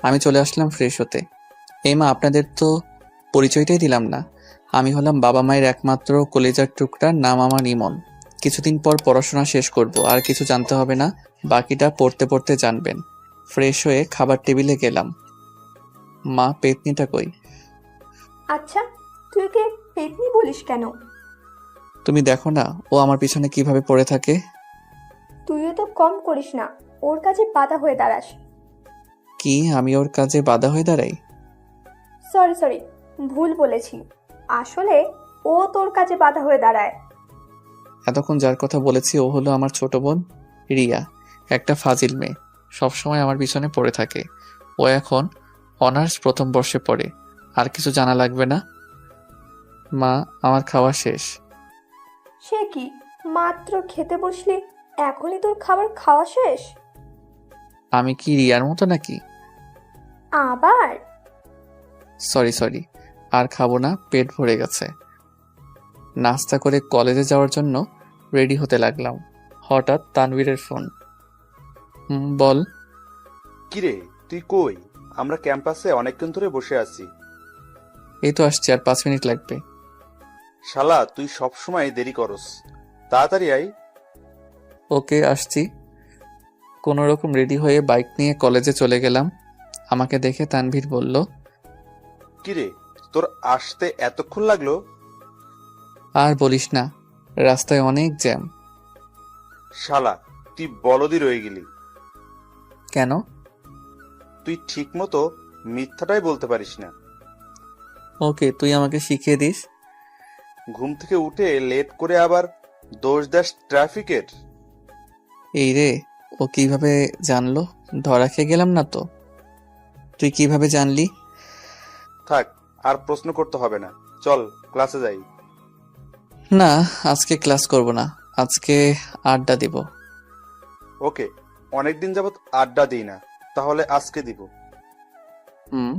আমি চলে আসলাম ফ্রেশ হতে। এই মা, আপনাদের তো পরিচয়টাই দিলাম না। আমি হলাম বাবা মায়ের একমাত্র কলিজার টুকরা, নাম আমার ইমন। কিছুদিন পর পড়াশোনা শেষ করব, আর কিছু জানতে হবে না, বাকিটা পড়তে পড়তে জানবেন। ফ্রেশ হয়ে খাবার টেবিলে গেলাম। মা, পেতনিটা কই? আচ্ছা, তুই ওকে পেতনি বলিস কেন? তুমি দেখো না ও আমার পিছনে কিভাবে পড়ে থাকে। তুইও তো কম করিস না, ওর কাছে বাধা হয়ে দাঁড়াস। কি আমি ওর কাজে বাধা হয়ে দাঁড়াই? সরি সরি, ভুল বলেছি। আসলে ও তোর কাছে বাধা হয়ে দাঁড়ায়। এতক্ষণ যার কথা বলেছি ও হলো আমার ছোট বোন রিয়া, একটা ফাজিল মেয়ে, সবসময় আমার পিছনে পড়ে থাকে। ও এখন অনার্স প্রথম বর্ষে পড়ে। আর কিছু জানা লাগবে না। মা, আমার খাওয়া শেষ। সে কি, মাত্র খেতে বসলি, এখনই তোর খাবার খাওয়া শেষ? আমি কি রিয়ার মতো নাকি? আবার? সরি সরি, আর খাবো না, পেট ভরে গেছে। নাস্তা করে কলেজে যাওয়ার জন্য রেডি হতে লাগলাম। হঠাৎ তানভীরের ফোন। বল। কিরে, তুই কই? আমরা ক্যাম্পাসে অনেকক্ষণ ধরে বসে আছি। এই তো আসছি, আর 5 মিনিট লাগবে। শালা, তুই সব সময় দেরি করস, তাড়াতাড়ি আয়। ওকে, আসছি। কোনো রকম রেডি হয়ে বাইক নিয়ে কলেজে চলে গেলাম। আমাকে দেখে তানভীর বলল, কিরে, তোর আসতে এতক্ষণ লাগলো? আর বলিস না, রাস্তায় অনেক জ্যাম। শালা, তুই বলদি রয়ে গেলি। কেন? তুই ঠিক মতো মিথ্যাটাই বলতে পারিস না। ওকে, তুই আমাকে শিখিয়ে দিস। ঘুম থেকে উঠে লেট করে আবার দোষ দাস ট্রাফিকের। এই রে, ও কিভাবে জানলো? ধরা খেয়ে গেলাম না তো? তুই কিভাবে জানলি? থাক, আর প্রশ্ন করতে হবে না, চল ক্লাসে যাই। না, আজকে ক্লাস করব না, আজকে আড্ডা দিব। ওকে, অনেকদিন যাবত আড্ডা দিই না, তাহলে আজকে দিব। হুম।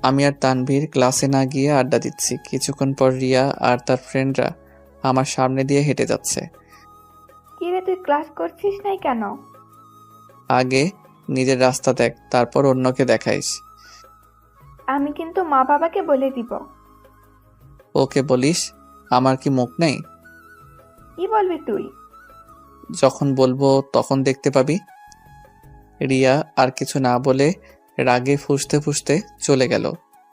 আমি আর তানভীর ক্লাসে না গিয়ে আড্ডা দিচ্ছি। কিছুক্ষণ পর রিয়া আর তার ফ্রেন্ডরা আমার সামনে দিয়ে হেঁটে যাচ্ছে। কি রে, তুই ক্লাস করছিস নাই কেন? আগে নিজের রাস্তা দেখ, তারপর অন্যকে দেখাইস। আমি কিন্তু মা বাবাকে বলে দিব। ওকে বলিস, আমার কি মুখ নেই? কি বলবি তুই? যখন বলবো তখন দেখতে পাবি। রিয়া আর কিছু না বলে রাগে ফুঁসতে ফুঁসতে চলে গেল।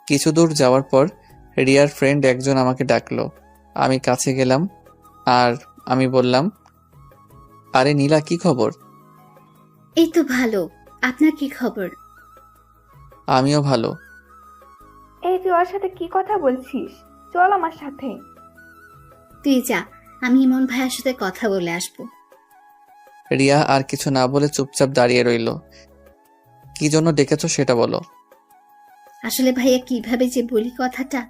কিছু দূর যাওয়ার পর রিয়ার ফ্রেন্ড একজন আমাকে ডাকলো। আমি কাছে গেলাম আর আমি বললাম, আরে নীলা, কি খবর? এই তো ভালো। আপনার কি খবর? আমিও ভালো। এই তুই ওর সাথে কি কথা বলছিস? চল আমার সাথে। তুই যা, আমি ইমন ভাইয়ের সাথে কথা বলে আসবো। রিয়া আর কিছু না বলে চুপচাপ দাঁড়িয়ে রইল। কি জন্য ডেকেছো সেটা বলো। আসলে ভাইয়া কিভাবে যে বলি কথাটা।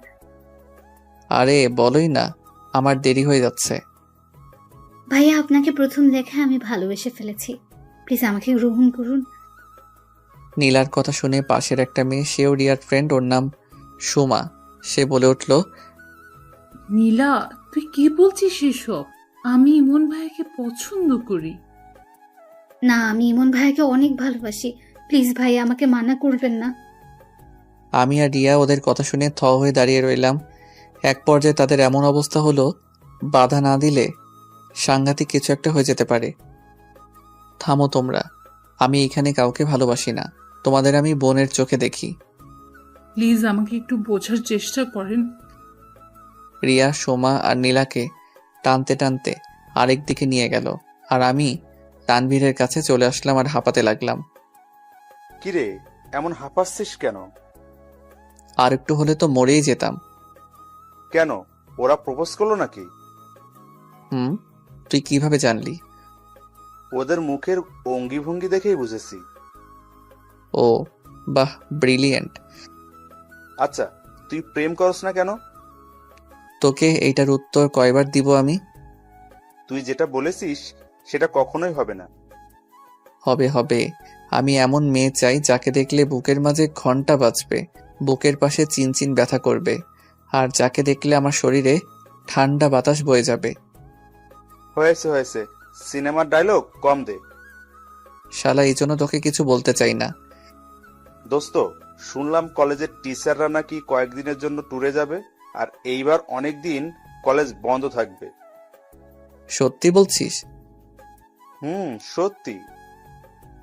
আরে বলোই না, আমার দেরি হয়ে যাচ্ছে। ভাইয়া, আপনাকে প্রথম দেখে আমি ভালোবেসে ফেলেছি। প্লিজ আমাকে গ্রহণ করুন। নীলার কথা শুনে পাশের একটা মেয়ে, সেও রিয়ার ফ্রেন্ড, ওর নাম সুমা, সে বলে উঠল, নীলা, তুই কি বলছিস এসব? আমি ইমন ভাইকে পছন্দ করি। না, আমি ইমন ভাইয়াকে অনেক ভালোবাসি। প্লিজ ভাইয়া, আমাকে মানা করবেন না। আমি আর রিয়া ওদের কথা শুনে থ হয়ে দাঁড়িয়ে রইলাম। এক পর্যায়ে তাদের এমন অবস্থা হলো, বাধা না দিলে সাংঘাতিক কিছু একটা হয়ে যেতে পারে। থামো তোমরা, আমি এখানে কাউকে ভালোবাসি না, তোমাদের আমি বোনের চোখে দেখি। প্লিজ আমাকে একটু বোঝার চেষ্টা করেন। রিয়া সোমা আর নীলাকে টানতে টানতে আরেক দিকে নিয়ে গেল, আর আমি তানভীরের কাছে চলে আসলাম আর হাঁপাতে লাগলাম। কিরে, এমন হাঁপাচ্ছিস কেন? আর একটু হলে তো মরেই যেতাম। কেন, ওরা প্রপোজ করলো নাকি? হুম, তুই কিভাবে জানলি? ওদের মুখের অঙ্গি ভঙ্গি দেখেই বুঝেছি। ও বাহ, ব্রিলিয়েন্ট। আচ্ছা, তুই প্রেম করস না কেন? তোকে এইটার উত্তর কয়বার দিব আমি? তুই যেটা বলেছিস সেটা কখনোই হবে না। হবে হবে, আমি এমন মেয়ে চাই যাকে দেখলে বুকের মাঝে ঘন্টা বাজবে, বুকের পাশে চিনচিন ব্যথা করবে, আর যাকে দেখলে আমার শরীরে ঠান্ডা বাতাস বয়ে যাবে। হয়েছে হয়েছে, সিনেমার ডায়লগ কম দে। শালা এই জন্য তোকে কিছু বলতে চাই না। দোস্ত, শুনলাম কলেজের টিচাররা নাকি কয়েকদিনের জন্য ট্যুরে যাবে, আর এইবার অনেক দিন কলেজ বন্ধ থাকবে। সত্যি বলছিস? সত্যি।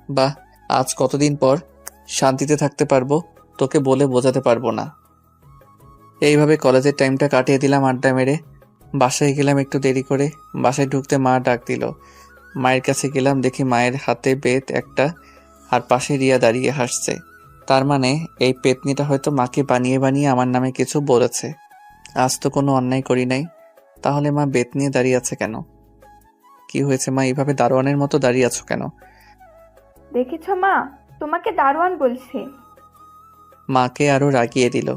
বাহ, আজ কতদিন পর শান্তিতে থাকতে পারবো, তোকে বলে বোঝাতে পারবো না। এইভাবে কলেজের টাইমটা কাটিয়ে দিলাম আড্ডা মেরে। বাসায় গেলাম একটু দেরি করে। বাসায় ঢুকতে মা ডাক দিল। মায়ের কাছে গেলাম, দেখি মায়ের হাতে বেত একটা, আর পাশে রিয়া দাঁড়িয়ে হাসছে। তার মানে এই পেতনিটা হয়তো মাকে বানিয়ে বানিয়ে আমার নামে কিছু বলেছে। আজ তো কোনো অন্যায় করি নাই, তাহলে মা বেত নিয়ে দাঁড়িয়ে আছে কেন? কি হয়েছে মা, এইভাবে দারোয়ানের মতো দাঁড়িয়ে আছো কেন? দেখেছ মা, তোমাকে দারোয়ান বলছে। মাকে আরো রাগিয়ে দিল।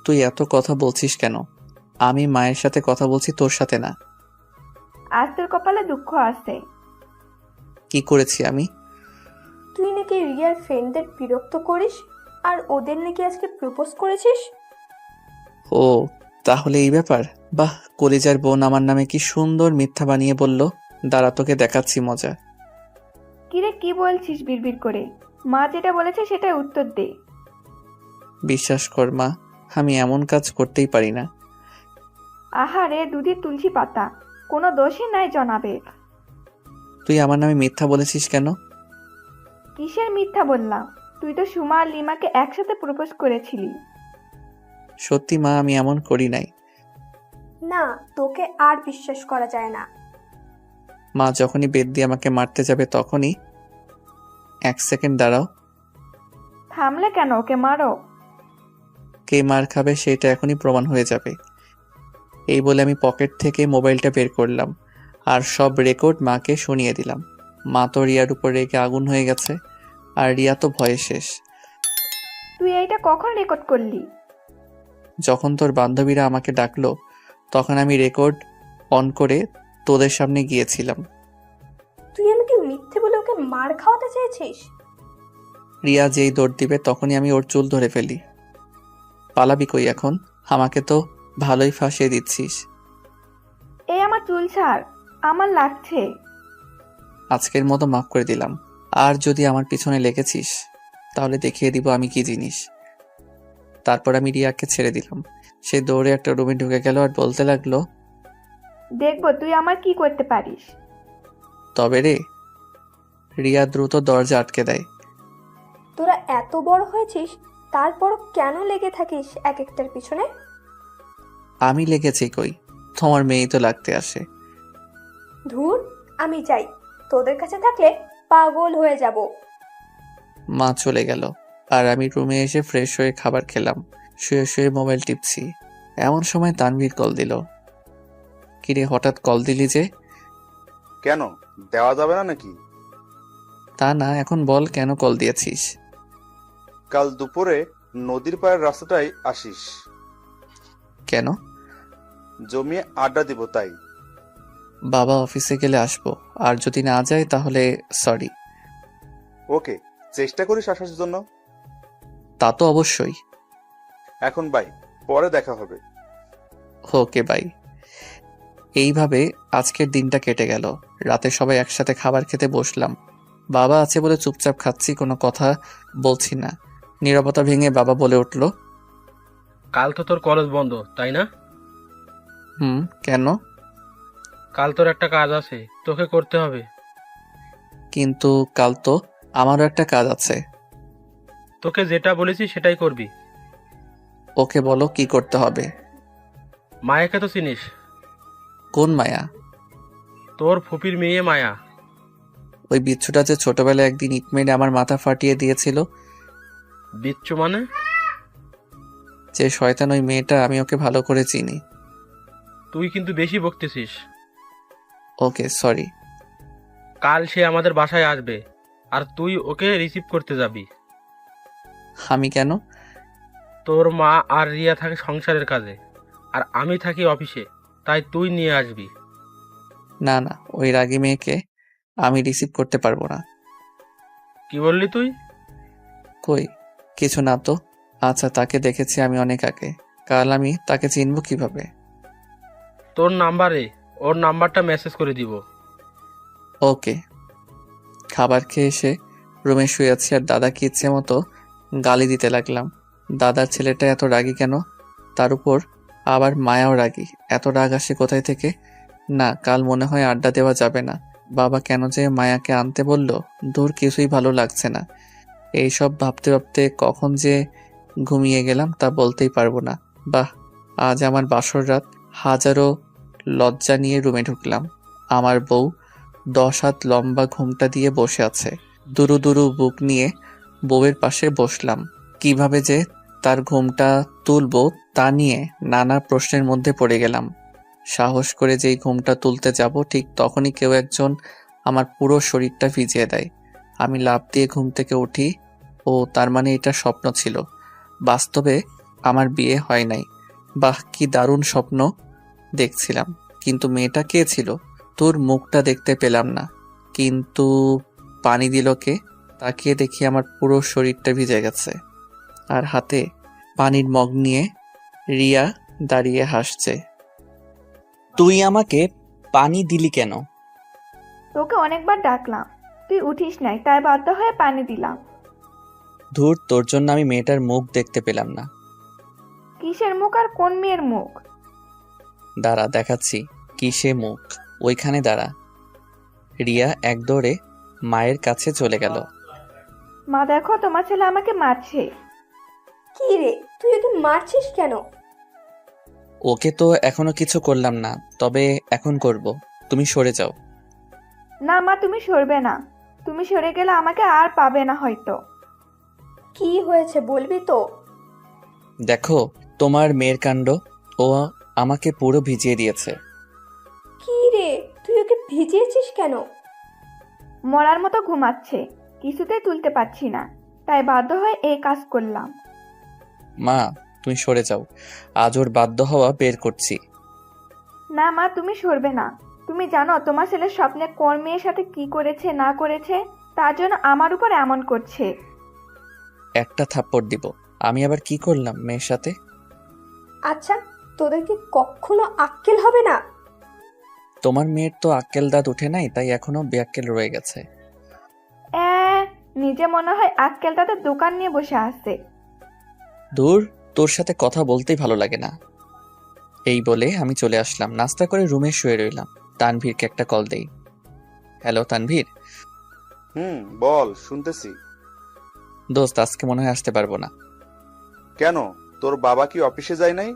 তুই এত কথা বলছিস কেন? আমি মায়ের সাথে কথা বলছি, তোর সাথে না। আজ তোর কপালে দুঃখ আছে। কি করেছি আমি? তুই নাকি রিয়ার ফ্রেন্ডদের বিরক্ত করিস, আর ওদের নাকি আজকে প্রপোজ করেছিস। ও, তাহলে এই ব্যাপার। বাহ, কলিজার বোন আমার নামে কি সুন্দর মিথ্যা বানিয়ে বলল। দাঁড়া, তোকে দেখাচ্ছি মজা। কিরে কি বলছিস বিড়বিড় করে? মা যেটা বলেছে সেটাই উত্তর দে। বিশ্বাস কর মা, আমি এমন কাজ করতেই পারি না। আহারে দুধের তুলসী পাতা, কোনো দোষই নাই জনাবের। তুই আমার নামে মিথ্যা বলেছিস কেন? কিসের মিথ্যা বললাম? তুই তো সুমা আর লিমাকে একসাথে প্রপোজ করেছিলি। সত্যি মা, আমি এমন করি নাই। না, তোকে আর বিশ্বাস করা যায় না। মা যখনই বেত দিয়ে আমাকে মারতে যাবে তখনই। এক সেকেন্ড দাঁড়াও। থামলে কেন? ওকে মারো। কে মার খাবে সেটা এখনই প্রমাণ হয়ে যাবে। এই বলে আমি পকেট থেকে মোবাইলটা বের করলাম আর সব রেকর্ড মাকে শুনিয়ে দিলাম। মা তো রিয়ার উপর রেগে আগুন হয়ে গেছে, আর রিয়া তো ভয়ে শেষ। তুই এইটা কখন রেকর্ড করলি? যখন তোর বান্ধবীরা আমাকে ডাকলো তখন আমি রেকর্ড অন করে তোদের সামনে গিয়েছিলাম। তুই আমাকে মিথ্যে বলে ওকে মার খাওয়াতে চেয়েছিস। রিয়া যেই দৌড় দিবে তখনই আমি ওর চুল ধরে ফেলি। পালাবি কই এখন? আমাকে তো ভালোই ফাঁসিয়ে দিচ্ছিস। এই আমার চুল ছাড়, আমার লাগছে। আজকের মতো মাফ করে দিলাম। আর যদি আমার পিছনে লেগেছিস তাহলে দেখিয়ে দিব আমি কি জিনিস। তারপর আমি রিয়াকে ছেড়ে দিলাম। সে দৌড়ে একটা রুমে ঢুকে গেল আর বলতে লাগলো, দেখবো তুই আমার কি করতে পারিস। তবে রে। রিয়া দ্রুত দরজা আটকে দেয়। তোরা এত বড় হয়েছিস, তারপর কেন লেগে থাকিস এক একটার পিছনে? আমি লেগেছি কই, তোমার মেয়েই তো লাগতে আসে। ধুর, আমি যাই, তোদের কাছে থাকলে পাগল হয়ে যাব। মা চলে গেল আর আমি রুমে এসে ফ্রেশ হয়ে খাবার খেলাম। শুয়ে শুয়ে মোবাইল টিপছি। এমন সময় তানভীর কল দিল। কিরে, হঠাৎ কল দিলি যে? কেন, দেওয়া যাবে না নাকি? তা না, এখন বল কেন কল দিয়েছিস? কাল দুপুরে নদীর পাড়ের রাস্তাটাই আসিস। কেন? জমিয়ে আড্ডা দিব তাই। বাবা অফিসে গেলে আসবো, আর যদি না যায় তাহলে সরি। ওকে, চেষ্টা করিস আসার জন্য। তা তো অবশ্যই। এখন বাই, পরে দেখা হবে। Okay bye. এইভাবে আজকের দিনটা কেটে গেল। রাতে সবাই একসাথে খাবার খেতে বসলাম। বাবা আছে বলে চুপচাপ খাচ্ছি, কোনো কথা বলছি না। নীরবতা ভেঙে বাবা বলে উঠল, কাল তো তোর কলেজ বন্ধ তাই না? কেন? কাল তোর একটা কাজ আছে, তোকে করতে হবে। কিন্তু কাল তো আমারও একটা কাজ আছে। তোকে যেটা বলেছি সেটাই করবি। ওকে বলো কি করতে হবে। মায়াকে তো চিনিস? কোন মায়া? তোর ফুপির মেয়ে মায়া। ওই বিচ্ছুটা যে ছোটবেলায় একদিন ইট মেরে আমার মাথা ফাটিয়ে দিয়েছিল। বিচ্ছু মানে? যে শয়তান ওই মেয়েটা, আমি ওকে ভালো করে চিনি। তুই কিন্তু বেশি বকতেছিস। ওকে সরি। কাল সে আমাদের বাসায় আসবে, আর তুই ওকে রিসিভ করতে যাবি। আমি কেন? তোর মা আর রিয়া থাকে সংসারের কাজে, আর আমি থাকি অফিসে, তাই তুই নিয়ে আসবি। না না, ওই রাগী মেয়েকে আমি রিসিভ করতে পারবো না। কি বললি তুই? কই কিছু না তো। আচ্ছা, তাকে দেখেছি আমি অনেক আগে। কাল আমি তাকে চিনব কিভাবে? তোর নাম্বারে ওর নাম্বারটা মেসেজ করে দিব। ওকে। খাবার খেয়ে এসে রুমে শুয়ে আছি আর দাদাকে ইচ্ছে মতো গালি দিতে লাগলাম। দাদার ছেলেটা এত রাগী কেন? তার উপর আবার মায়াও রাগী। এত রাগ আসে কোথায় থেকে? না, কাল মনে হয় আড্ডা দেওয়া যাবে না। বাবা কেন যে মায়াকে আনতে বলল, দূর কিছুই ভালো লাগছে না। এইসব ভাবতে ভাবতে কখন যে ঘুমিয়ে গেলাম তা বলতেই পারবো না। বাহ, আজ আমার বাসর রাত। হাজারো লজ্জা নিয়ে রুমে ঢুকলাম। আমার বউ 10 হাত লম্বা ঘুমটা দিয়ে বসে আছে। দুরু দুরু বুক নিয়ে বউয়ের পাশে বসলাম। কিভাবে যে তার ঘুমটা তুলবো তা নিয়ে নানা প্রশ্নের মধ্যে পড়ে গেলাম। সাহস করে যেই ঘুমটা তুলতে যাব ঠিক তখনই কেউ একজন আমার পুরো শরীরটা ভিজিয়ে দেয়। আমি লাফ দিয়ে ঘুম থেকে উঠি। ও তার মানে এটা স্বপ্ন ছিল, বাস্তবে আমার বিয়ে হয় নাই। বাহ, কি দারুণ স্বপ্ন দেখছিলাম। কিন্তু মেয়েটা কে ছিল? তোর মুখটা দেখতে পেলাম না, কিন্তু পানি দিল কে? তাকিয়ে দেখি আমার পুরো শরীরটা ভিজে গেছে, আর হাতে পানির মগ নিয়ে রিয়া দাঁড়িয়ে হাসছে। তুই আমাকে পানি দিলি কেন? তোকে অনেকবার ডাকলাম, তুই উঠিস নাই, তাই বাধ্য হয়ে পানি দিলাম। ধুর, তোর জন্য আমি মেয়েটার মুখ দেখতে পেলাম না। কিসের মুখ আর কোন মেয়ের মুখ? দাঁড়া, দেখাচ্ছি কিসে মুখ। ওইখানে দাঁড়া। রিয়া এক দৌড়ে মায়ের কাছে চলে গেল। মা দেখো, তোমার ছেলে আমাকে মারছে। কি রে, তুই ওকে মারছিস কেন? ওকে তো এখনো কিছু করলাম না, তবে এখন করব। তুমি সরে যাও। না মা, তুমি সরবে না। তুমি সরে গেলে আমাকে আর পাবে না হয়তো। কি হয়েছে বলবি তো? দেখো তোমার মেয়ের কাণ্ড। ও আমাকে পুরো ভিজিয়ে দিয়েছে। কি রে, তুই ওকে ভিজিয়েছিস কেন? মরার মতো ঘুমাচ্ছে, কিছুতেই তুলতে পারছি না, তাই বাধ্য হয়ে এই কাজ করলাম। মা তুমি সরে যাও, আজ ওর বাধ্য হওয়া বের করছি। না মা, তুমি সরবে না। তুমি জানো তোমার ছেলে স্বপ্নে কোন মেয়ের সাথে কি করেছে না করেছে, তার জন্য আমার উপর এমন করছে। একটা থাপ্পড় দিব। আমি আবার কি করলাম মেয়ের সাথে? আচ্ছা, তোদের কি কখনো আক্কেল হবে না? তোমার মেয়ের তো আক্কেল দাঁত উঠে নাই, তাই এখনো বেআক্কেল রয়ে গেছে। এ, নিজে মনে হয় আক্কেল তাদের দোকান নিয়ে বসে আছে। দূর, তোর সাথে কথা বলতেই ভালো লাগে না। এই বলে আমি চলে আসলাম। নাস্তা করে রুমে শুয়ে রইলাম। তানভীরকে একটা কল দেই। হ্যালো তানভীর। বল, শুনতেছি। দোস্ত, আজকে মনে হয় আসতে পারবো না। কেন, তোর বাবা কি অফিসে যায় নাই?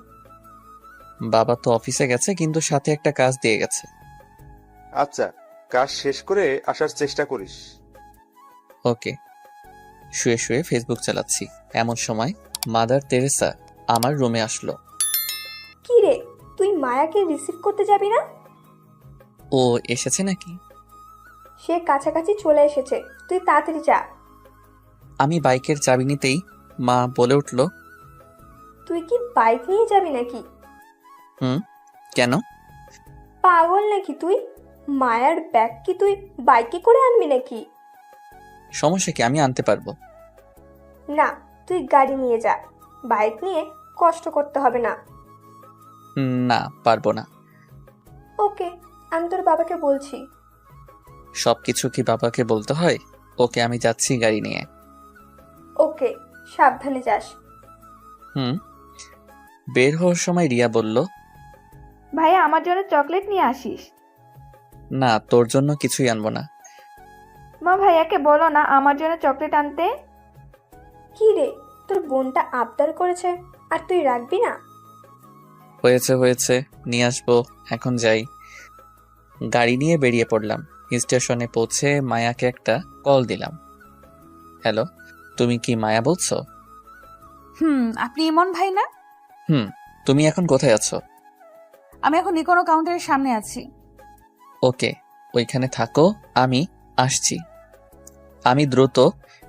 বাবা তো অফিসে গেছে, কিন্তু সাথে একটা কাজ দিয়ে গেছে। আচ্ছা, কাজ শেষ করে আসার চেষ্টা করিস। ওকে। শুয়ে শুয়ে ফেসবুক চালাচ্ছি, এমন সময় মাদার তেরেসা আমার রুমে আসলো। কি রে, তুই মায়াকে রিসিভ করতে যাবি না? ও এসেছে নাকি? সে কাছাকাছি চলে এসেছে, তুই তাড়াতাড়ি যা। আমি বাইকের চাবি নিতেই মা বলে উঠল, তুই কি বাইক নিয়ে যাবি নাকি? কেন? পাগল নাকি তুই? মায়ার ব্যাগ কি তুই বাইকে করে আনবি নাকি? সমস্যা কি, আমি আনতে পারবো। না, তুই গাড়ি নিয়ে যা, বাইক নিয়ে কষ্ট করতে হবে না। না, পারবো না। ওকে, আমি তোর বাবাকে বলছি। সবকিছু কি বাবাকে বলতে হয়? ওকে, আমি যাচ্ছি গাড়ি নিয়ে। ওকে, সাবধানে যাস। বের হওয়ার সময় রিয়া বলল, ভাইয়া আমার জন্য চকলেট নিয়ে আসিস। না, তোর জন্য কিছুই আনবো না। মা ভাইয়াকে বলো না আমার জন্য চকলেট আনতে। কি রে, তোর বোনটা আবদার করেছে আর তুই রাখবি না? হয়েছে হয়েছে, নিয়ে আসবো, এখন যাই। গাড়ি নিয়ে বেরিয়ে পড়লাম। স্টেশনে পৌঁছে মায়াকে একটা কল দিলাম। হ্যালো, তুমি কি মায়া বলছো? আপনি ইমন ভাই না? তুমি এখন কোথায় আছো? আমি এখন ইকোনো কাউন্টারের সামনে আছি। ওকে, ওইখানে থাকো, আমি আসছি। আমি দ্রুত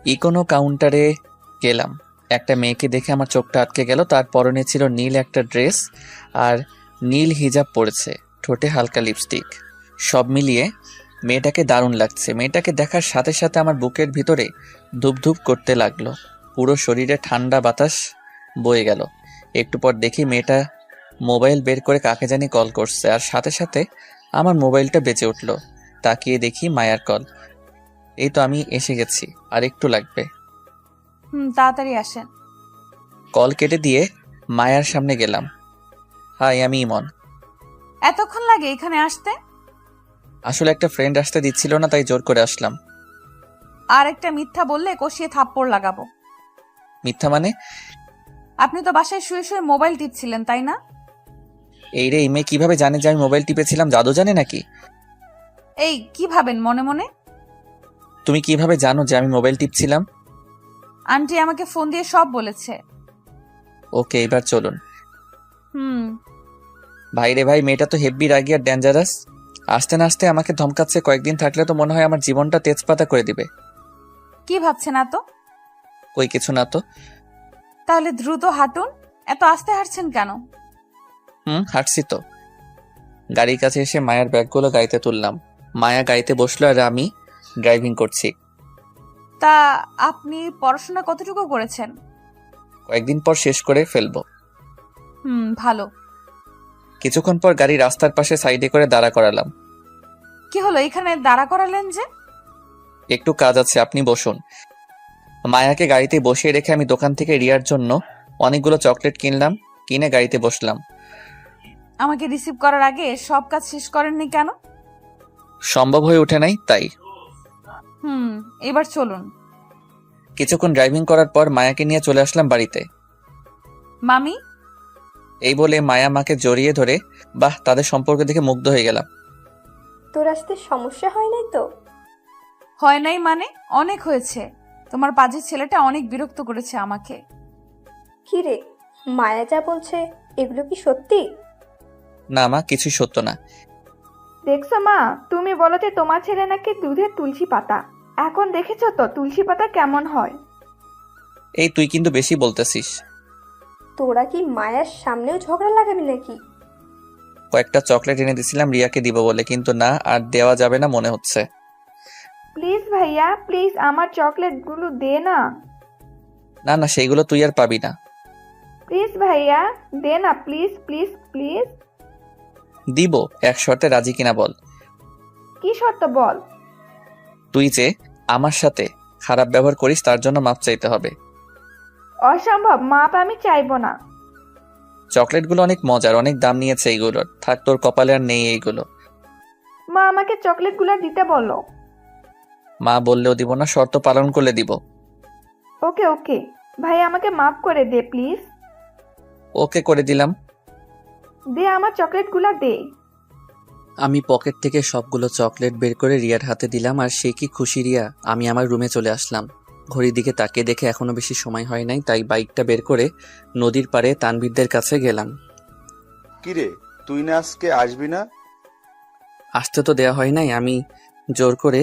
ইকোনো কাউন্টারে গেলাম। একটা মেয়েকে দেখে আমার চোখটা আটকে গেল। তার পরনে ছিল নীল একটা ড্রেস আর নীল হিজাব পরেছে, ঠোঁটে হালকা লিপস্টিক। সব মিলিয়ে মেয়েটাকে দারুণ লাগছে। মেয়েটাকে দেখার সাথে সাথে আমার বুকের ভিতরে ধুপধুপ করতে লাগলো। পুরো শরীরে ঠান্ডা বাতাস বয়ে গেল। একটু পর দেখি মেয়েটা মোবাইল বের করে কাকে জানি কল করছে, আর সাথে সাথে আমার মোবাইলটা বেজে উঠল। তাকিয়ে দেখি মায়ার কল। এই তো আমি এসে গেছি, আর একটু লাগবে। তাড়াতাড়ি আসেন। কল কেটে দিয়ে মায়ার সামনে গেলাম। হাই, আমি ইমন। এতক্ষণ লাগে এখানে আসতে? আসলে একটা ফ্রেন্ড আসতে দিচ্ছিল না, তাই জোর করে আসলাম। আর একটা মিথ্যা বললে কষিয়ে থাপ্পড় লাগাবো। মিথ্যা মানে? আপনি তো বাসায় শুয়ে শুয়ে মোবাইল টিপছিলেন, তাই না? এই রে, এই মেয়ে কিভাবে জানে যে আমি মোবাইল টিপেছিলাম? জাদু জানে নাকি? এই কি ভাবেন মনে মনে? তুমি কিভাবে জানো যে আমি মোবাইল টিপছিলাম? আন্টি আমাকে ফোন দিয়ে সব বলেছে। ওকে, এবার চলুন। হুম। ভাই রে ভাই, মেয়েটা তো হেব্বি রাগি আর ডেঞ্জারাস। আসতে না আসতে আমাকে ধমকাচ্ছে। কয়েকদিন থাকলে তো মনে হয় আমার জীবনটা তেজপাতা করে দিবে। কি ভাবছেন এত? কই কিছু না তো। তাহলে দ্রুত হাঁটুন। এত আস্তে হাঁটছেন কেন? হাঁটছি তো। গাড়ির কাছে এসে মায়ার ব্যাগগুলো গাড়িতে তুললাম। মায়া গাড়িতে বসলো আর আমি ড্রাইভিং করছি। তা আপনি পড়াশোনা কতটুকু করেছেন? কয়েকদিন পর শেষ করে ফেলবো। ভালো। কিছুক্ষণ পর গাড়ি রাস্তার পাশে সাইডে করে দাঁড়া করালাম। কি হলো, এখানে দাঁড়া করালেন যে? একটু কাজ আছে, আপনি বসুন। মায়াকে গাড়িতে বসিয়ে রেখে আমি দোকান থেকে রিয়ার জন্য অনেকগুলো চকলেট কিনলাম। কিনে গাড়িতে বসলাম। আমাকে রিসিভ করার আগে সব কাজ শেষ করেননি কেন? সম্ভব হয়ে ওঠে নাই, তাই। এবার চলুন। কিছুক্ষণ ড্রাইভিং করার পর মায়াকে নিয়ে চলে আসলাম বাড়িতে। মামি? এই বলে মায়া মাকে জড়িয়ে ধরে, বাহ, তাদের সম্পর্ক দেখে মুগ্ধ হয়ে গেলাম। তোর আসতে সমস্যা হয় নাই তো? হয় নাই মানে? অনেক হয়েছে। তোমার বাজে ছেলেটা অনেক বিরক্ত করেছে আমাকে। কি রে, মায়া যা বলছে এগুলো কি সত্যি? না মা, কিছুই সত্য না। দেখছো মা, তুমি বলো যে তোমার ছেলে নাকি দুধের তুলসী পাতা। এখন দেখেছো তো তুলসী পাতা কেমন হয়। এই তুই কিন্তু বেশি বলতেছিস। তোরা কি মায়ার সামনেও ঝগড়া লাগাবি নাকি? কয়েকটা চকলেট এনে দিছিলাম রিয়াকে দিব বলে, কিন্তু না, আর দেওয়া যাবে না মনে হচ্ছে। প্লিজ ভাইয়া, প্লিজ আমার চকলেটগুলো দে না। না না, সেইগুলো তুই আর পাবি না। প্লিজ ভাইয়া, দে না, প্লিজ প্লিজ প্লিজ। দিব, এক শর্তে রাজি কিনা বল। কি শর্ত বল? তুই যে আমার সাথে খারাপ ব্যবহার করিস তার জন্য মাপ চাইতে হবে। অসম্ভব, মাপ আমি চাইবো না। চকলেটগুলো অনেক মজার, অনেক দাম নিয়েছে এইগুলোর। থাক, তোর কপালে আর নেই এইগুলো। মা আমাকে চকলেটগুলো দিতে বলো। মা বললেও দিব না, শর্ত পালন করলে দিব। ওকে ওকে ভাই, আমাকে মাফ করে দে প্লিজ। ওকে করে দিলাম। দে আমার চকলেটগুলো দে। আমি পকেট থেকে সবগুলো চকলেট বের করে রিয়ার হাতে দিলাম, আর সে কি খুশি রিয়া। আমি আমার রুমে চলে আসলাম। ঘড়ির দিকে তাকিয়ে দেখে এখনো বেশি সময় হয় নাই, তাই বাইকটা বের করে নদীর পাড়ে তানভীরদের কাছে গেলাম। কিরে, তুই না আজকে আসবি না? আসতে তো দেয়া হয় নাই, আমি জোর করে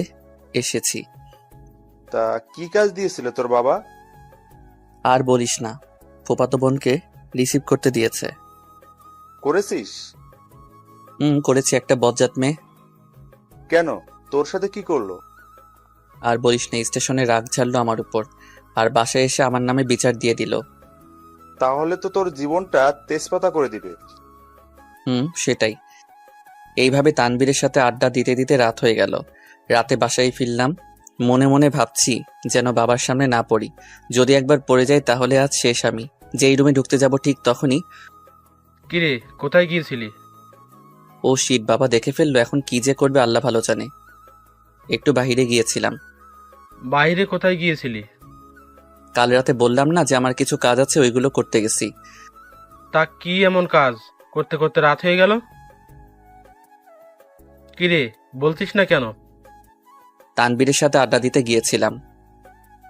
এসেছি। তা কি কাজ দিয়েছিল তোর বাবা? আর বলিস না, ফুফাতো বোনকে রিসিভ করতে দিয়েছে। করেছিস? করেছি, একটা বজ্জাত মেয়ে। কেন, তোর সাথে কি করলো? আর বলিস না, স্টেশনে রাগ ঝাড়লো আমার উপর, আর বাসায় এসে আমার নামে বিচার দিয়ে দিল। তাহলে তো তোর জীবনটা তেজপাতা করে দিবে। সেটাই। এইভাবে তানবীরের সাথে আড্ডা দিতে দিতে রাত হয়ে গেল। রাতে বাসায় ফিরলাম। মনে মনে ভাবছি যেন বাবার সামনে না পড়ি। যদি একবার পড়ে যাই তাহলে আজ শেষ। আমি যেই রুমে ঢুকতে যাব ঠিক তখনই, কিরে, কোথায় গিয়েছিলি? ও শিট, বাবা দেখে ফেললো। এখন কি যে করবে আল্লাহ ভালো জানে। একটু বাহিরে গিয়েছিলাম। বাইরে কোথায় গিয়েছিলি? কাল রাতে বললাম না যে আমার কিছু কাজ আছে, ওইগুলো করতে গেছি। তা কি এমন কাজ করতে করতে রাত হয়ে গেল? কিরে, বলছিস না কেন? তানবীরের সাথে আড্ডা দিতে গিয়েছিলাম।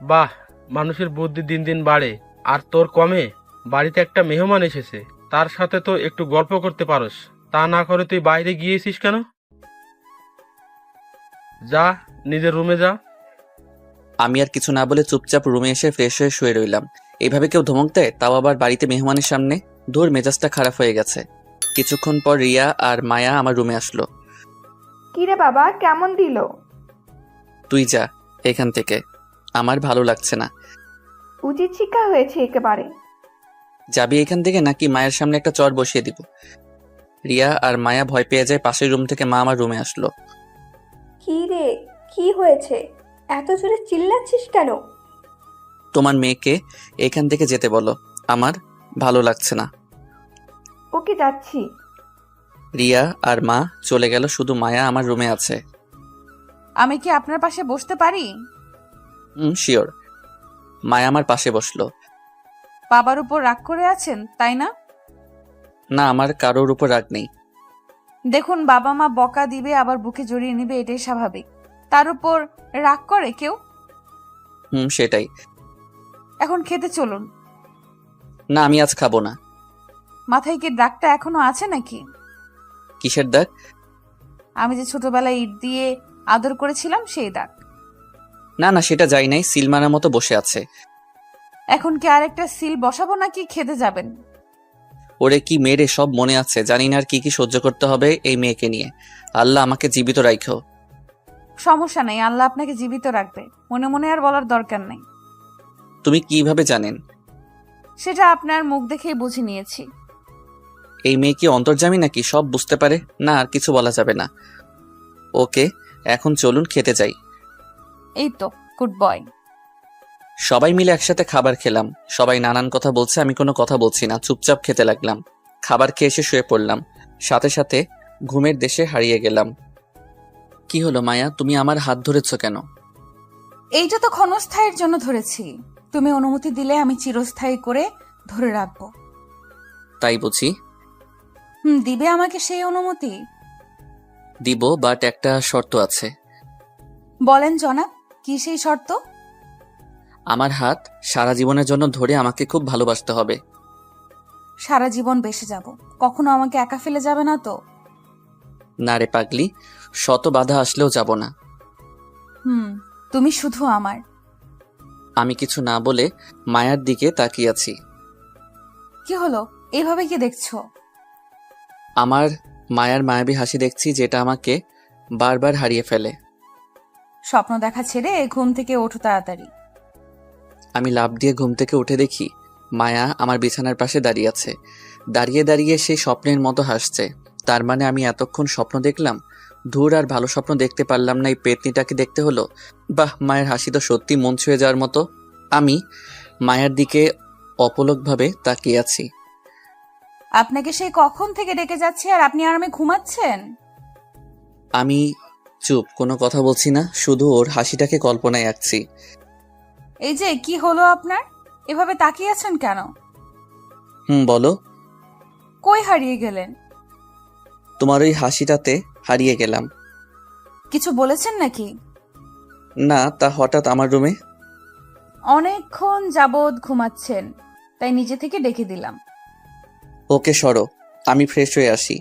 বাহ, মানুষের বুদ্ধি দিন দিন বাড়ে। আর তোর কমে? বাড়িতে একটা মেহমান এসেছে, তার সাথে তো একটু গল্প করতে পারোস। তা না করে তুই বাইরে গিয়েছিস কেন? যা, নিজের রুমে যা। আমি আর কিছু না বলে চুপচাপ রুমে এসে ফ্রেশ হয়ে শুয়ে রইলাম। এইভাবে কেউ ধমক দেয়, তাও আবার বাড়িতে মেহমানের সামনে? ধুর, মেজাজটা খারাপ হয়ে গেছে। কিছুক্ষণ পর রিয়া আর মায়া আমার রুমে আসলো। কিরে বাবা, কেমন দিল? তুই যা এখান থেকে, আমার ভালো লাগছে না। উচিত শিক্ষা হয়েছে একেবারে। যাবি এখান থেকে নাকি মায়ের সামনে একটা চর বসিয়ে দিব? রিয়া আর মায়া ভয় পেয়ে যায়। পাশের রুম থেকে মা আমার রুমে আসলো। কি রে, কি হয়েছে? এত জোরে চিল্লাচ্ছিস কেন? তোমার মেয়েকে এখান থেকে যেতে বলো, আমার ভালো লাগছে না। ওকে যাচ্ছি। রিয়া আর মা চলে গেল, শুধু মায়া আমার রুমে আছে। আমি কি আপনার পাশে বসতে পারি? শিওর। মায়া আমার পাশে বসলো। বাবার উপর রাগ করে আছেন তাই না? না, আমার কারোর উপর রাগ নেই। দেখুন, বাবা মা বকা দিবে আবার বুকে জড়িয়ে নিবে, এটাই স্বাভাবিক। তার উপর রাগ করে কেউ? সেটাই। এখন খেতে চলুন। না, আমি আজ খাবো না। মাথায় কি দাগটা এখনো আছে নাকি? কিসের দাগ? আমি যে ছোটবেলায় ইট দিয়ে আদর করেছিলাম সেই দাগ। না না, সেটা যাই নাই, সিল মারার মতো বসে আছে। এখন কি আরেকটা সিল বসাবো নাকি খেতে যাবেন? ওরে কি মেরে সব মনে আছে, জানি না আর কি কি সহ্য করতে হবে এই মেয়েকে নিয়ে। আল্লাহ আমাকে জীবিত রাখো। সমস্যা নেই, আল্লাহ আপনাকে জীবিত রাখবে, মনে মনে আর বলার দরকার নেই। তুমি কিভাবে জানেন? সেটা আপনার মুখ দেখেই বুঝে নিয়েছি। এই মেয়ে কি অন্তর্যামী নাকি, সব বুঝতে পারে? না, আর কিছু বলা যাবে না। ওকে, এখন চলুন খেতে যাই। এই তো, গুড বয়। সবাই মিলে একসাথে খাবার খেলাম। সবাই নানান কথা বলছে, আমি কোনো কথা বলছি না, চুপচাপ খেতে লাগলাম। খাবার খেয়ে এসে শুয়ে পড়লাম, সাথে সাথে ঘুমের দেশে হারিয়ে গেলাম। কি হলো মায়া, তুমি আমার হাত ধরেছ কেন? এইটা তো ক্ষণস্থায়ীর জন্য ধরেছি, তুমি অনুমতি দিলে আমি চিরস্থায়ী করে ধরে রাখবো। তাই বুঝি? দিবে আমাকে সেই অনুমতি? দিব, বাট একটা শর্ত আছে। বলেন জনাব, কি সেই শর্ত? আমার হাত সারা জীবনের জন্য ধরে আমাকে খুব ভালোবাসতে হবে। সারা জীবন বেঁচে যাব, কখনো আমাকে একা ফেলে যাবে না তো? না রে পাগলি, শত বাধা আসলেও যাব না। তুমি শুধু আমার। আমি কিছু না বলে মায়ার দিকে তাকিয়ে আছি। কি হলো, এইভাবে কি দেখছো? আমার মায়ার মায়াবী হাসি দেখছি, যেটা আমাকে বারবার হারিয়ে ফেলে। স্বপ্ন দেখা ছেড়ে ঘুম থেকে ওঠো তাড়াতাড়ি। আমি লাফ দিয়ে ঘুম থেকে উঠে দেখি মায়া আমার বিছানার পাশে দাঁড়িয়ে আছে। দাঁড়িয়ে দাঁড়িয়ে সেই স্বপ্নের মতো হাসছে। তার মানে আমি এতক্ষণ স্বপ্ন দেখলাম? ধুর, আর ভালো স্বপ্ন দেখতে পারলাম না, এই পেতনিটাকে দেখতে হলো। বাহ, মায়ের হাসি তো সত্যি মন ছুঁয়ে যাওয়ার মতো। আমি মায়ার দিকে অপলকভাবে তাকিয়ে আছি। আপনাকে সেই কখন থেকে ডেকে যাচ্ছে আর আপনি আরামে ঘুমাচ্ছেন? আমি চুপ, কোনো কথা বলছি না, শুধু ওর হাসিটাকে কল্পনায় আঁকছি। এই যে কি হলো আপনার, এভাবে তাকিয়ে আছেন কেন? বলো। কই হারিয়ে গেলেন? তোমার ওই হাসিটাতে হারিয়ে গেলাম। কিছু বলেছেন নাকি? না, তা হঠাৎ আমার রুমে। অনেকক্ষণ যাবৎ ঘুমাচ্ছেন, তাই নিজে থেকে ডেকে দিলাম। ওকে সরো, আমি ফ্রেশ হয়ে আসি।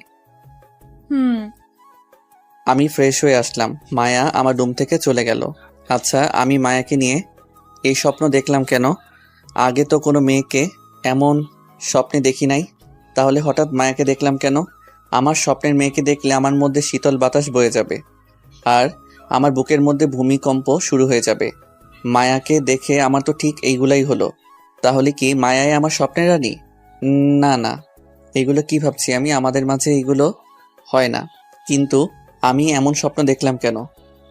আমি ফ্রেশ হয়ে আসলাম, মায়া আমার রুম থেকে চলে গেল। আচ্ছা, আমি মায়াকে নিয়ে এই স্বপ্ন দেখলাম কেন? আগে তো কোনো মেয়েকে এমন স্বপ্নে দেখি নাই, তাহলে হঠাৎ মায়াকে দেখলাম কেন? আমার স্বপ্নের মেয়েকে দেখলে আমার মধ্যে শীতল বাতাস বয়ে যাবে, আর আমার বুকের মধ্যে ভূমিকম্প শুরু হয়ে যাবে। মায়াকে দেখে আমার তো ঠিক এইগুলাই হলো। তাহলে কি মায়াই আমার স্বপ্নের রানী? না না, এগুলো কি ভাবছি আমি, আমাদের মাঝে এগুলো হয় না। কিন্তু আমি এমন স্বপ্ন দেখলাম কেন?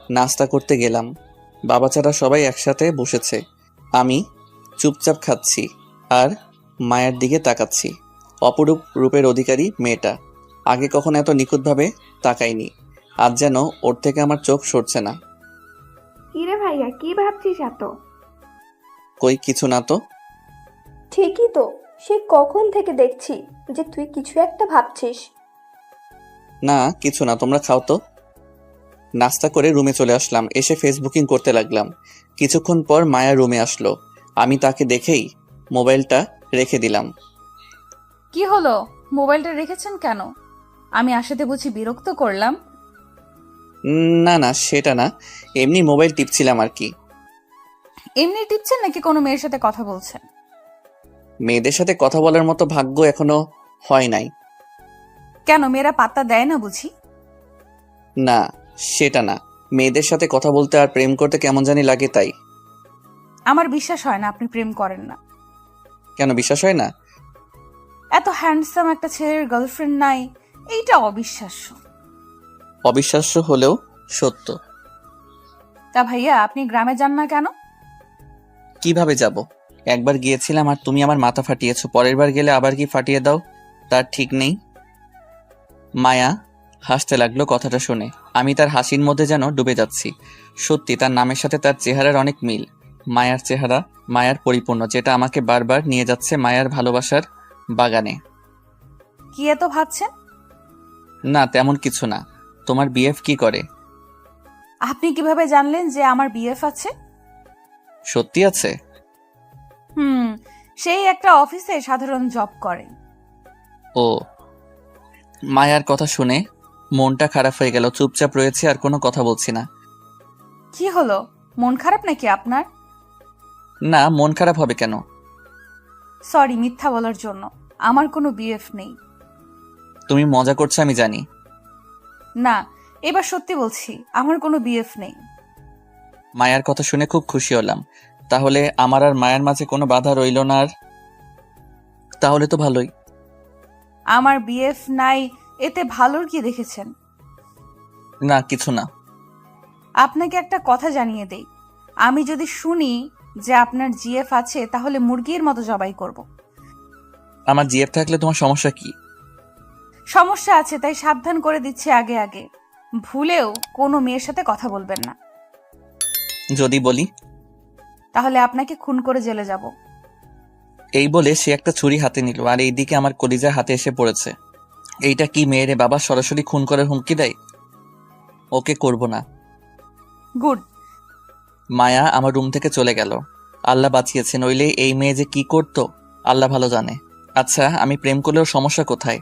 নাস্তা করতে গেলাম, বাবা ছাড়া সবাই একসাথে বসেছে, আমি চুপচাপ খাচ্ছি আর মায়ের দিকে তাকাচ্ছি। অপরূপ রূপের অধিকারী মেয়েটা, আগে কখনো এত নিখুঁতভাবে তাকাইনি। আজ যেন ওর থেকে আমার চোখ সরছে না। কিরে ভাইয়া, কি ভাবছিস এত? কই কিছু না তো। ঠিকই তো, সে কখন থেকে দেখছি যে তুই কিছু একটা ভাবছিস। না কিছু না, তোমরা খাও তো। নাস্তা করে রুমে চলে আসলাম, এসে ফেসবুকিং করতে লাগলাম। কিছুক্ষণ পর মায়া রুমে আসলো, আমি তাকে দেখেই মোবাইলটা রেখে দিলাম। কি হলো, মোবাইলটা রেখেছেন কেন? আমি আসাতে বুঝি বিরক্ত করলাম? না না, সেটা না, এমনি মোবাইল টিপছিলাম আর কি। এমনি টিপছেন নাকি কোনো মেয়ের সাথে কথা বলছেন? মেয়েদের সাথে কথা বলার মতো ভাগ্য এখনো হয় নাই। কেন, মেয়েরা পাত্তা দেয় না বুঝি? না সেটা না, মেয়েদের সাথে কথা বলতে আর প্রেম করতে কেমন জানি লাগে তাই। আমার বিশ্বাস হয় না আপনি প্রেম করেন না। কেন বিশ্বাস হয় না? এত হ্যান্ডসাম একটা ছেলের গার্লফ্রেন্ড নাই, এইটা অবিশ্বাস্য। অবিশ্বাস্য হলেও সত্য। তা ভাইয়া আপনি গ্রামে যান না কেন? কিভাবে যাব? একবার গিয়েছিলাম আর তুমি আমার মাথা ফাটিয়েছো, পরের বার গেলে আবার কি ফাটিয়ে দাও, তার ঠিক নেই। মায়া হাসতে লাগলো কথাটা শুনে। আমি তার হাসির মধ্যে যেন ডুবে যাচ্ছি। সত্যি তার নামের সাথে তার চেহারার অনেক মিল। মায়ার চেহারা মায়ার পরিপূর্ণ, যেটা আমাকে বারবার নিয়ে যাচ্ছে মায়ার ভালোবাসার বাগানে। কি এত ভাবছেন? না তেমন কিছু না। তোমার বিএফ কি করে? আপনি কিভাবে জানলেন যে আমার বিএফ আছে? সত্যি আছে? সেই একটা অফিসে সাধারণ জব করে। ও। মায়ার কথা শুনে মনটা খারাপ হয়ে গেল। চুপচাপ রয়েছে আর কোনো কথা বলছি না। কি হলো, মন খারাপ নাকি আপনার? না, মন খারাপ হবে কেন? সরি মিথ্যা বলার জন্য, আমার কোনো বিএফ নেই। তুমি মজা করছো আমি জানি। না, এবার সত্যি বলছি, আমার কোনো বিএফ নেই। মায়ার কথা শুনে খুব খুশি হলাম। তাহলে আমার আর মায়ার মাঝে কোনো বাধা রইল না আর। তাহলে তো ভালোই। আমার বিএফ নাই এতে ভালোর কি দেখেছেন? না কিছু না। আপনাকে একটা কথা জানিয়ে দেই, আমি যদি শুনি যে আপনার জিএফ আছে তাহলে মুরগির মতো জবাই করব। আমার জিএফ থাকলে তোমার সমস্যা কি? সমস্যা আছে তাই সাবধান করে দিচ্ছি আগে আগে, ভুলেও কোনো মেয়ের সাথে কথা বলবেন না। যদি বলি? তাহলে আপনাকে খুন করে জেলে যাব। এই বলে সে একটা ছুরি হাতে নিল আর এইদিকে আমার কলিজা হাতে এসে পড়েছে। এইটা কি মেয়েরে বাবা, সরাসরি খুন করার হুমকি দেয়? ওকে করব না। গুড। মায়া আমার রুম থেকে চলে গেল। আল্লাহ বাঁচিয়েছে, নইলে এই মেয়ে যে কি করতো আল্লাহ ভালো জানে। আচ্ছা, আমি প্রেম করলেও সমস্যা কোথায়?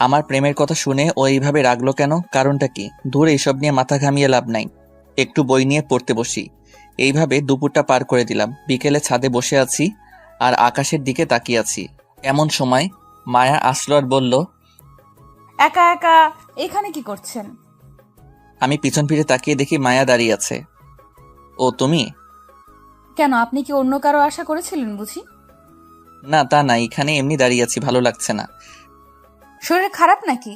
আমার প্রেমের কথা শুনে ও এইভাবে রাগলো কেন? কারণটা কি? দূর, এইসব নিয়ে মাথা ঘামিয়ে লাভ নাই। একটু বই নিয়ে পড়তে বসি। এইভাবে দুপুরটা পার করে দিলাম। বিকেলে ছাদে বসে আছি আর আকাশের দিকে তাকিয়ে আছি। এমন সময় মায়া আসলো আর বলল, একা একা এখানে কি করছেন? আমি পিছন ফিরে তাকিয়ে দেখি মায়া দাঁড়িয়ে আছে। ও তুমি? কেন, আপনি কি অন্য কারো আশা করেছিলেন বুঝি? না তা না, এখানে এমনি দাঁড়িয়ে আছি, ভালো লাগছে না। শরীর খারাপ নাকি?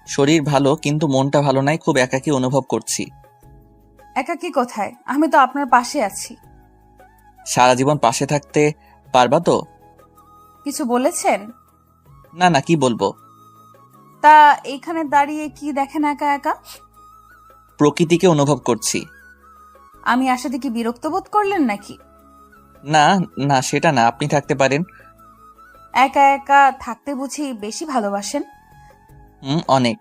শরীর ভালো কিন্তু মনটা ভালো নাই, খুব একাকী অনুভব করছি। একাকী কোথায়? আমি তো আপনার পাশে আছি। সারা জীবন পাশে থাকতে পারবা তো? কিছু বলেছেন? না না, কি বলবো। তা এইখানে দাঁড়িয়ে কি দেখেন একা একা? প্রকৃতিকে অনুভব করছি। আমি আসাতে কি বিরক্ত বোধ করলেন নাকি? না না, সেটা না, আপনি থাকতে পারেন। একা একা থাকতে বুঝি বেশি ভালোবাসেন? অনেক।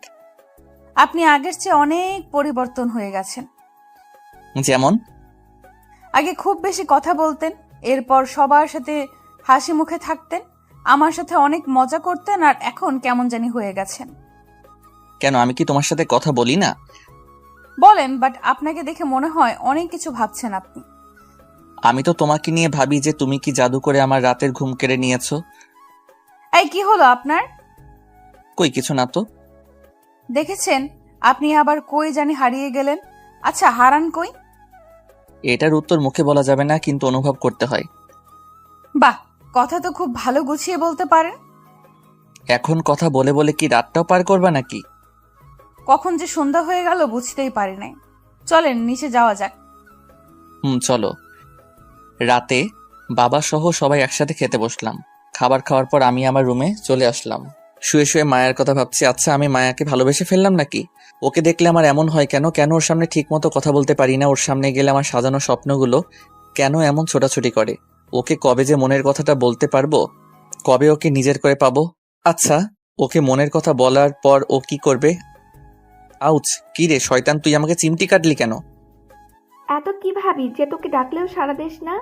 আপনি আগের চেয়ে অনেক পরিবর্তন হয়ে গেছেন। যেমন? আগে খুব বেশি কথা বলতেন, এরপর সবার সাথে হাসি মুখে থাকতেন, আমার সাথে অনেক মজা করতেন, আর এখন কেমন জানি হয়ে গেছেন। কেন, আমি কি তোমার সাথে কথা বলি না? বলেন, বাট আপনাকে দেখে মনে হয় অনেক কিছু ভাবছেন আপনি। আমি তো তোমাকে নিয়ে ভাবি যে তুমি কি জাদু করে আমার রাতের ঘুম কেড়ে নিয়েছো। এই কি হলো আপনার? কই কিছু না তো। দেখেছেন, আপনি আবার কই জানি হারিয়ে গেলেন। আচ্ছা, হারান কই? এটার উত্তর মুখে বলা যাবে না, কিন্তু অনুভব করতে হয়। বাহ, কথা তো খুব ভালো গুছিয়ে বলতে পারেন। এখন কথা বলে বলে কি রাতটাও পার করবা নাকি? কখন যে সন্ধ্যা হয়ে গেল বুঝতেই পারি নাই। চলেন নিচে যাওয়া যাক। চলো। রাতে বাবা সহ সবাই একসাথে খেতে বসলাম। খাবার খাওয়ার পর আমি আমার রুমে চলে আসলাম। শুয়ে শুয়ে মায়ের কথা ভাবছি। আচ্ছা, আমি মায়াকে ভালোবেসে ফেললাম নাকি? ওকে দেখলে আমার এমন হয় কেন? কেন ওর সামনে ঠিক মতো কথা বলতে পারি না? ওর সামনে গেলে আমার সাজানো স্বপ্নগুলো কেন এমন ছোটাছুটি করে? ওকে কবে যে মনের কথাটা বলতে পারবো? কবে ওকে নিজের করে পাবো? আচ্ছা, ওকে মনের কথা বলার পর ও কি করবে? আউচ! কি রে শয়তান, তুই আমাকে চিমটি কাটলি কেন? এত কি ভাবি যে তোকে ডাকলেও সাড়া দিস না?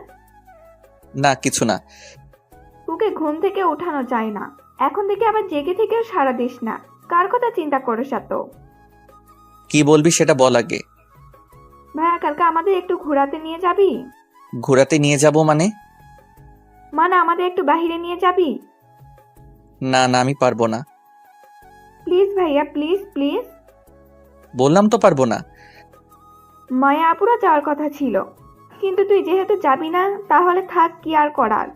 না কিছু না। তোকে ঘুম থেকে ওঠানো যায় না, এখন থেকে আবার জেগে থেকেও সাড়া দিস না। কার কথা চিন্তা করিস এত? কি বলবি সেটা বল আগে। ভাইয়া, কালকে আমাদের একটু ঘোরাতে নিয়ে যাবি? ঘোরাতে নিয়ে যাব মানে? মানে আমাদের একটু বাহিরে নিয়ে যাবি? না না, আমি পারবো না। প্লিজ ভাইয়া, প্লিজ প্লিজ। বললাম তো পারবো না। মায়া আপুরা যাওয়ার কথা ছিল, কিন্তু তুই যেহেতু যাবি না তাহলে থাক, কি আর করার।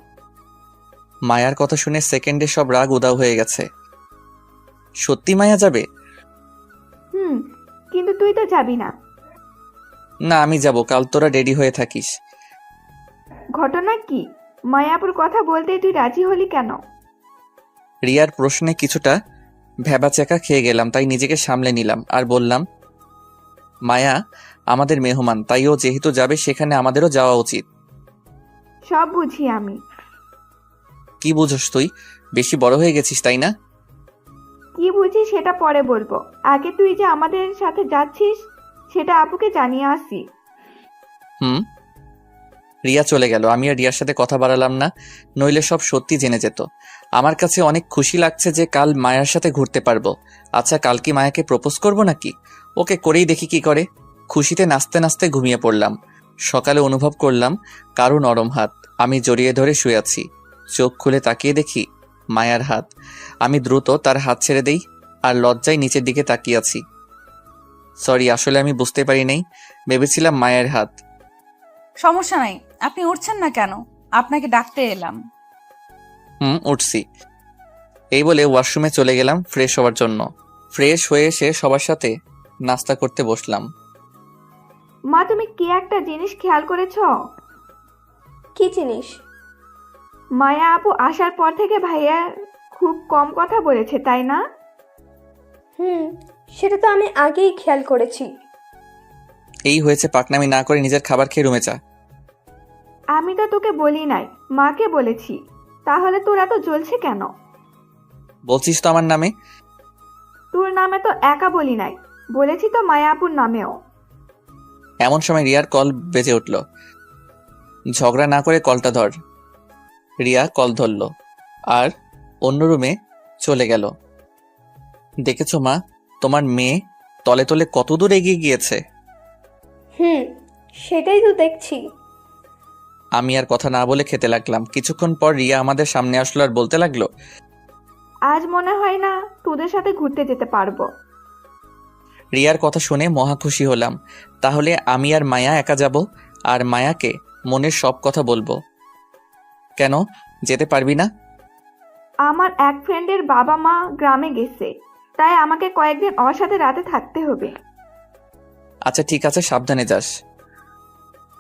মায়ার কথা শুনে সেকেন্ডে সব রাগ উধাও হয়ে গেছে। সত্যি মায়া যাবে? কিন্তু তুই তো যাবি না। না, আমি যাব, কাল তোরা রেডি হয়ে থাকিস। ঘটনা কি? মায়াপুর কথা বলতেই তুই রাজি হলি কেন? রিয়ার প্রশ্নে কিছুটা ভ্যাবাচ্যাকা খেয়ে গেলাম, তাই নিজেকে সামলে নিলাম আর বললাম, মায়া আমাদের মেহমান, তাই ও যেহেতু যাবে সেখানে আমাদেরও যাওয়া উচিত। সব বুঝি আমি। কি বুঝোস তুই? বেশি বড় হয়ে গেছিস তাই না? কি বুঝি সেটা পরে বলবো, আগে তুই যে আমাদের সাথে যাচ্ছিস সেটা আপুকে জানিয়ে আসি। রিয়া চলে গেল। আমি আর রিয়ার সাথে কথা বাড়ালাম না, নইলে সব সত্যি জেনে যেত। আমার কাছে অনেক খুশি লাগছে যে কাল মায়ার সাথে ঘুরতে পারবো। আচ্ছা, কাল কি মায়াকে প্রপোজ করব নাকি? ওকে করেই দেখি কি করে। খুশিতে নাচতে নাচতে ঘুমিয়ে পড়লাম। সকালে অনুভব করলাম কারো নরম হাত, আমি জড়িয়ে ধরে শুয়ে আছি। চোখ খুলে তাকিয়ে দেখি মায়ার হাত। আমি দ্রুত তার হাত ছেড়ে দেই আর লজ্জায় নিচের দিকে তাকিয়ে আছি। সরি, আসলে আমি বুঝতে পারি নাই, ভেবেছিলাম মায়ের হাত। সমস্যা নাই, আপনি উঠছেন না কেন? আপনাকে ডাকতে এলাম। উঠছি। এই বলে ওয়াশরুমে চলে গেলাম ফ্রেশ হওয়ার জন্য। ফ্রেশ হয়ে এসে সবার সাথে নাস্তা করতে বসলাম। মা, তুমি কি একটা জিনিস খেয়াল করেছো? কি জিনিস? মায়া আপু আসার পর থেকে ভাইয়া খুব কম কথা বলেছে, তাই না? সেটা তো আমি আগেই খেয়াল করেছি। এই হয়েছে, পাকনামি না করে নিজের খাবার খেয়ে রুমে যা। আমি তো তোকে বলি নাই, মাকে বলেছি। তাহলে তোর এত জ্বলছে কেন? বলছিস তো আমার নামে। তোর নামে তো একা বলি নাই, বলেছি তো মায়া আপুর নামেও। এমন সময় রিয়ার কল বেজে উঠল। ঝগড়া না করে কলটা ধর। রিয়া কল ধরল আর অন্য রুমে চলে গেল। দেখেছো মা, তোমার মেয়ে তলে তলে কত দূর এগিয়ে গিয়েছে। সেটাই তো দেখছি। আমি আর কথা না বলে খেতে লাগলাম। কিছুক্ষণ পর রিয়া আমাদের সামনে আসলো আর বলতে লাগলো, আজ মনে হয় না তোদের সাথে ঘুরতে যেতে পারবো। রিয়ার কথা শুনে মহা খুশি হলাম। তাহলে আমি আর মায়া একা যাব আর মায়াকে মনের সব কথা বলবো। কেন যেতে পারবি না? আমার এক ফ্রেন্ডের বাবা মা গ্রামে গেছে, তাই আমাকে কয়েকদিন ওর সাথে রাতে থাকতে হবে। আচ্ছা ঠিক আছে, সাবধানে যাস।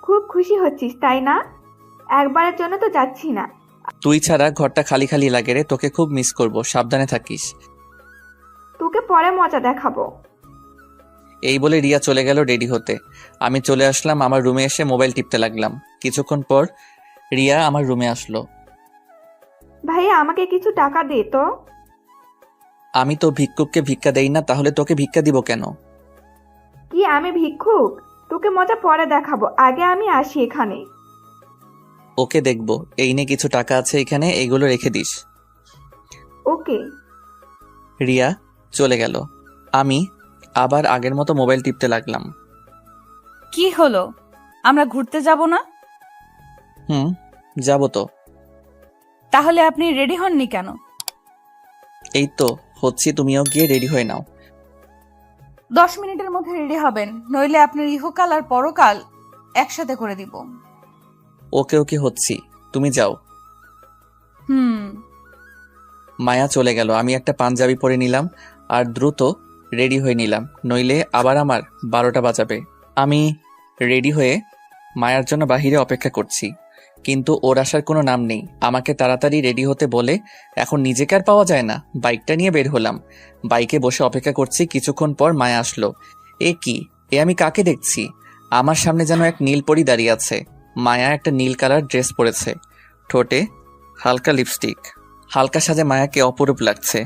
খুব খুশি হচ্ছিস তাই না? একবারের জন্য তো যাচ্ছি না। তুই ছাড়া ঘরটা খালি খালি লাগে রে, তোকে খুব মিস করব, সাবধানে থাকিস। তোকে পরে মজা দেখাবো। এই বলে রিয়া চলে গেল রেডি হতে। আমি চলে আসলাম আমার রুমে, এসে মোবাইল টিপতে লাগলাম। কিছুক্ষণ পর রিয়া আমার রুমে আসলো। ভাইয়া আমাকে কিছু টাকা দে তো। আমি তো ভিক্ষুককে ভিক্ষা দেই না, তাহলে তোকে ভিক্ষা দিব কেন? কি আমি ভিক্ষুক? তোকে মজা পরে দেখাবো, আগে আমি আসি এখানে। ওকে দেখবো। এই নে কিছু টাকা আছে এখানে, এইগুলো রেখে দিস। ওকে। রিয়া চলে গেল। আমি আবার আগের মতো মোবাইল টিপতে লাগলাম। কি হলো, আমরা ঘুরতে যাব না? যাব তো। তাহলে আপনি রেডি হননি কেন? এই তো হচ্ছি, তুমিও গিয়ে রেডি হয়ে নাও। 10 মিনিটের মধ্যে রেডি হবেন, নইলে আপনার ইহকাল আর পরকাল একসাথে করে দিব। ওকে ওকে হচ্ছি, তুমি যাও। মায়া চলে গেল। আমি একটা পাঞ্জাবি পরে নিলাম আর দ্রুত রেডি হয়ে নিলাম, নইলে আবার আমার 12টা বাজাবে। আমি রেডি হয়ে মায়ার জন্য বাহিরে অপেক্ষা করছি, কিন্তু ওর আসার কোনো নাম নেই। আমাকে তাড়াতাড়ি রেডি হতে বলে এখন নিজেকে আর পাওয়া যায় না। বাইকটা নিয়ে বের হলাম, বাইকে বসে অপেক্ষা করছি। কিছুক্ষণ পর মায়া আসলো। এ কি, এ আমি কাকে দেখছি? আমার সামনে যেন এক নীল পরী দাঁড়িয়ে আছে। মায়া একটা নীল কালার ড্রেস পরেছে, ঠোঁটে হালকা লিপস্টিক। হালকা সাজে মায়াকে অপরূপ লাগছে,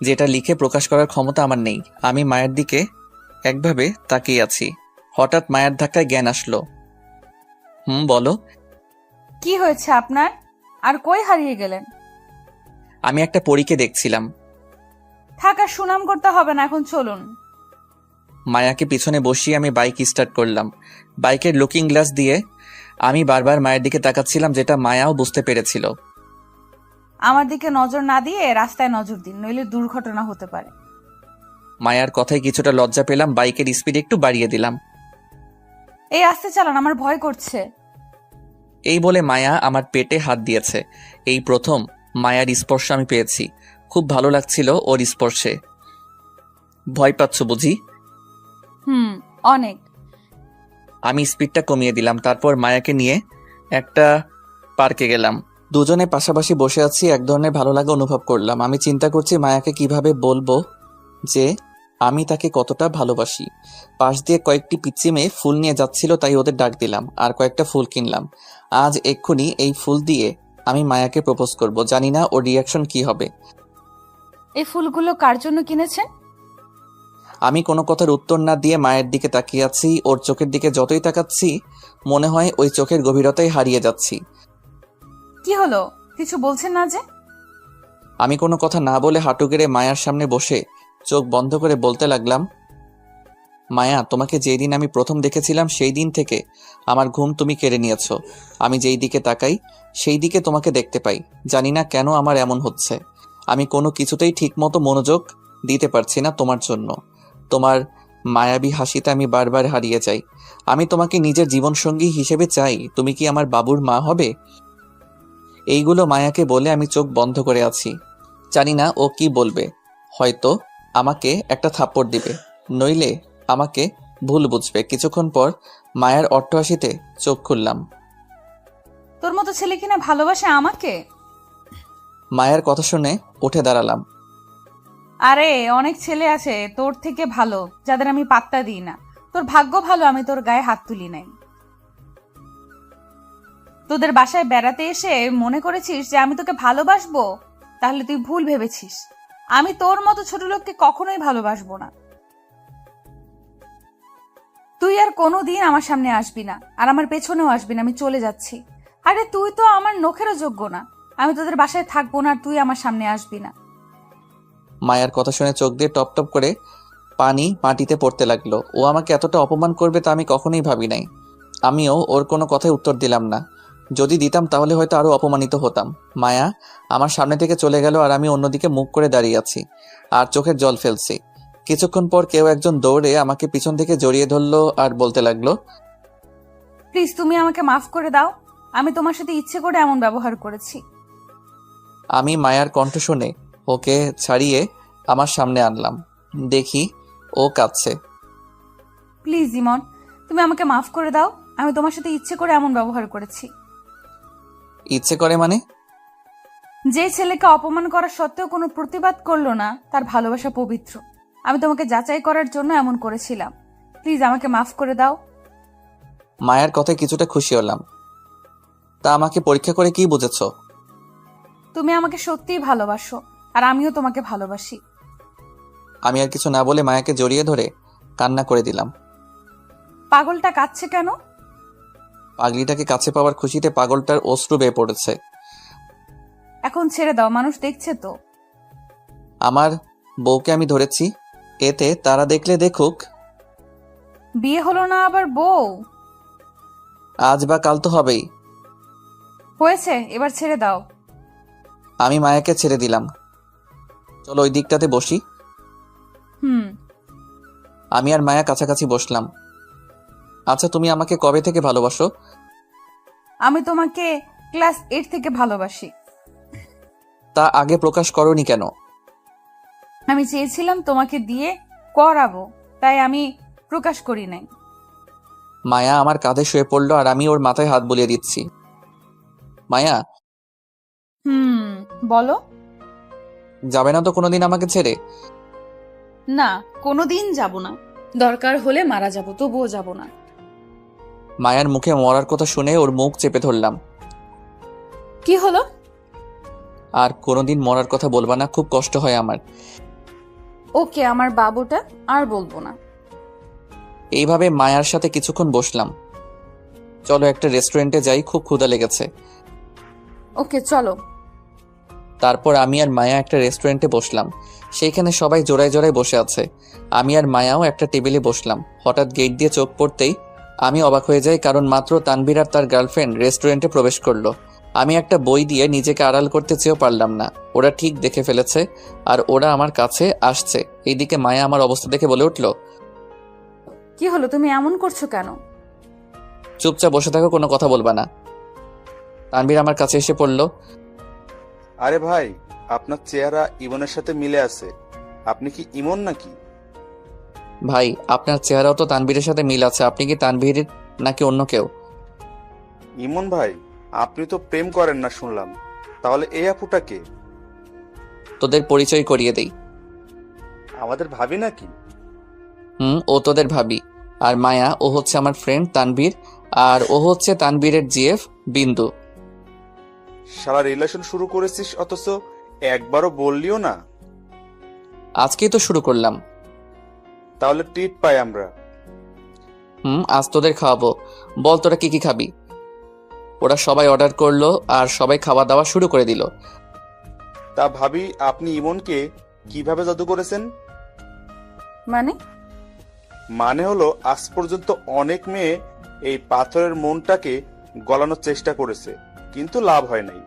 যেটা লিখে প্রকাশ করার ক্ষমতা আমার নেই। আমি মায়ের দিকে একভাবে তাকিয়ে আছি। হঠাৎ মায়ের ধাক্কায় জ্ঞান আসলো। বলো। কি হয়েছে আপনার? আর কই হারিয়ে গেলেন? আমি একটা পরীকে দেখছিলাম। থাকার সুনাম করতে হবে না, এখন চলুন। মায়াকে পিছনে বসিয়ে আমি বাইক স্টার্ট করলাম। বাইকের লুকিং গ্লাস দিয়ে আমি বারবার মায়ের দিকে তাকাচ্ছিলাম, যেটা মায়াও বুঝতে পেরেছিল। আমার দিকে নজর না দিয়ে রাস্তায় নজর দিন, নইলে দুর্ঘটনা হতে পারে। মায়ার কথায় কিছুটা লজ্জা পেলাম, বাইকের স্পিড একটু বাড়িয়ে দিলাম। এই আস্তে চালান, আমার ভয় করছে। এই বলে মায়া আমার পেটে হাত দিয়েছে। এই প্রথম মায়ার স্পর্শ আমি পেয়েছি, খুব ভালো লাগছিল ওর স্পর্শে। ভয় পাচ্ছ বুঝি? অনেক। আমি স্পিডটা কমিয়ে দিলাম, তারপর মায়াকে নিয়ে একটা পার্কে গেলাম। দুজনে পাশাপাশি বসে আছি, এক ধরনের ভালো লাগা অনুভব করলাম। আমি চিন্তা করছি মায়াকে কিভাবে বলবো যে আমি তাকে কতটা ভালোবাসি। পাশ দিয়ে কয়েকটি পিচ্চি মেয়ে ফুল নিয়ে যাচ্ছিল, তাই ওদের ডাক দিলাম আর কয়েকটা ফুল কিনলাম। আজ এক্ষুনি এই ফুল দিয়ে আমি মায়াকে প্রপোজ করব। জানি না ওর রিয়াকশন কি হবে। এই ফুলগুলো কার জন্য কিনেছেন? আমি কোনো কথার উত্তর না দিয়ে মায়ের দিকে তাকিয়ে আছি। ওর চোখের দিকে যতই তাকাচ্ছি মনে হয় ওই চোখের গভীরতায় হারিয়ে যাচ্ছি। কি হলো, কিছু বলছেন না যে? আমি কোনো কথা না বলে হাঁটু গেড়ে মায়ার সামনে বসে চোখ বন্ধ করে বলতে লাগলাম, মায়া, তোমাকে যেই দিন আমি প্রথম দেখেছিলাম সেই দিন থেকে আমার ঘুম তুমি কেড়ে নিয়েছো। আমি যেই দিকে তাকাই সেই দিকে তোমাকে দেখতে পাই। জানি না কেন আমার এমন হচ্ছে। আমি কোনো কিছুতেই ঠিকমতো মনোযোগ দিতে পারছি না তোমার জন্য। তোমার মায়াবী হাসিতে আমি বারবার হারিয়ে যাই। আমি তোমাকে নিজের জীবনসঙ্গী হিসেবে চাই। তুমি কি আমার বাবুর মা হবে? এইগুলো মায়াকে বলে আমি চোখ বন্ধ করে আছি। জানি না ও কি বলবে। হয়তো আমাকে একটা থাপ্পড় দিবে, নইলে আমাকে ভুল বুঝবে। কিছুক্ষণ পর মায়ার অট্টহাসিতে চোখ খুললাম। তোর মতো ছেলে কিনা ভালোবাসে আমাকে? মায়ের কথা শুনে উঠে দাঁড়ালাম। আরে অনেক ছেলে আছে তোর থেকে ভালো, যাদের আমি পাত্তা দিই না। তোর ভাগ্য ভালো আমি তোর গায়ে হাত তুলি নাই। তোদের বাসায় বেড়াতে এসে মনে করেছিস যে আমি তোকে ভালোবাসবো? তাহলে তুই ভুল ভেবেছিস। আমি তোর মতো ছোট লোককে কখনোই ভালোবাসবো না। তুই আর কোনোদিন আমার সামনে আসবি না, আর আমার পেছনেও আসবি না। আমি চলে যাচ্ছি। আরে তুই তো আমার নখেরও যোগ্য না। আমি তোদের বাসায় থাকবো না, আর তুই আমার সামনে আসবি না। মায়ের কথা শুনে চোখ দিয়ে টপ টপ করে পানি মাটিতে পড়তে লাগলো। ও আমাকে এতটা অপমান করবে তা আমি কখনোই ভাবি নাই। আমিও ওর কোনো কথায় উত্তর দিলাম না। যদি দিতাম তাহলে হয়তো আরো অপমানিত হতাম। মায়া আমার সামনে থেকে চলে গেল আর আমি অন্যদিকে মুখ করে দাঁড়িয়ে আছি আর চোখের জল ফেলছি। কিছুক্ষণ পর কেউ একজন দৌড়ে আমাকে পিছন থেকে জড়িয়ে ধরলো আর বলতে লাগলো, প্লিজ তুমি আমাকে মাফ করে দাও। আমি তোমার সাথে ইচ্ছে করে এমন ব্যবহার করেছি। আমি মায়ার কণ্ঠ শুনে ওকে ছাড়িয়ে আমার সামনে আনলাম। দেখি ও কাঁদছে। প্লিজ ইমন, তুমি আমাকে মাফ করে দাও। আমি তোমার সাথে ইচ্ছে করে এমন ব্যবহার করেছি। ইচ্ছে করে মানে? যে ছেলেকে অপমান করা সত্ত্বেও কোনো প্রতিবাদ করলো না, তার ভালোবাসা পবিত্র। আমি তোমাকে যাচাই করার জন্য এমন করেছিলাম। প্লিজ আমাকে মাফ করে দাও। মায়ের কথায় কিছুটা খুশি হলাম। তা আমাকে পরীক্ষা করে কি বুঝেছো? তুমি আমাকে সত্যিই ভালোবাসো, আর আমিও তোমাকে ভালোবাসি। আমি আর কিছু না বলে মায়াকে জড়িয়ে ধরে কান্না করে দিলাম। পাগলটা কাঁদছে কেন? পাগলিটাকে কাছে পাওয়ার খুশিতে পাগলটার অশ্রু বেয়ে পড়েছে। এখন ছেড়ে দাও, মানুষ দেখছে তো। আমার বউকে আমি ধরেছি, এতে তারা দেখলে দেখুক। বিয়ে হলো না আবার বউ? আজ বা কাল তো হবেই। হয়েছে, এবার ছেড়ে দাও। আমি মায়াকে ছেড়ে দিলাম। চলো ওই দিকটাতে বসি। আমি আর মায়া কাছাকাছি বসলাম। আচ্ছা, তুমি আমাকে কবে থেকে ভালোবাসো? আমি তোমাকে ক্লাস 8 থেকে ভালোবাসি। তা আগে প্রকাশ করোনি কেন? আমি চেয়েছিলাম তোমাকে দিয়ে করাবো, তাই আমি প্রকাশ করি নাই। মায়া আমার কাঁধে শুয়ে পড়লো আর আমি ওর মাথায় হাত বুলিয়ে দিচ্ছি। মায়া, বলো। যাবে না তো কোনোদিন আমাকে ছেড়ে? না, কোনোদিন যাব না। দরকার হলে মারা যাব, তবুও যাব না। মায়ার মুখে মরার কথা শুনে ওর মুখ চেপে ধরলাম। কি হলো? আর কোনোদিন মরার কথা বলবা না, খুব কষ্ট হয় আমার। ওকে, আমার বাবুটা আর বলবো না। এইভাবে মায়ার সাথে কিছুক্ষণ বসলাম। চলো একটা রেস্টুরেন্টে যাই, খুব ক্ষুধা লেগেছে। ওকে চলো। তারপর আমি আর মায়া একটা রেস্টুরেন্টে বসলাম। সেইখানে সবাই জোড়ায় জোড়ায় বসে আছে। আমি আর মায়াও একটা টেবিলে বসলাম। হঠাৎ গেট দিয়ে চোখ পড়তেই আমি অবাক হয়ে যাই, কারণ মাত্র তানভীর আর তার গার্লফ্রেন্ড রেস্টুরেন্টে প্রবেশ করলো। আমি একটা বই দিয়ে নিজেকে আড়াল করতে চেয়েও পারলাম না। ওরা ঠিক দেখে ফেলেছে আর ওরা আমার কাছে আসছে। এইদিকে মায়া আমার অবস্থা দেখে বলে উঠল, কি হলো, তুমি এমন করছো কেন? চুপচাপ বসে থাকো, কোনো কথা বলবা না। তানভীর আমার কাছে এসে পড়ল। আরে ভাই, আপনার চেহারা ইমনের সাথে মিলে আছে। আপনি কি ইমন নাকি? ভাই, আপনার চেহারাও তো তানভীরের সাথে মিল আছে। আপনি কি তানভীরের নাকি অন্য কেউ? ইমন ভাই, আপনি তো প্রেম করেন না শুনলাম, তাহলে এই আপুটা কে? তোদের পরিচয় করিয়ে দেই। আমাদের ভাবি নাকি? ও তোদের ভাবি। আর মায়া, ও হচ্ছে আমার ফ্রেন্ড তানভীর, আর ও হচ্ছে তানভীরের জিএফ বিন্দু। সারা রিলেশন শুরু করেছিস অথচ একবারও বললিও না। আজকেই তো শুরু করলাম। তাহলে ট্রিট পাই আমরা। আজ তোদের খাওয়াবো। বল তোরা কি কি খাবি? ওরা সবাই অর্ডার করলো আর সবাই খাওয়া দাওয়া শুরু করে দিল। তা ভাবি, আপনি ইমনকে কিভাবে জাদু করেছেন? মানে হলো, আজ পর্যন্ত অনেক মেয়ে এই পাথরের মনটাকে গলানোর চেষ্টা করেছে, কিন্তু লাভ হয় নাই।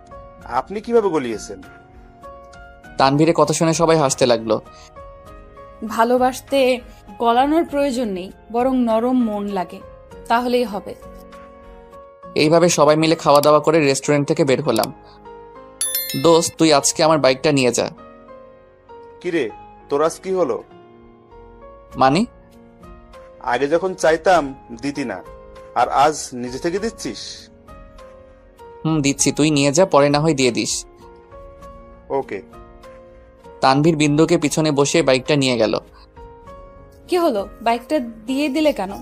আপনি কিভাবে গলিয়েছেন? তানভীরের কথা শুনে সবাই হাসতে লাগলো। ভালোবাসতে গলানোর প্রয়োজন নেই, বরং নরম মন লাগে, তাহলেই হবে। এইভাবে সবাই মিলে খাওয়া দাওয়া করে রেস্টুরেন্ট থেকে বের হলাম। দোস্ত, তুই আজকে আমার বাইকটা নিয়ে যা। কিরে, তোর আজ কি হলো? মানে? আগে যখন চাইতাম দিতি না, আর আজ নিজে থেকে দিচ্ছিস? দিচ্ছি, তুই নিয়ে যা, পরে না হয় দিয়ে দিস। ওকে। তানভীর বিন্দুকে পিছনে বসে বাইকটা নিয়ে গেল। কি হলো, বাইকটা দিয়ে দিলে কেন?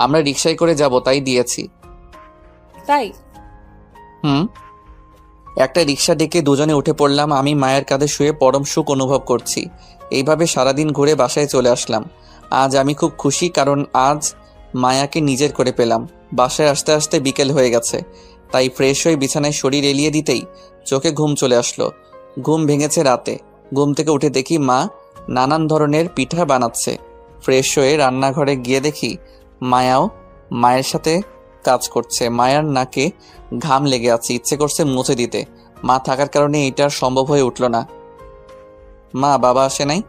আমরা রিকশায় করে যাব, তাই দিয়েছি। তাই? একটা রিকশা ডেকে দুজনে উঠে পড়লাম। আমি মায়ের কাঁধে শুয়ে পরম সুখ অনুভব করছি। এইভাবে সারাদিন ঘুরে বাসায় চলে আসলাম। আজ আমি খুব খুশি, কারণ আজ মায়াকে নিজের করে পেলাম। বাসায় আসতে আসতে বিকেল হয়ে গেছে, তাই ফ্রেশ হয়ে বিছানায় শরীর এলিয়ে দিতেই চোখে ঘুম চলে আসলো। ঘুম ভেঙেছে রাতে। ঘুম থেকে উঠে দেখি মা নানান ধরনের পিঠা বানাচ্ছে। ফ্রেশ হয়ে রান্নাঘরে গিয়ে দেখি মায়াও মায়ের সাথে কাজ করছে। মায়ার নাকে ঘাম লেগে আছে, ইচ্ছে করছে মুছে দিতে। মা থাকার কারণে এটা সম্ভব হয়ে উঠল না। মা, বাবা আসে নাই?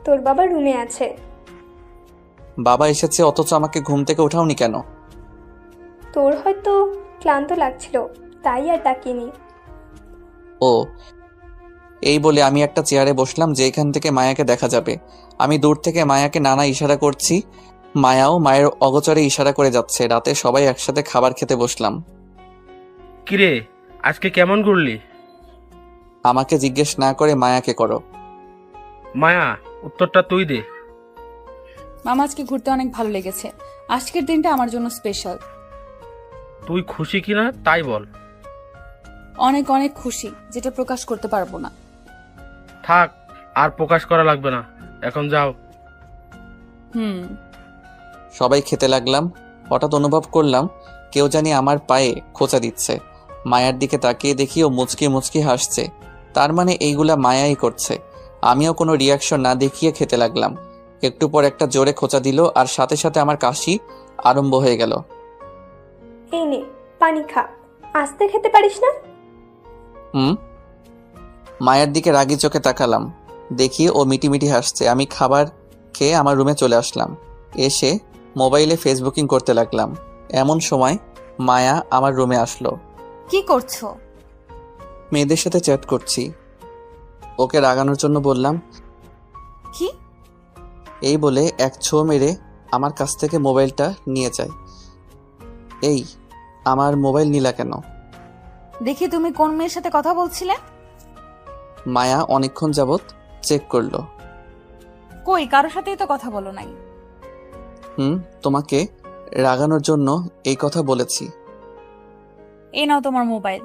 তোর বাবা রুমে আছে। বাবা এসেছে অথচ আমাকে ঘুম থেকে উঠাওনি কেন? তোর হয়তো ক্লান্ত লাগছিল, তাই আর ডাকিনি। ও, এই বলে আমি একটা চেয়ারে বসলাম যেখান থেকে মায়াকে দেখা যাবে। আমি দূর থেকে মায়াকে নানা ইশারা করছি, মায়াও মায়ের অগোচরে ইশারা করে যাচ্ছে। রাতে সবাই একসাথে খাবার খেতে বসলাম। কিরে, আজকে কেমন ঘুরলি? আমাকে জিজ্ঞেস না করে মায়াকে করো। মায়া, উত্তরটা তুই দে। মামা, আজকে ঘুরতে অনেক ভালো লেগেছে। আজকের দিনটা আমার জন্য স্পেশাল। তুই খুশি কিনা তাই বল। অনেক অনেক খুশি, যেটা প্রকাশ করতে পারবো না। থাক, আর প্রকাশ করা লাগবে না, এখন যাও। সবাই খেতে লাগলাম। হঠাৎ অনুভব করলাম কেউ জানি আমার পায়ে খোঁচা দিচ্ছে। মায়ার দিকে তাকিয়ে দেখি ও মুচকি মুচকি হাসছে। তার মানে এইগুলা মায়াই করছে। আমিও কোনো রিয়াকশন না দেখিয়ে খেতে লাগলাম। একটু পর একটা জোরে খোঁচা দিল, আর সাথে সাথে আমার কাশি আরম্ভ হয়ে গেল। এই নে পানি খা, আস্তে খেতে পারিস না? মায়ের দিকে রাগি চোখে তাকালাম, দেখি ও মিটিমিটি হাসছে। আমি খাবার খেয়ে আমার রুমে চলে আসলাম। এসে মোবাইলে ফেসবুকিং করতে লাগলাম। এমন সময় মায়া আমার রুমে আসলো। কি করছো? মেয়েদের সাথে চ্যাট করছি। ওকে রাগানোর জন্য বললাম। কি? এই বলে এক ছো মেরে আমার কাছ থেকে মোবাইলটা নিয়ে যায়। এই, আমার মোবাইল নিলা কেন? দেখি তুমি কোন মেয়ের সাথে কথা বলছিলে। মায়া অনেকক্ষণ যাবত চেক করলো। কই, কারোর সাথেই তো কথা বলো নাই। তোমাকে রাগানোর জন্য এই কথা বলেছি। এই নাও তোমার মোবাইল।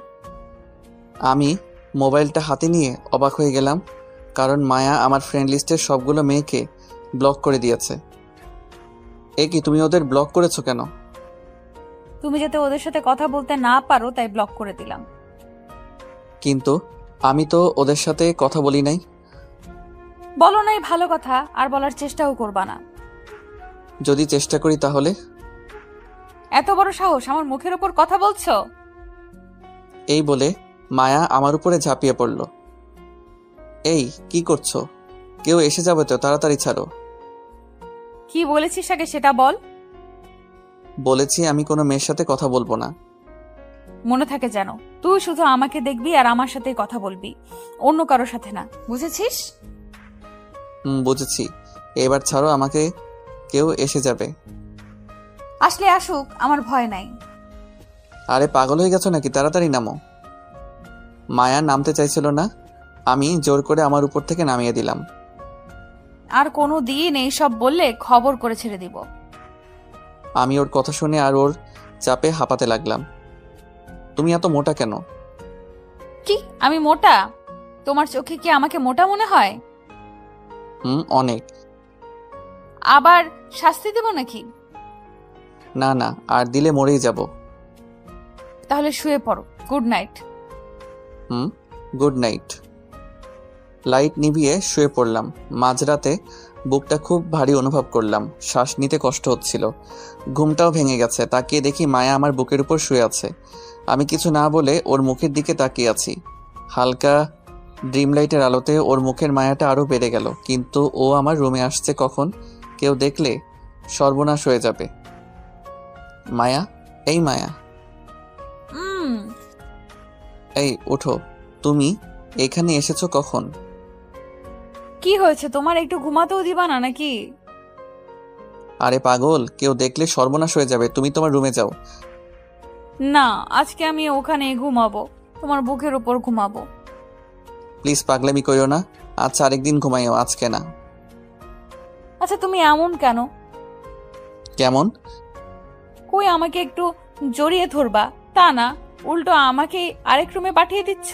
আমি মোবাইলটা হাতে নিয়ে অবাক হয়ে গেলাম, কারণ মায়া আমার ফ্রেন্ড লিস্টের সবগুলো মেয়েকে ব্লক করে দিয়েছে। এ কি, তুমি ওদের ব্লক করেছো কেন? তুমি যাতে ওদের সাথে কথা বলতে না পারো তাই ব্লক করে দিলাম। কিন্তু আমি তো ওদের সাথে কথা বলি নাই। বলো নাই ভালো কথা, আর বলার চেষ্টাও করবা না। যদি চেষ্টা করি তাহলে? এত বড় সাহস, আমার মুখের উপর কথা বলছো? এই বলে মায়া আমার উপরে ঝাঁপিয়ে পড়ল। এই, কি করছো? কেউ এসে যাবে তো, তাড়াতাড়ি ছাড়ো। কি বলেছিস আগে সেটা বল। বলেছি আমি কোনো মেয়ের সাথে কথা বলবো না। মনে থাকে যেন, তুই শুধু আমাকে দেখবি আর আমার সাথে কথা বলবি, অন্য কারোর সাথে না, বুঝেছিস? বুঝেছি। এবার ছাড়ো আমাকে, কেউ এসে যাবে। আসলে আসুক, আমার ভয় নাই। আরে পাগল হয়ে গেছো নাকি? তাড়াতাড়ি নামো। মায়া নামতে চাইছিল না, আমি জোর করে আমার উপর থেকে নামিয়ে দিলাম। আর কোনো দিন এইসব বললে খবর করে ছেড়ে দিব। আমি ওর কথা শুনে আর ওর চাপে হাঁপাতে লাগলাম। তুমি এত মোটা কেন? কি আমি মোটা? তোমার চোখে কি আমাকে মোটা মনে হয়? অনেক। আবার শাস্তি দেব নাকি? না না, আর দিলে মরেই যাব। তাহলে শুয়ে পড়ো। Good night. Good night. Light নিভিয়ে শুয়ে পড়লাম। মাঝরাতে বুকটা খুব ভারী অনুভব করলাম, শ্বাস নিতে কষ্ট হচ্ছিল। ঘুমটাও ভেঙে গেছে। তাকিয়ে দেখি মায়া আমার বুকের উপর শুয়ে আছে। আমি কিছু না বলে ওর মুখের দিকে তাকিয়ে আছি। হালকা ড্রিম লাইটের আলোতে ওর মুখের মায়াটা আরো বেড়ে গেল। কিন্তু ও আমার রুমে আসছে কখন? কেউ দেখলে সর্বনাশ হয়ে যাবে। মায়া, এই মায়া, এই ওঠো। তুমি এখানে এসেছো কখন? কি হয়েছে তোমার? একটু ঘুমাতেও দিবা না নাকি? আরে পাগল, কেউ দেখলে সর্বনাশ হয়ে যাবে। তুমি তোমার রুমে যাও। না, আজকে আমি ওখানে ঘুমাবো, তোমার বুকের উপর ঘুমাবো। প্লিজ পাগলামি করিও না। আচ্ছা আরেকদিন ঘুমাইও, আজকে না। আচ্ছা তুমি এমন কেন? কেমন? কই আমাকে একটু জড়িয়ে ধরবা, তা না উল্টো আমাকে আরেক রুমে পাঠিয়ে দিচ্ছ।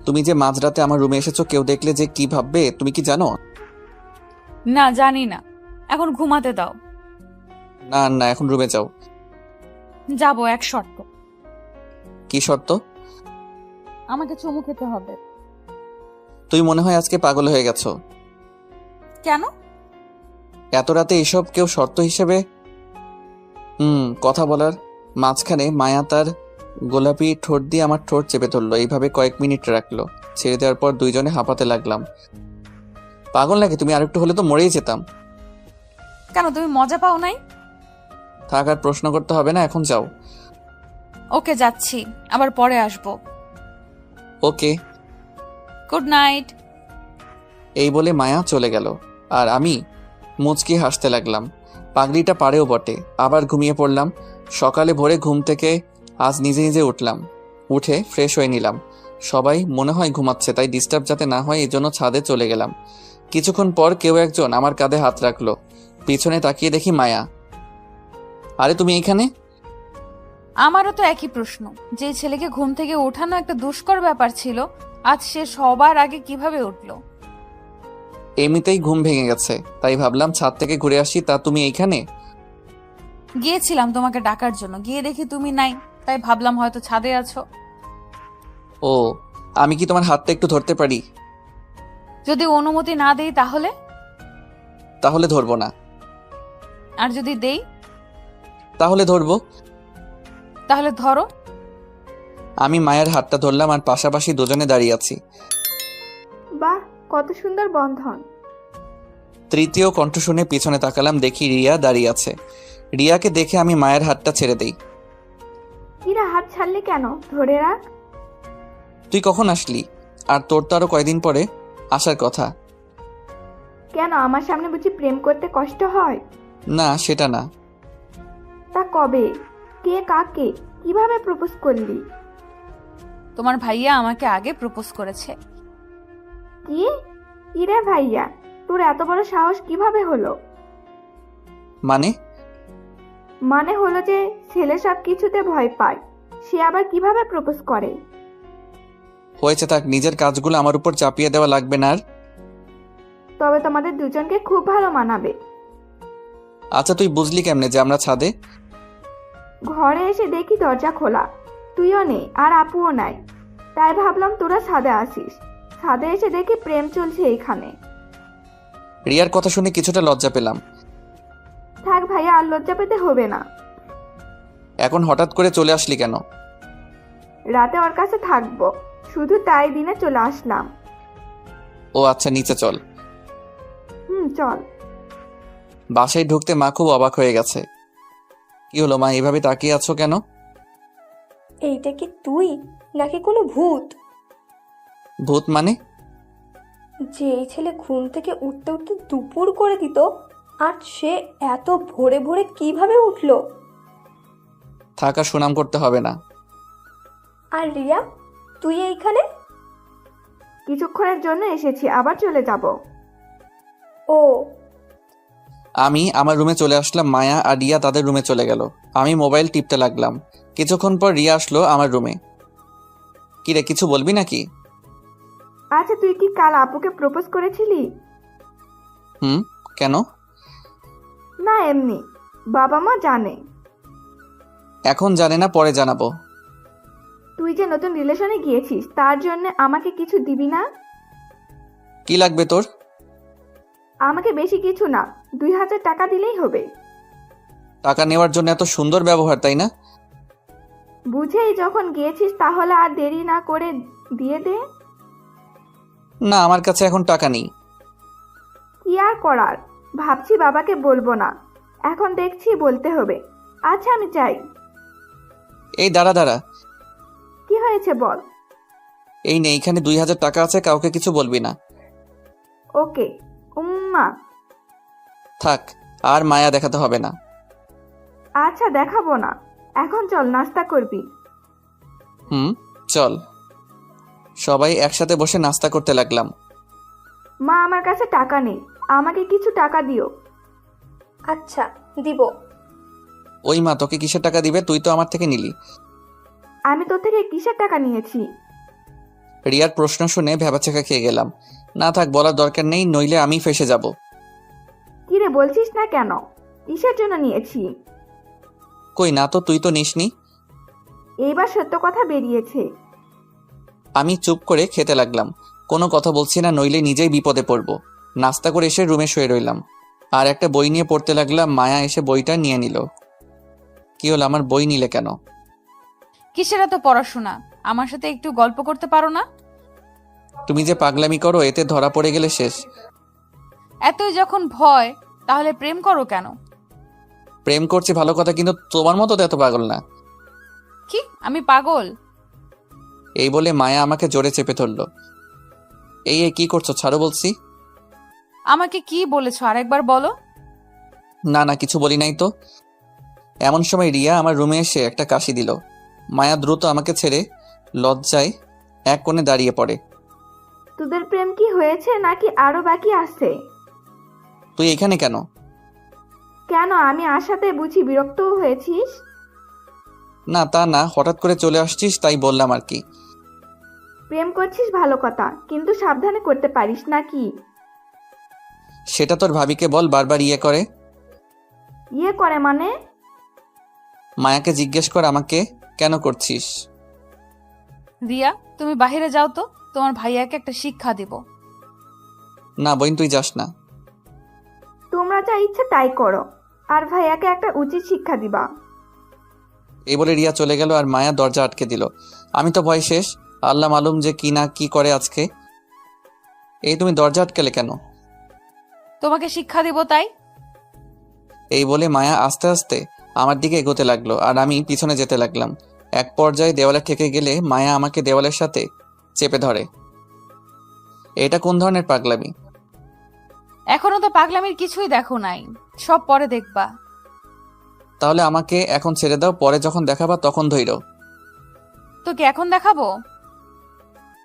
তুমি যে মাঝরাতে আমার রুমে এসেছো, কেউ দেখলে যে কি ভাববে তুমি কি জানো? না জানি না, এখন ঘুমাতে দাও। না না, এখন রুমে যাও। যাবো, এক শর্ত। কি শর্ত? আমাকে চুমু খেতে হবে। তুই মনে হয় আজকে পাগল হয়ে গেছো। কেন? এত রাতে এসব কেউ শর্ত হিসেবে? কথা বলার মাঝখানে মায়া তার গোলাপি ঠোঁট দিয়ে আমার ঠোঁট চেপে ধরলো। এইভাবে কয়েক মিনিট রাখলো। ছেড়ে দেওয়ার পর দুইজনে হাঁপাতে লাগলাম। পাগল নাকি তুমি? আরেকটু হলে তো মরেই যেতাম। কেন, তুমি মজা পাও নাই? থাক, আর প্রশ্ন করতে হবে না, এখন যাও। ওকে যাচ্ছি, আবার পরে আসবো। ওকে। Good night. এই বলে মায়া চলে গেল আর আমি মুচকি হাসতে লাগলাম। পাগলিটা পারেও বটে। আবার ঘুমিয়ে পড়লাম। সকালে ভোরে ঘুম থেকে আজ নিজে নিজে উঠলাম। উঠে ফ্রেশ হয়ে নিলাম। সবাই মনে হয় ঘুমাচ্ছে, তাই ডিস্টার্ব যাতে না হয় এই জন্য ছাদে চলে গেলাম। কিছুক্ষণ পর কেউ একজন আমার কাঁধে হাত রাখলো। পিছনে তাকিয়ে দেখি মায়া। আরে তুমি এইখানে? আমারও তো একই প্রশ্ন। যে ছেলেকে ঘুম থেকে ওঠানো একটা দুষ্কর ব্যাপার ছিল, আজ সে সবার আগে কিভাবে উঠলো? এমনিতেই ঘুম ভেঙে গেছে, তাই ভাবলাম ছাদ থেকে ঘুরে আসি। তা তুমি এইখানে? গিয়েছিলাম তোমাকে ডাকার জন্য, গিয়ে দেখি তুমি নাই, তাই ভাবলাম হয়তো ছাদে আছো। ও, আমি কি তোমার হাতটা একটু ধরতে পারি? যদি অনুমতি না দেই তাহলে? তাহলে ধরবো না। আর যদি দেই? তাহলে ধরবো। তাহলে ধরো। আমি মায়ের হাতটা ধরলাম আর পাশাপাশি দুজনে দাঁড়িয়ে আছি। বাহ, কত সুন্দর বন্ধন। তৃতীয় কণ্ঠ শুনে পিছনে তাকালাম, দেখি রিয়া দাঁড়িয়ে আছে। রিয়াকে দেখে আমি মায়ের হাতটা ছেড়ে দেই। কিরা, হাত ছাড়লে কেন? ধরে রাখ। তুই কখন আসলি? আর তোর তো আরো কয়দিন পরে আসার কথা। কেন, আমার সামনে বুঝি প্রেম করতে কষ্ট হয়? না, সেটা না। তা কবে, কে, কাকে, কিভাবে প্রপোজ করলি? তোমার ভাইয়া আমাকে আগে প্রপোজ করেছে। কি? কিরে ভাইয়া, তোর এত বড় সাহস কিভাবে হলো? মানে হলো যে ছেলে সব কিছুতে ভয় পায়, সে আবার কিভাবে প্রপোজ করে? হয়েছে থাক, নিজের কাজগুলো আমার উপর চাপিয়ে দেওয়া লাগবে না আর। তবে তোমাদের দুজনকে খুব ভালো মানাবে। আচ্ছা তুই বুঝলি কেমনে যে আমরা ছাদে? ঘরে এসে দেখি দরজা খোলা, তুইও নেই আর আপুও নাই, তাই ভাবলাম তোরা ছাদে আসিস। ছাদে এসে দেখি প্রেম চলছে এইখানে। রিয়ার কথা শুনে কিছুটা লজ্জা পেলাম। থাক ভাইয়া, আর লজ্জা পেতে হবে না। এখন হঠাৎ করে চলে আসলি কেন? রাতে ওর কাছে থাকবো, শুধু তাই দিনে চলে আসলাম। ও আচ্ছা, নিচে চল। চল। বাসায় ঢুকতে মা খুব অবাক হয়ে গেছে। কি হলো মা, এভাবে তাকিয়ে আছো কেন? এইটা কি তুই নাকি কোনো ভূত? ভূত মানে? যে এই ছেলে ঘুম থেকে উঠতে উঠতে দুপুর করে দিত, আর সে এত ভোরে ভোরে কিভাবে উঠলো? থাকা সুনাম করতে হবে না। আর রিয়া, তুই এইখানে? কিছুক্ষণের জন্য এসেছি, আবার চলে যাব। ও, আমি আমার রুমে চলে আসলাম, মায়া আর রিয়া তাদের রুমে চলে গেল। আমি মোবাইল টিপতে লাগলাম। কিছুক্ষণ পর রিয়া আসলো আমার রুমে। কিরে, কিছু বলবি নাকি? আচ্ছা, তুই কি কাল আপুকে প্রপোজ করেছিলি? হুম, কেন? না, এমনি। বাবা মা জানে? এখন জানে না, পরে জানাবো। তুই যে নতুন রিলেশনে গিয়েছিস, তার জন্য আমাকে কিছু দিবি না? কি লাগবে তোর? আমাকে বেশি কিছু না, 2000 টাকা দিলেই হবে। টাকা নেওয়ার জন্য এত সুন্দর ব্যবহার, তাই না? বুঝেই যখন গিয়েছিস, তাহলে আর দেরি না করে দিয়ে দে। না, আমার কাছে এখন টাকা নেই। কি আর করার, ভাবছি বাবাকে বলবো না, এখন দেখছি বলতে হবে। আচ্ছা, আমি চাই। এই দাঁড়া দাঁড়া, কি হয়েছে বল। এই নে, এইখানে 2000 টাকা আছে, কাউকে কিছু বলবি না। ওকে। উম্মা। থাক, আর মায়া দেখাতে হবে না। আচ্ছা, দেখাবো না। এখন চল, নাস্তা করবি। হুম, চল। সবাই একসাথে বসে নাস্তা করতে লাগলাম। মা, আমার কাছে টাকা নেই, আমাকে কিছু টাকা দিও। আচ্ছা, দিব। ওই মা, তোকে কিসের টাকা দিবে? তুই তো আমার থেকে নিলি। আমি তোর থেকে কিসের টাকা নিয়েছি? রিয়ার প্রশ্ন শুনে ভ্যাবাচাকা খেয়ে গেলাম। না থাক, বলার দরকার নেই, নইলে আমি ফেসে যাব। কি রে, বলছিস না কেন? কিসের জন্য নিয়েছি? কই না তো, তুই তো নিসনি। এইবার সত্য কথা বেরিয়েছে। আমি চুপ করে খেতে লাগলাম, কোনো কথা বলছি না, নইলে নিজেই বিপদে পড়ব। নাস্তা করে এসে রুমে শুয়ে রইলাম আর একটা বই নিয়ে পড়তে লাগলাম। মায়া এসে বইটা নিয়ে নিল। কি হলো, আমার বই নিলে কেন? কিসের এত পড়াশোনা? আমার সাথে একটু গল্প করতে পারো না? তুমি যে পাগলামি করো, এতে ধরা পড়ে গেলে শেষ। এতই যখন ভয়, তাহলে প্রেম করো কেন? প্রেম করছি ভালো কথা, কিন্তু তোমার মতো তো এত পাগল না। কি, আমি পাগল? এই বলে মায়া আমাকে জোরে চেপে ধরলো। এই কি করছো, ছাড়ো বলছি। আমাকে কি বলেছো আরেকবার বলো। না না, কিছু বলি নাই তো। এমন সময় রিয়া আমার রুমে এসে একটা কাশি দিল। মায়া দ্রুত আমাকে ছেড়ে লজ্জায় এক কোণে দাঁড়িয়ে পড়ে। তোদের প্রেম কি হয়েছে নাকি আরো বাকি আছে? তুই এখানে কেন? কেন, আমি আসাতে বুঝি বিরক্তও হয়েছিস? না তা না, হঠাৎ করে চলে আসছিস তাই বললাম আর কি। প্রেম করছিস ভালো কথা, কিন্তু সাবধানে করতে পারিস নাকি? সেটা তোর ভাবিকে বল, বারবার ইয়ে করে। ইয়ে করে মানে? মায়াকে জিজ্ঞেস কর আমাকে কেন করছিস। রিয়া, তুমি বাইরে যাও তো, তোমার ভাইয়াকে একটা শিক্ষা দিব। না বোন, তুই যাস না। তোমরা যা ইচ্ছে তাই করো, আর ভাইয়াকে একটা উচিত শিক্ষা দিবা। এই বলে রিয়া চলে গেল আর মায়া দরজা আটকে দিল। আমি তো ভয় শেষ, আল্লাহ মালুম যে কি না কি করে আজকে। এই তুমি দরজা আটকালে কেন? তোমাকে শিক্ষা দিব তাই। এই বলে মায়া আস্তে আস্তে আমার দিকে এগোতে লাগলো আর আমি পিছনে যেতে লাগলাম। এক পর্যায়ে দেওয়ালে ঠেকে গেলে মায়া আমাকে দেওয়ালের সাথে চেপে ধরে। এটা কোন ধরনের পাগলামি? এখনো তো পাগলামির কিছুই দেখো নাই, সব পরে দেখবা। তাহলে আমাকে এখন ছেড়ে দাও, পরে যখন দেখাবা তখন ধইরো। তোকে এখন দেখাবো?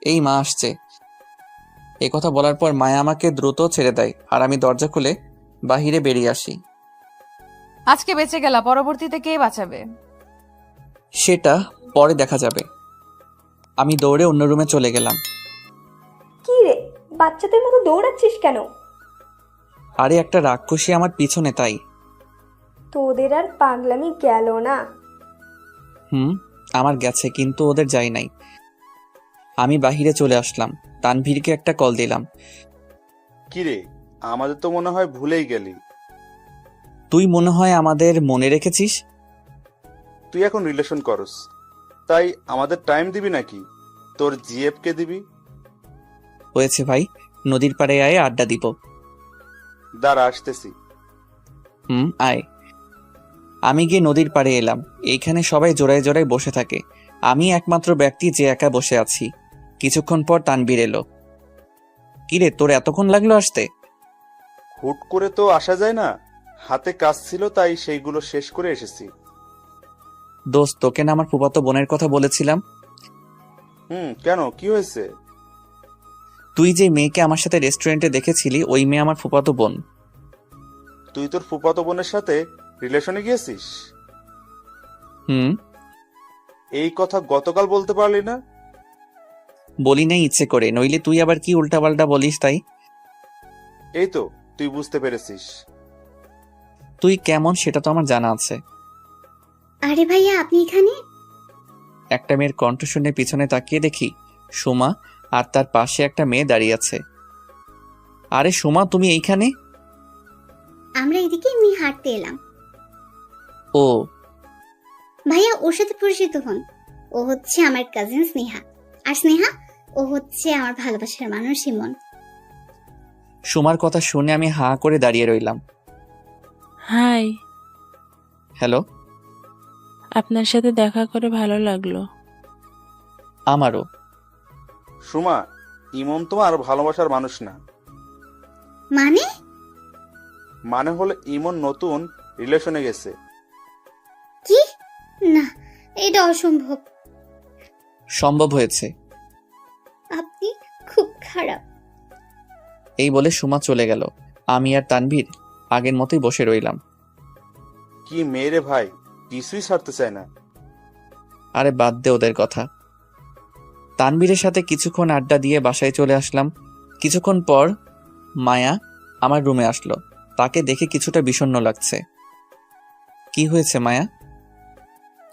এই মা আসছে। এই কথা বলার পর মায়া আমাকে দ্রুত ছেড়ে দেয় আর আমি দরজা খুলে বাহিরে বেরিয়ে আসি। আজকে বেঁচে গেলা, পরবর্তীতে কে বাঁচাবে? সেটা পরে দেখা যাবে। আমি দৌড়ে অন্য রুমে চলে গেলাম। কি রে, বাচ্চাদের মতো দৌড়াচ্ছিস কেন? আরে একটা রাক্ষসী আমার পিছনে, তাই। তোদের আর পাগলামি গেল না? আমার গেছে, কিন্তু ওদের যাই নাই। আমি বাহিরে চলে আসলাম, তানভীরকে একটা কল দিলাম। কিরে, আমাদের তো মনে হয় ভুলেই গেলি। তুই মনে হয় আমাদের মনে রেখেছিস। তুই এখন রিলেশন করস, তাই আমাদের টাইম দিবি নাকি তোর জিএফ কে দিবি? হয়েছে ভাই, নদীর পাড়ে আয়, আড্ডা দিব। দাঁড়া, আসতেছি। আয়। আমি গিয়ে নদীর পাড়ে এলাম। এইখানে সবাই জোড়ায় জোড়ায় বসে থাকে, আমি একমাত্র ব্যক্তি যে একা বসে আছি। কিছুক্ষণ পর তানভীর এলো। কিরে, তোর এতক্ষণ লাগলো আসতে? হুট করে তো আসা যায় না, হাতে কাজ ছিল তাই সেইগুলো শেষ করে এসেছি। দোস্ত, তোকে না আমার ফুফাতো বোনের কথা বলেছিলাম? কেন, কি হয়েছে? তুই যে মেয়েকে আমার সাথে রেস্টুরেন্টে দেখেছিলি, ওই মেয়ে আমার ফুফাতো বোন। তুই তোর ফুফাতো বোনের সাথে রিলেশনে গিয়েছিস? হুম। এই কথা গতকাল বলতে পারলি না? বলি নাই ইচ্ছে করে, নইলে তুই আবার কি উল্টাপাল্টা বলিস তাই। এই তো তুই বুঝতে পেরেছিস। তুই কেমন সেটা তো আমার জানা আছে। আরে ভাইয়া, আপনি এখানে? একটা মেয়ের কণ্ঠ শুনে পিছনে তাকিয়ে দেখি সুমা, আর তার পাশে একটা মেয়ে দাঁড়িয়ে আছে। আরে সুমা, তুমি এইখানে? আমরা এদিকে এমনি হাঁটতে এলাম। ও ভাইয়া, ওর সাথে পরিচিত হন। ও হচ্ছে আমার কাজিন স্নেহা। আর স্নেহা, ও হচ্ছে আমার ভালোবাসার মানুষ ইমন। সুমার কথা শুনে আমি হাঁ করে দাঁড়িয়ে রইলাম। Hi, hello. আপনার সাথে দেখা করে ভালো লাগলো। আমারও। সুমা, ইমন তোমার ভালোবাসার মানুষ না। মানে? মানে হলো ইমন নতুন রিলেশনে গেছে। কি? না, এটা অসম্ভব। সম্ভব হয়েছে। আপনি খুব খারাপ। এই বলে সুমা চলে গেল। আমি আর তানভীর আগের মতোই বসে রইলাম। কি মেয়ে ভাই, কিছুই ছাড়তে চায় না। আরে বাদ দে ওদের কথা। তানভীরের সাথে কিছুক্ষণ আড্ডা দিয়ে বাসায় চলে আসলাম। কিছুক্ষণ পর মায়া আমার রুমে আসলো। তাকে দেখে কিছুটা বিষণ্ণ লাগছে। কি হয়েছে মায়া?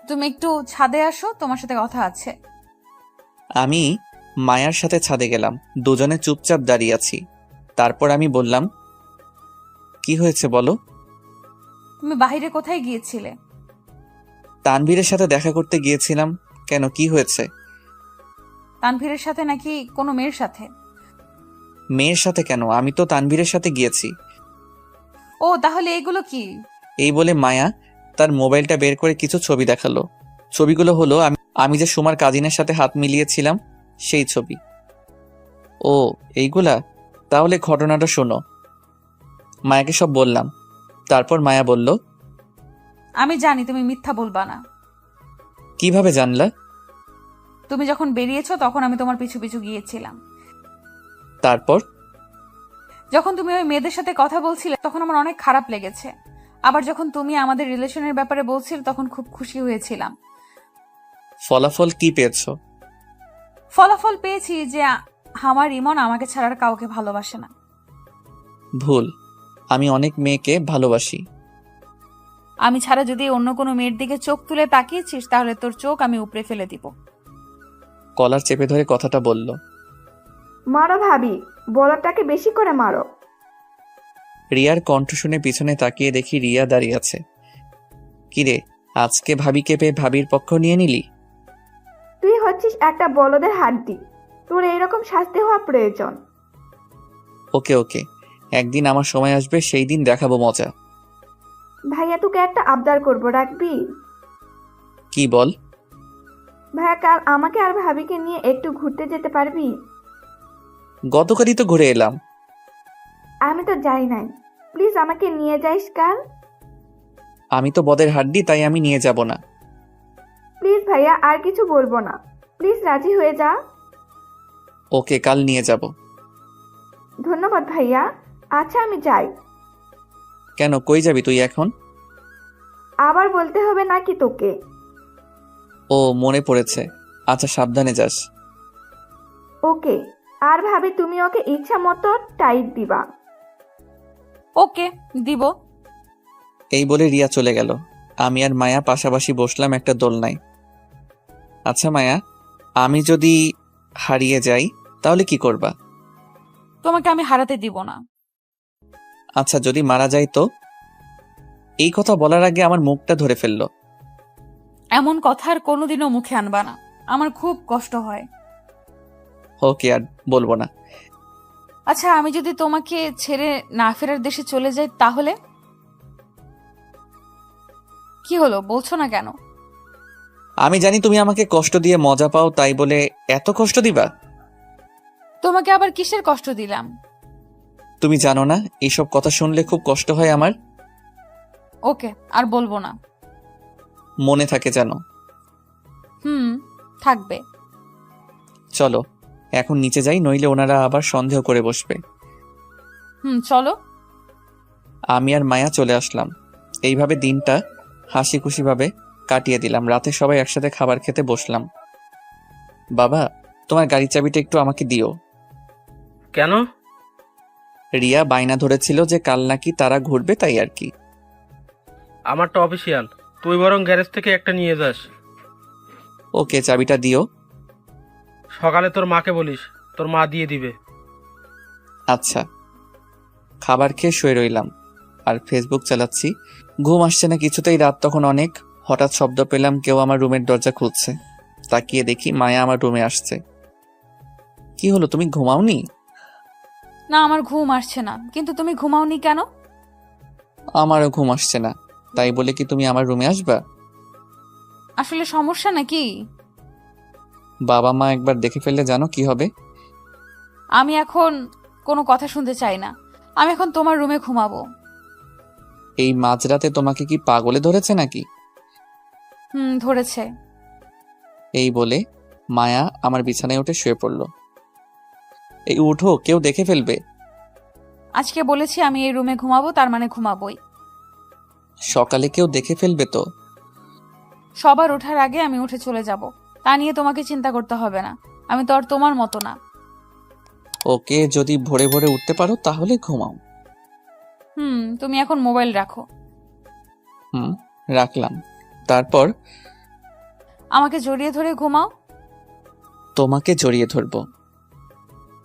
তুমি একটু ছাদে আসো, তোমার সাথে কথা আছে। আমি মায়ার সাথে ছাদে গেলাম। দুজনে চুপচাপ দাঁড়িয়ে আছি। তারপর আমি বললাম, কি হয়েছে বলো? তুমি বাইরে কোথায় গিয়েছিলে? তানভীরের সাথে দেখা করতে গিয়েছিলাম। কেন, কি হয়েছে? তানভীরের সাথে নাকি কোনো মেয়ের সাথে? মেয়ের সাথে কেন? আমি তো তানভীরের সাথে গিয়েছি। ও, তাহলে এগুলো কি? এই বলে মায়া তার মোবাইলটা বের করে কিছু ছবি দেখালো। ছবিগুলো হলো আমি যে সুমার কাজিনের সাথে হাত মিলিয়েছিলাম সেই ছবি। ও এইগুলা? তাহলে ঘটনাটা শোনো। মায়াকে সব বললাম। তারপর মায়া বলল, আমি জানি তুমি মিথ্যা বলবা না। কিভাবে জানলা? তুমি যখন বেরিয়েছো তখন আমি তোমার পিছু পিছু গিয়েছিলাম। তারপর? যখন তুমি ওই মেয়েদের সাথে কথা বলছিলে তখন আমার অনেক খারাপ লেগেছে। আবার যখন তুমি আমাদের রিলেশনের ব্যাপারে বলছিলে তখন খুব খুশি হয়েছিলাম। ফলাফল কি পেয়েছো? ফলাফল পেয়েছি যে আমার ইমন আমাকে ছাড়া আর কাউকে ভালোবাসে না। ভুল। আমি অনেক মেয়েকে ভালোবাসি। আমি ছাড়া যদি অন্য কোনো মেয়ের দিকে চোখ তুলে তাকিয়েছিস তাহলে তোর চোখ আমি উপড়ে ফেলে দিব। কলার চেপে ধরে কথাটা বলল। মারো ভাবি, বলারটাকে বেশি করে মারো। রিয়ার কণ্ঠ শুনে পিছনে তাকিয়ে দেখি রিয়া দাঁড়িয়ে আছে। কিরে, আজকে ভাবিকে পেয়ে ভাবির পক্ষ নিয়ে নিলি? তুই হচ্ছিস একটা বলদের হাড্ডি, তোর এইরকম শাস্তি হওয়া প্রয়োজন। ওকে ওকে, একদিন আমার সময় আসবে, সেই দিন দেখাবো মজা। ভাইয়া, তোকে একটা আবদার করবো, রাখবি? কি বল? ভাইয়া, কাল আমাকে আর ভাবিকে নিয়ে একটু ঘুরতে যেতে পারবি? গতকালই তো ঘুরে এলাম। আমি তো যাই নাই, প্লিজ আমাকে নিয়ে যাইস কাল। আমি তো বদের হাড্ডি, তাই আমি নিয়ে যাব না। প্লিজ ভাইয়া, আর কিছু বলবো না, প্লিজ রাজি হয়ে যা। ওকে, কাল নিয়ে যাব। ধন্যবাদ ভাইয়া। আচ্ছা, আমি যাই। কেন, কই যাবি তুই এখন? আবার বলতে হবে নাকি তোকে? ও মনে পড়েছে। আচ্ছা, সাবধানে যাস। ওকে। আর ভাবি, তুমি ওকে ইচ্ছা মতো টাইট দিবা। ওকে, দিব। এই বলে রিয়া চলে গেল। আমি আর মায়া পাশাপাশি বসলাম একটা দোলনায়। আচ্ছা মায়া, আমি যদি হারিয়ে যাই তাহলে কি করবা? তোমাকে আমি হারাতে দিব না। আচ্ছা, যদি মারা যাই তো? এই কথা বলার আগে আমার মুখটা ধরে ফেললো। এমন কথা আর কোনোদিনও মুখে আনবা না, আমার খুব কষ্ট হয়। ওকে, আর বলবো না। আচ্ছা, আমি যদি তোমাকে ছেড়ে না ফেরার দেশে চলে যাই তাহলে? কি হলো, বলছো না কেন? আমি জানি তুমি আমাকে কষ্ট দিয়ে মজা পাও, তাই বলে এত কষ্ট দিবা? তোমাকে আবার কিসের কষ্ট দিলাম? তুমি জানো না এইসব কথা শুনলে খুব কষ্ট হয় আমার। ওকে, আর বলবো না। মনে থাকে যেন। থাকবে। চলো এখন নিচে যাই, নইলে ওনারা আবার সন্দেহ করে বসবে। চলো। আমি আর মায়া চলে আসলাম। এইভাবে দিনটা হাসি খুশিভাবে কাটিয়ে দিলাম। রাতে সবাই একসাথে খাবার খেতে বসলাম। বাবা, তোমার গাড়ির চাবিটা একটু আমাকে দিও। কেন? রিয়া বায়না ধরেছিল যে কাল নাকি তারা ঘুরবে, তাই আর কি। আমারটা অফিসিয়াল, তুই বরং গ্যারেজ থেকে একটা নিয়ে যাস। ওকে, চাবিটা দিও। সকালে তোর মাকে বলিস, তোর মা দিয়ে দিবে। আচ্ছা। খাবার খেয়ে শুয়ে রইলাম আর ফেসবুক চালাচ্ছি। ঘুম আসছে না কিছুতেই। রাত তখন অনেক। হঠাৎ শব্দ পেলাম কেউ আমার রুমের দরজা খুলছে। তাকিয়ে দেখি মায়া আমার রুমে আসছে। কি হলো, তুমি ঘুমাওনি? না, আমার ঘুম আসছে না। কিন্তু তুমি ঘুমাওনি কেন? আমারও ঘুম আসছে না, তাই বলে কি তুমি আমার রুমে আসবা? আসলে সমস্যা নাকি? বাবা মা একবার দেখে ফেললে জানো কি হবে? আমি এখন কোনো কথা শুনতে চাই না। আমি এখন তোমার রুমে ঘুমাবো। এই মাঝরাতে তোমাকে কি পাগলে ধরেছে নাকি? ধরেছে। এই বলে মায়া আমার বিছানায় উঠে শুয়ে পড়ল। এই উঠো, কেউ দেখে ফেলবে। আজকে বলেছি আমি এই রুমে ঘুমাবো, তার মানে ঘুমাবোই। সকালে কেউ দেখে ফেলবে তো। সবার ওঠার আগে আমি উঠে চলে যাব। তা নিয়ে তোমাকে চিন্তা করতে হবে না। আমি তো আর তোমার মতো না। ওকে, যদি ভোরে ভোরে উঠতে পারো তাহলে ঘুমাও। তুমি এখন মোবাইল রাখো। রাখলাম। তারপর আমাকে জড়িয়ে ধরে ঘুমাও। তোমাকে জড়িয়ে ধরবো।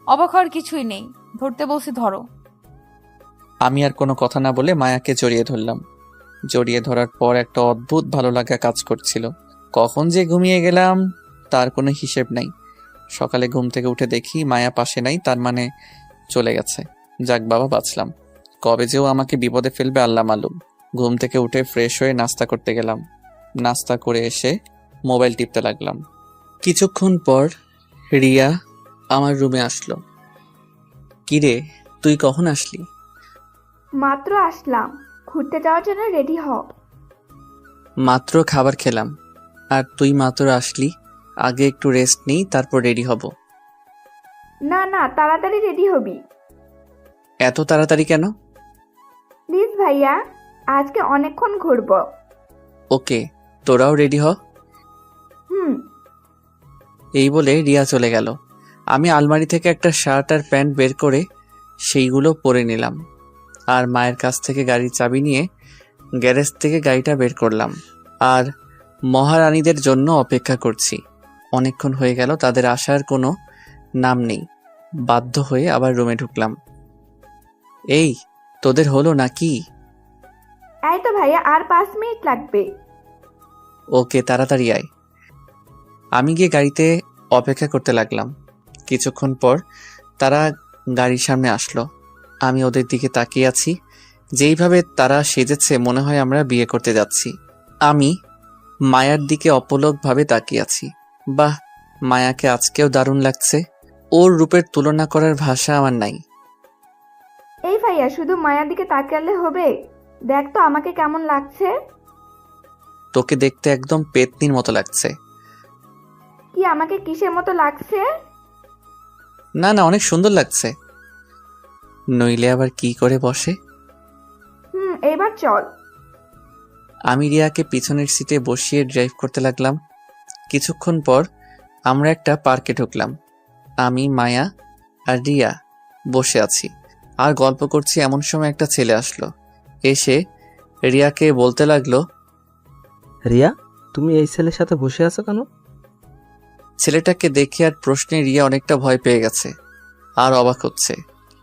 অবাক হওয়ার কিছুই নেই। ধরতে বলছি, ধরো। আমি আর কোনো কথা না বলে মায়াকে জড়িয়ে ধরলাম। জড়িয়ে ধরার পর একটা অদ্ভুত ভালো লাগা কাজ করছিল। কখন যে ঘুমিয়ে গেলাম তার কোনো হিসেব নাই। সকালে ঘুম থেকে উঠে দেখি মায়া পাশে নাই, তার মানে চলে গেছে। যাক বাবা, বাঁচলাম। কবে যেও আমাকে বিপদে ফেলবে আল্লাহ মালুম। ঘুম থেকে উঠে ফ্রেশ হয়ে নাস্তা করতে গেলাম। নাস্তা করে এসে মোবাইল টিপতে লাগলাম। কিছুক্ষণ পর রিয়া আমার রুমে আসলো। কিরে, তুই কখন আসলি? মাত্র আসলাম। ঘুরতে যাওয়ার জন্য রেডি হ। মাত্র খাবার খেলাম আর তুই মাত্র আসলি। আগে একটু রেস্ট নেই, তারপর রেডি হব। না না, তাড়াতাড়ি রেডি হবি। এত তাড়াতাড়ি কেন? প্লিজ ভাইয়া, আজকে অনেকক্ষণ ঘুরবো। ওকে, তোরাও রেডি হ। এই বলে রিয়া চলে গেল। আমি আলমারি থেকে একটা শার্ট আর প্যান্ট বের করে সেইগুলো পরে নিলাম আর মায়ের কাছ থেকে গাড়ির চাবি নিয়ে গ্যারেজ থেকে গাড়িটা বের করলাম আর মহারানীদের জন্য অপেক্ষা করছি। অনেকক্ষণ হয়ে গেল, তাদের আসার কোনো নাম নেই। বাধ্য হয়ে আবার রুমে ঢুকলাম। এই, তোদের হলো নাকি? এই তো ভাইয়া, আর 5 মিনিট লাগবে। ওকে, তাড়াতাড়ি আয়। আমি গিয়ে গাড়িতে অপেক্ষা করতে লাগলাম। কিছুক্ষণ পর তারা গাড়ির সামনে আসলো। আমি ওদের দিকে তাকিয়ে আছি। যেইভাবে তারা সেজেছে মনে হয় আমরা বিয়ে করতে যাচ্ছি। আমি মায়ার দিকে অপলকভাবে তাকিয়ে আছি। বাহ, মায়াকে আজকেও দারুণ লাগছে। ওর রূপের তুলনা করার ভাষা আমার নাই। এই ভাইয়া, শুধু মায়ার দিকে তাকালে হবে? দেখ তো আমাকে কেমন লাগছে। তোকে দেখতে একদম পেতনির মতো লাগছে। কি আমাকে কিসের মতো লাগছে? না না, অনেক সুন্দর লাগছে। নইলে আবার কি করে বসে? এবার চল। আমি রিয়াকে পিছনের সিটে বসিয়ে ড্রাইভ করতে লাগলাম। কিছুক্ষণ পর আমরা একটা পার্কে ঢুকলাম। আমি, মায়া আর রিয়া বসে আছি আর গল্প করছি। এমন সময় একটা ছেলে আসলো। এসে রিয়াকে বলতে লাগলো, রিয়া, তুমি এই ছেলের সাথে বসে আছো কেন? ছেলেটাকে দেখে আর প্রশ্নে রিয়া অনেকটা ভয় পেয়ে গেছে আর অবাক হচ্ছে।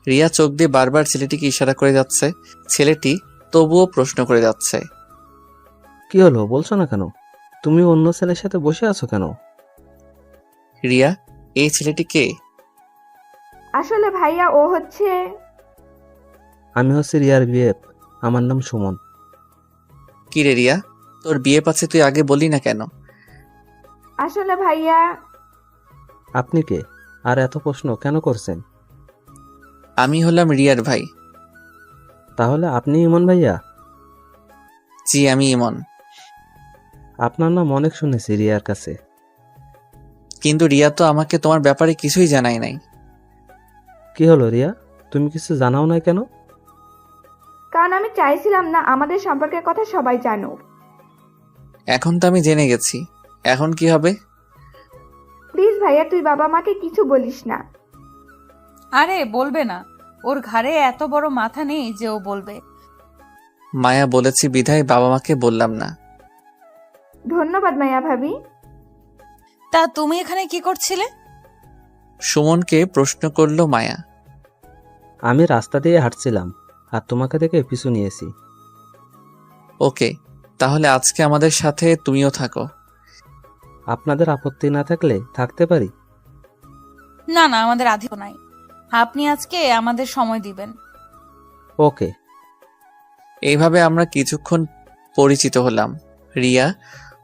রিয়া চোখ দিয়ে বারবার ছেলেটিকে ইশারা করে যাচ্ছে। ছেলেটি তবুও প্রশ্ন করে যাচ্ছে। কি হলো, বলছো না কেন? তুমি অন্য ছেলের সাথে বসে আছো কেন? রিয়া, এই ছেলেটি কে? আসলে ভাইয়া, ও হচ্ছে... আমি হচ্ছে রিয়ার বিয়ে। আমার নাম সুমন। কি রে রিয়া, তোর বিয়ে পাচ্ছে, তুই আগে বললি না কেন? আসলে ভাইয়া... আপনি কে আর এত প্রশ্ন কেন করছেন? আমি হলাম রিয়ার ভাই। তাহলে আপনি ইমন ভাইয়া? জি, আমি ইমন। আপনার নাম অনেক শুনেছি রিয়ার কাছে। কিন্তু রিয়া তো আমাকে তোমার ব্যাপারে কিছুই জানায় নাই। কি হলো রিয়া, তুমি কিছু জানাও না কেন? কারণ আমি চাইছিলাম না আমাদের সম্পর্কের কথা সবাই জানুক। এখন তো আমি জেনে গেছি, এখন কি হবে? প্লিজ ভাইয়া, তুই বাবা মাকে কিছু বলিস না। আরে বলবে না, ওর ঘাড়ে এত বড় মাথা নেই যে ও বলবে। মায়া বলেছি বিধায় বাবা মাকে বললাম না। ধন্যবাদ মায়া ভাবি। তা তুমি এখানে কি করছিলে? সুমনকে প্রশ্ন করলো মায়া। আমি রাস্তা দিয়ে হাঁটছিলাম আর তোমাকে দেখে পিছু নিয়েছি। ওকে, তাহলে আজকে আমাদের সাথে তুমিও থাকো। আপনাদের আপত্তি না থাকলে থাকতে পারি। না না, আমাদের আধিক্য নাই। আপনি আজকে আমাদের সময় দিবেন। ওকে। এইভাবে আমরা কিছুক্ষণ পরিচিত হলাম। রিয়া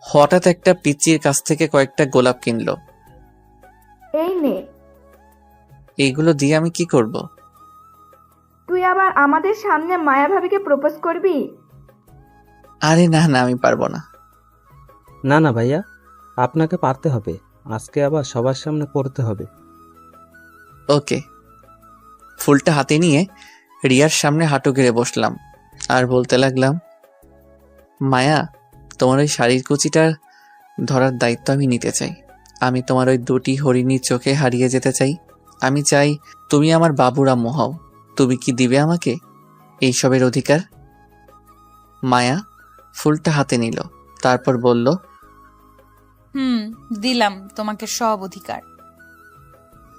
হঠাৎ একটা পিচ্চির কাছ থেকে কয়েকটা গোলাপ কিনলো। এই নে। এইগুলো দিয়ে আমি কি করব? তুই আবার আমাদের সামনে মায়া ভাবিকে প্রপোজ করবি? আরে না না, আমি পারবো না। না না ভাইয়া, আপনাকে পারতে হবে। আজকে আবার সবার সামনে পড়তে হবে। ওকে। ফুলটা হাতে নিয়ে রিয়ার সামনে হাঁটু গেড়ে বসলাম আর বলতে লাগলাম, মায়া, তোমার ওই শাড়ির কুচিটা ধরার দায়িত্ব আমি নিতে চাই। আমি তোমার ওই দুটি হরিণীর চোখে হারিয়ে যেতে চাই। আমি চাই তুমি আমার বাবুর আম্মু হও। তুমি কি দিবে আমাকে এইসবের অধিকার? মায়া ফুলটা হাতে নিল, তারপর বলল, দিলাম তোমাকে সব অধিকার।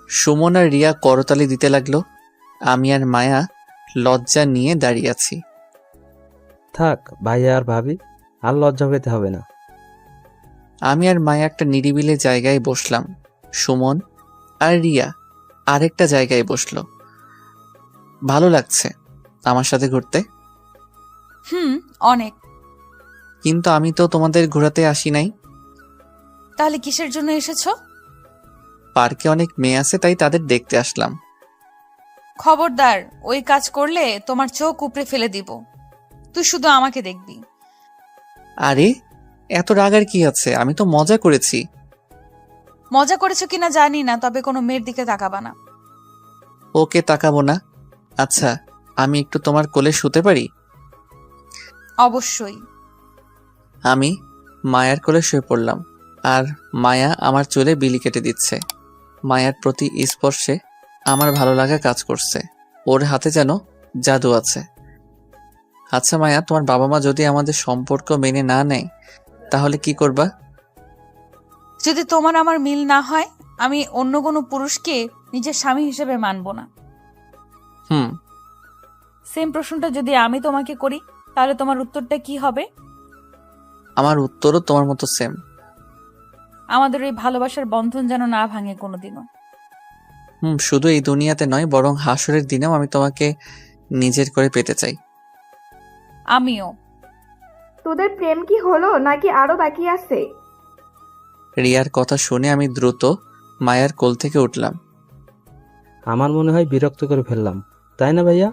সুমন আর রিয়া করতালি দিতে লাগলো। আমি আর মায়া লজ্জা নিয়ে দাঁড়িয়ে আছি। থাক ভাইয়া আর ভাবি, আর লজ্জা পেতে হবে না। আমি আর মায়া একটা নিরিবিলি জায়গায় বসলাম। সুমন আর রিয়া আরেকটা জায়গায় বসলো। ভালো লাগছে আমার সাথে ঘুরতে। অনেক। কিন্তু আমি তো তোমাদের ঘোরাতে আসি নাই। তাহলে কিসের জন্য এসেছো? পার্কে অনেক মেয়ে আছে, তাই তাদের দেখতে আসলাম। খবরদার, ওই কাজ করলে তোমার চোখ উপড়ে ফেলে দিব। তুই শুধু আমাকে দেখবি। আরে এত রাগার কি আছে? আমি তো মজা করেছি। মজা করেছো কিনা জানি না, তবে কোনো মেয়ের দিকে তাকাবা না। ওকে, তাকাবো না। আচ্ছা, আমি একটু তোমার কোলে শুতে পারি? অবশ্যই। আমি মায়ার কোলে শুয়ে পড়লাম আর মায়া আমার চুলে বিলি কেটে দিচ্ছে। মায়ার প্রতি স্পর্শে আমার ভালো লাগা কাজ করছে। ওর হাতে যেন জাদু আছে। আচ্ছা মায়া, তোমার বাবা মা যদি আমাদের সম্পর্ক মেনে না নেয় তাহলে কি করবা? যদি তোমার আমার মিল না হয়, আমি অন্য কোনো পুরুষকে নিজের স্বামী হিসেবে মানব না। সেম প্রশ্নটা যদি আমি তোমাকে করি, তাহলে তোমার উত্তরটা কি হবে? আমার উত্তরও তোমার মতো সেম। আমাদের এই ভালোবাসার বন্ধন যেন না ভাঙে কোনোদিনও। শুধু এই দুনিয়াতে নয়, বরং হাসরের দিনেও আমি তোমাকে নিজের করে পেতে চাই। আমিও। তোদের প্রেম কি হলো নাকি আরো বাকি আছে? রিয়ার কথা শুনে আমি দ্রুত মায়ার কোল থেকে উঠলাম। আমার মনে হয় বিরক্ত করে ফেললাম, তাই না ভাইয়া?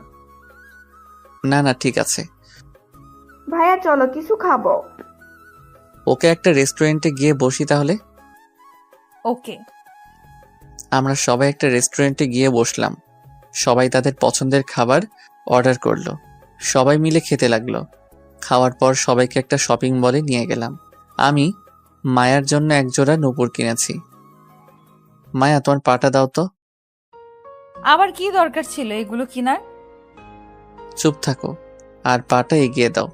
না না, ঠিক আছে। ভাইয়া চলো কিছু খাবো। ওকে, একটা রেস্টুরেন্টে গিয়ে বসি তাহলে। ওকে। আমরা সবাই একটা রেস্টুরেন্টে গিয়ে বসলাম। সবাই তাদের পছন্দের খাবার অর্ডার করলো। সবাই মিলে খেতে লাগলো। খাওয়ার পর সবাইকে একটা শপিং মলে নিয়ে গেলাম। আমি মায়ার জন্য একজোড়া নূপুর কিনেছি। মায়া, তোমার পাটা দাও তো। আবার কি দরকার ছিল এগুলো কিনার? চুপ থাকো আর পাটা এগিয়ে দাও।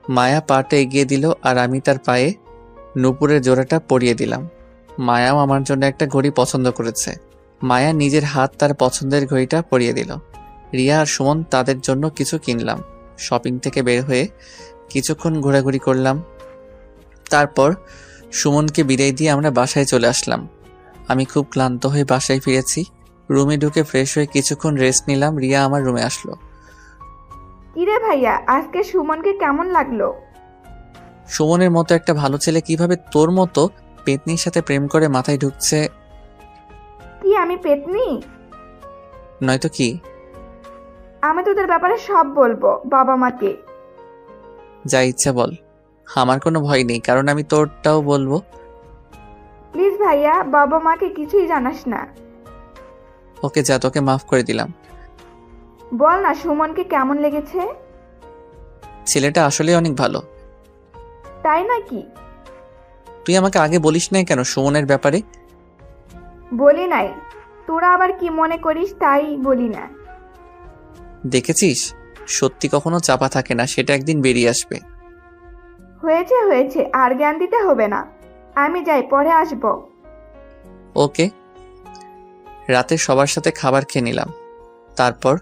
মায়া পাটা এগিয়ে দিল আর আমি তার পায়ে নূপুরের জোড়াটা পরিয়ে দিলাম। মায়াও আমার জন্য একটা ঘড়ি পছন্দ করেছে। মায়া নিজের হাত তার পছন্দের ঘড়িটা পরিয়ে দিল। রিয়া আর সুমন তাদের জন্য কিছু কিনলাম। শপিং থেকে বের হয়ে কিছুক্ষণ ঘোরাঘুরি করলাম। তারপর সুমনকে বিদায় দিয়ে আমরা বাসায় চলে আসলাম। আমি খুব ক্লান্ত হয়ে বাসায় ফিরেছি। রুমে ঢুকে ফ্রেশ হয়ে কিছুক্ষণ রেস্ট নিলাম। রিয়া আমার রুমে আসলো। কিরে ভাইয়া, আজকে সুমনকে কেমন লাগলো? সুমনের মতো একটা ভালো ছেলে কিভাবে তোর মতো পেতনির সাথে প্রেম করে মাথায় ঢুকছে? কি আমি পেতনি? নয়তো কি? আমি তোদের ব্যাপারে সব বলবো বাবা মাকে। যা ইচ্ছা বল, আমার কোনো ভয় নেই, কারণ আমি তোরটাও বলবো। প্লিজ ভাইয়া, বাবা মাকে কিছুই জানাস না। ওকে যা, তোকে মাফ করে দিলাম। বল না সুমনকে কেমন লেগেছে? ছেলেটা আসলে অনেক ভালো। তাই নাকি? তুই আমাকে আগে বলিস নাই কেন সুমনের ব্যাপারে? বলি নাই, তোরা আবার কি মনে করিস তাই বলি না। দেখেছিস, সত্যি কখনো চাপা থাকে না, সেটা একদিন বেরিয়ে আসবে। হয়েছে হয়েছে, আর জ্ঞান দিতে হবে না। আমি যাই, পরে আসবো। ওকে। রাতে সবার সাথে খাবার খেয়ে নিলাম, তারপর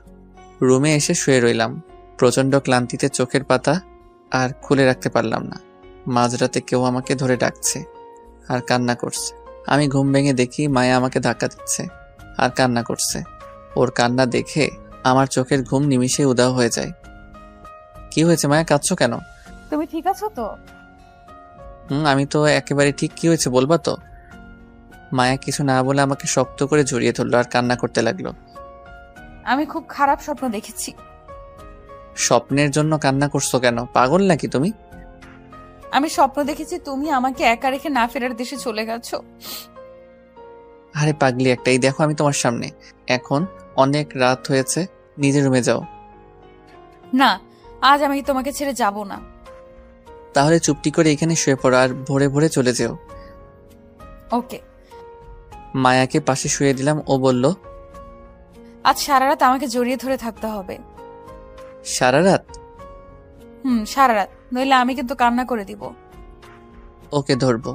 রুমে এসে শুয়ে রইলাম। প্রচণ্ড ক্লান্তিতে চোখের পাতা আর খুলে রাখতে পারলাম না। মাঝরাতে কেউ আমাকে ধরে ডাকছে আর কান্না করছে। আমি ঘুম ভেঙে দেখি মায়া আমাকে ধাক্কা দিচ্ছে আর কান্না করছে। ওর কান্না দেখে আমার চোখের ঘুম নিমিষে উধাও হয়ে যায়। কি হয়েছে মায়া, কাঁদছো কেন? তুমি ঠিক আছো তো? আমি তো একেবারে ঠিক। কি হয়েছে বলবা তো? মায়া কিছু না বলে আমাকে শক্ত করে জড়িয়ে ধরলো আর কান্না করতে লাগলো। আমি খুব খারাপ স্বপ্ন দেখেছি। স্বপ্নের জন্য কান্না করছো কেন? পাগল নাকি তুমি? আমি স্বপ্ন দেখেছি তুমি আমাকে একা রেখে না ফেরার দেশে চলে গেছো। আরে পাগলি একটা, এই দেখো আমি তোমার সামনে। এখন অনেক রাত হয়েছে, নিজের রুমে যাও। না, আজ আমি তোমাকে ছেড়ে যাব না। তাহলে চুপটি করে এখানে শুয়ে পড়ো আর ভোরে ভোরে চলে যেও। ওকে। মায়াকে পাশে শুয়ে দিলাম। ও বলল, আজ সারা রাত আমাকে জড়িয়ে ধরে থাকতে হবে। সারা রাত? সারা রাত, নইলে আমি কিন্তু কান্না করে দিব। ওকে, ধরবো।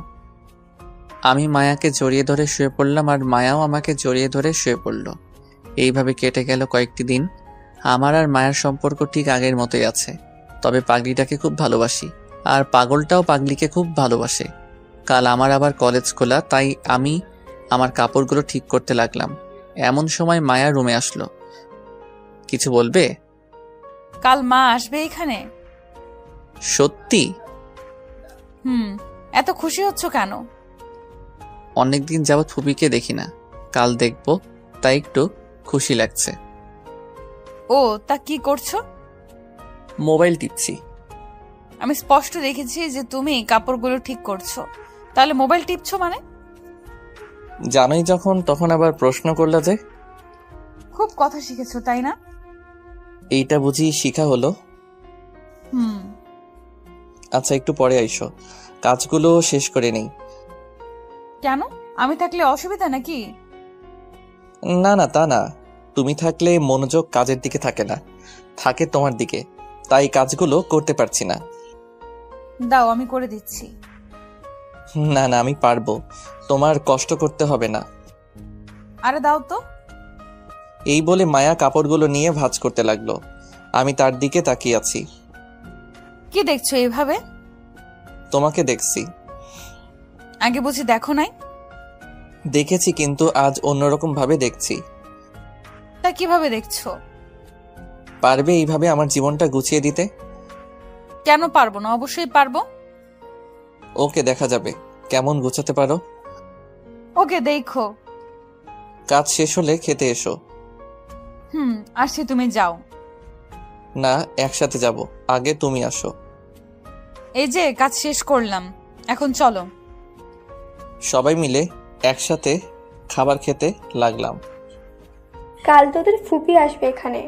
আমি মায়াকে জড়িয়ে ধরে শুয়ে পড়লাম আর মায়াও আমাকে জড়িয়ে ধরে শুয়ে পড়ল। এইভাবে কেটে গেল কয়েকটি দিন। আমার আর মায়ার সম্পর্ক ঠিক আগের মতোই আছে, তবে পাগলিটাকে খুব ভালোবাসি আর পাগলটাও পাগলিকে খুব ভালোবাসে। কাল আমার আবার কলেজ খোলা, তাই আমি আমার কাপড়গুলো ঠিক করতে লাগলাম। এমন সময় মায়া রুমে আসলো। কিছু বলবে? কাল মা আসবে এখানে? সত্যি? এত খুশি হচ্ছ কেন? অনেকদিন যাবৎ ফুপিকে দেখি না, কাল দেখবো, তাই একটু খুশি লাগছে। ও তা কি করছো? মোবাইল টিপছি। আমি স্পষ্ট দেখেছি যে তুমি কাপড়গুলো ঠিক করছো, তাহলে মোবাইল টিপছো মানে? জানোই যখন, তখন আবার প্রশ্ন করলা যে? খুব কথা শিখেছো তাই না? এইটা বুঝি শিখা হলো? আচ্ছা, একটু পরে আইসো, কাজগুলো শেষ করে নেই। কেন? আমি থাকলে অসুবিধা নাকি? না না, তা না। তুমি থাকলে মনোযোগ কাজের দিকে থাকে না, থাকে তোমার দিকে, তাই কাজগুলো করতে পারছি না। দাও, আমি করে দিচ্ছি। না না, আমি পারবো, তোমার কষ্ট করতে হবে না। আরে দাও তো। এই বলে মায়া কাপড়গুলো নিয়ে ভাঁজ করতে লাগলো। আমি তার দিকে তাকিয়ে আছি। কি দেখছো এইভাবে? তোমাকে দেখছি। আগে বুঝি দেখো নাই? দেখেছি, কিন্তু আজ অন্যরকম ভাবে দেখছি। তা কিভাবে দেখছো? পারবে এইভাবে আমার জীবনটা গুছিয়ে দিতে? কেন পারবো না, অবশ্যই পারবো। ওকে, দেখা যাবে কেমন গোছাতে পারো। ওকে, দেখো। কাজ শেষ হলে খেতে এসো। আসছি, তুমি যাও। না, একসাথে যাব, আগে তুমি আসো। এই যে কাজ শেষ করলাম, এখন চলো। সবাই মিলে একসাথে খাবার খেতে লাগলাম। কাল তোদের ফুপি আসবে এখানে।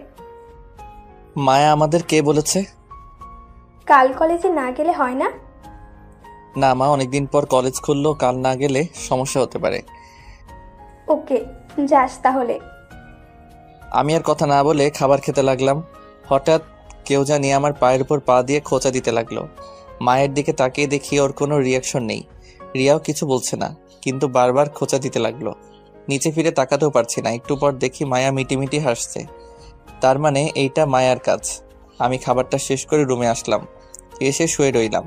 মায়া আমাদের কে বলেছে? কাল কলেজে না গেলে হয় না? না মা, অনেকদিন পর কলেজ খুললো, কাল না গেলে সমস্যা হতে পারে। ওকে, যাস তাহলে। আমি আর কথা না বলে খাবার খেতে লাগলাম। হঠাৎ কেউ জানি আমার পায়ের উপর পা দিয়ে খোঁচা দিতে লাগলো। মায়ের দিকে তাকিয়ে দেখি ওর কোনো রিয়াকশন নেই, রিয়াও কিছু বলছে না, কিন্তু বারবার খোঁচা দিতে লাগলো। নিচে ফিরে তাকাতেও পারছি না। একটু পর দেখি মায়া মিটিমিটি হাসছে, তার মানে এইটা মায়ার কাজ। আমি খাবারটা শেষ করে রুমে আসলাম, এসে শুয়ে রইলাম।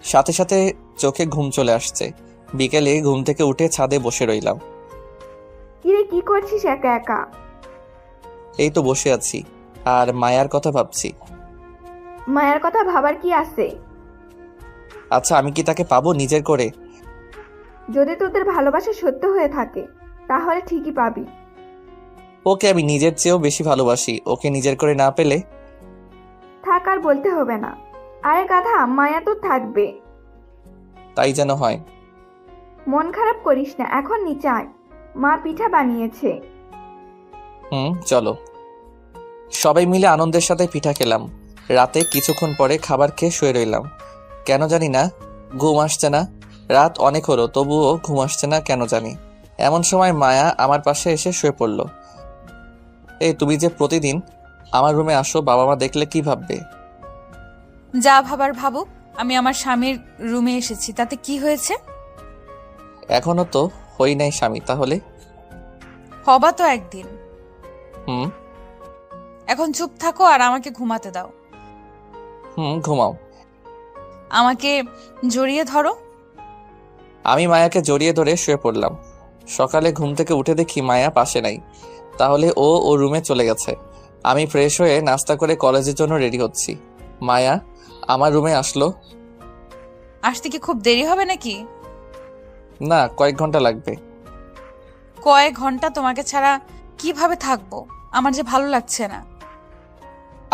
সাথে সাথে চোখে ঘুম চলে আসছে। বিকেলে ঘুম থেকে উঠে ছাদে বসে রইলাম। কিরে, কি করছিস একা একা? এই তো বসে আছি আর মায়ার কথা ভাবছি। মায়ের কথা ভাবার কি আছে? আচ্ছা, আমি কি তাকে পাবো নিজের করে? যদি তোদের ভালোবাসা সত্য হয়ে থাকে তাহলে ঠিকই পাবি। ওকে আমি নিজের চেয়েও বেশি ভালোবাসি। ওকে নিজের করে না পেলে থাক আর বলতে হবে না। আরে গাধা, মায়া তো থাকবে। তাই যেন হয়। মন খারাপ করিস না, এখন নিচে আয়, মা পিঠা বানিয়েছে। চলো। সবাই মিলে আনন্দের সাথে পিঠা খেলাম। রাতে কিছুক্ষণ পরে খাবার খেয়ে শুয়ে রইলাম। কেন জানি না ঘুম আসছে না। রাত অনেক হলো, তবুও ঘুম আসছে না কেন জানি। এমন সময় মায়া আমার পাশে এসে শুয়ে পড়ল। এই তুমি যে প্রতিদিন আমার রুমে আসো, বাবা মা দেখলে কি ভাববে? যা ভাবার ভাবুক, আমি আমার স্বামীর রুমে এসেছি, তাতে কি হয়েছে? এখনো তো হই নাই স্বামী, তাহলে? হবা তো একদিন। হুম এখন চুপ থাকো আর আমাকে ঘুমাতে দাও। ঘুমাও। আমাকে জড়িয়ে ধরো। আমি মায়াকে জড়িয়ে ধরে শুয়ে পড়লাম। সকালে ঘুম থেকে উঠে দেখি মায়া পাশে নাই। তাহলে ও রুমে চলে গেছে। আমি ফ্রেশ হয়ে নাস্তা করে কলেজের জন্য রেডি হচ্ছি। মায়া আমার রুমে আসলো। আসতে কি খুব দেরি হবে নাকি? না, কয়েক ঘন্টা লাগবে। কয়েক ঘন্টা তোমাকে ছাড়া কিভাবে থাকবো? আমার যে ভালো লাগছে না।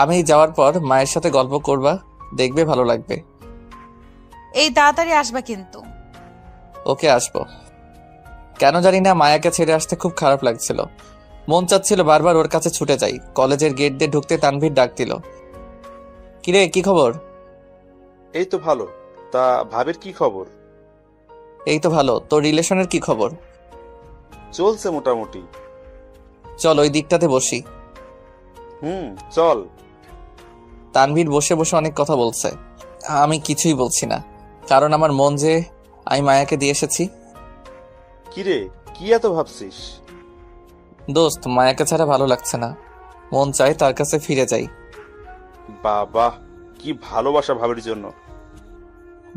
আমি যাওয়ার পর মায়ের সাথে গল্প করবা, দেখবে ভালো লাগবে। এই তাড়াতাড়ি আসবা কিন্তু। ওকে, আসবো। কেন জানি না মায়াকে ছেড়ে আসতে খুব খারাপ লাগছিল। মন চাচ্ছিল বারবার ওর কাছে ছুটে যাই। কলেজের গেট দিয়ে ঢুকতে তানভীর ডাক দিল। কিরে, কি খবর? এই তো ভালো। তা ভাবির কি খবর? এই তো ভালো। তোর রিলেশনের কি খবর? চলছে মোটামুটি। চল ওই দিকটাতে বসি। চল। তানভীর বসে বসে অনেক কথা বলছে। আমি কিছুই বলছি না, কারণ আমার মন যে আমি মায়াকে দিয়ে এসেছি। কিরে, কি এত ভাবছিস? দোস্ত, মায়াকে ছাড়া ভালো লাগছে না। মন চায় তার কাছে ফিরে যাই। বাবা, কি ভালোবাসা ভাবির জন্য।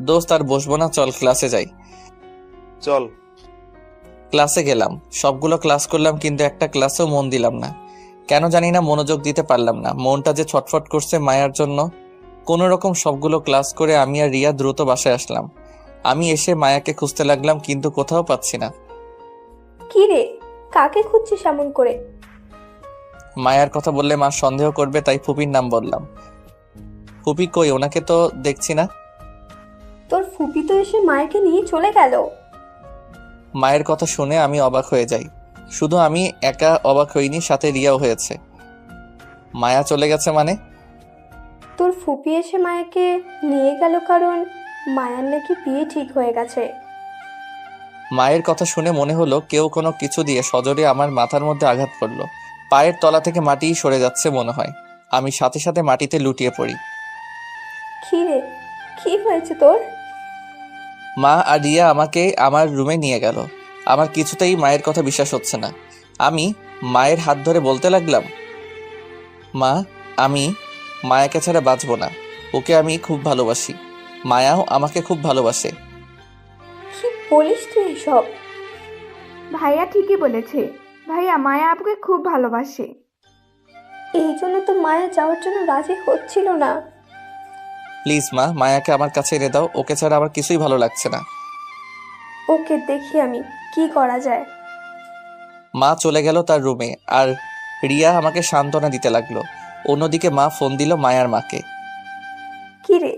দোস্ত, আর বসবো না, চল ক্লাসে যাই। চল। ক্লাসে গেলাম, সবগুলো ক্লাস করলাম, কিন্তু একটা ক্লাসেও মন দিলাম না। কেন জানি না মনোযোগ দিতে পারলাম না। মনটা যে ছটফট করছে মায়ার জন্য। কোনো রকম সবগুলো ক্লাস করে আমি আর রিয়া দ্রুত বাসায় আসলাম। আমি এসে মায়াকে খুঁজতে লাগলাম, কিন্তু কোথাও পাচ্ছি না। কি রে, কাকে খুঁজছিস এমন করে? মায়ার কথা বললে মা সন্দেহ করবে, তাই ফুপির নাম বললাম। ফুপি কই? ওনাকে তো দেখছি না। তোর ফুপি তো এসে মায়াকে নিয়ে চলে গেল। মায়ের কথা শুনে আমি অবাক হয়ে যাই। শুধু আমি একা অবাক হইনি, সাথে রিয়াও হয়েছে। মায়া চলে গেছে মানে? তোর ফুপি এসে মায়াকে নিয়ে গেল কারণ মায়ার নাকি বিয়ে ঠিক হয়ে গেছে। মায়ের কথা শুনে মনে হলো কেউ কোনো কিছু দিয়ে সজোরে আমার মাথার মধ্যে আঘাত করলো। পায়ের তলা থেকে মাটি সরে যাচ্ছে মনে হয়। আমি সাথে সাথে মাটিতে লুটিয়ে পড়ি। কি রে, কি হয়েছে তোর? মা আর রিয়া আমাকে আমার রুমে নিয়ে গেল। আমার কিছুতেই মায়ের কথা বিশ্বাস হচ্ছে না। আমি মায়ের হাত ধরে বলতে লাগলাম, মা, আমি মায়াকে ছাড়া বাঁচব না। ওকে আমি খুব ভালোবাসি। মায়াও আমাকে খুব ভালোবাসে। কি বলিস তুই এসব? ভাইয়া ঠিকই বলেছে। ভাইয়া, মায়া আপুকে খুব ভালোবাসে। এই জন্য তো মায়া যাওয়ার জন্য রাজি হচ্ছিল না। প্লিজ মা, মায়াকে আমার কাছে এনে দাও। ওকে ছাড়া আমার কিছুই ভালো লাগছে না। ওকে দেখি আমি কি করা যায়। মা চলে গেল তার রুমে, আর রিয়া আমাকে সান্ত্বনা দিতে লাগলো। অন্যদিকে মা ফোন দিল মায়ার মাকে। কি রে,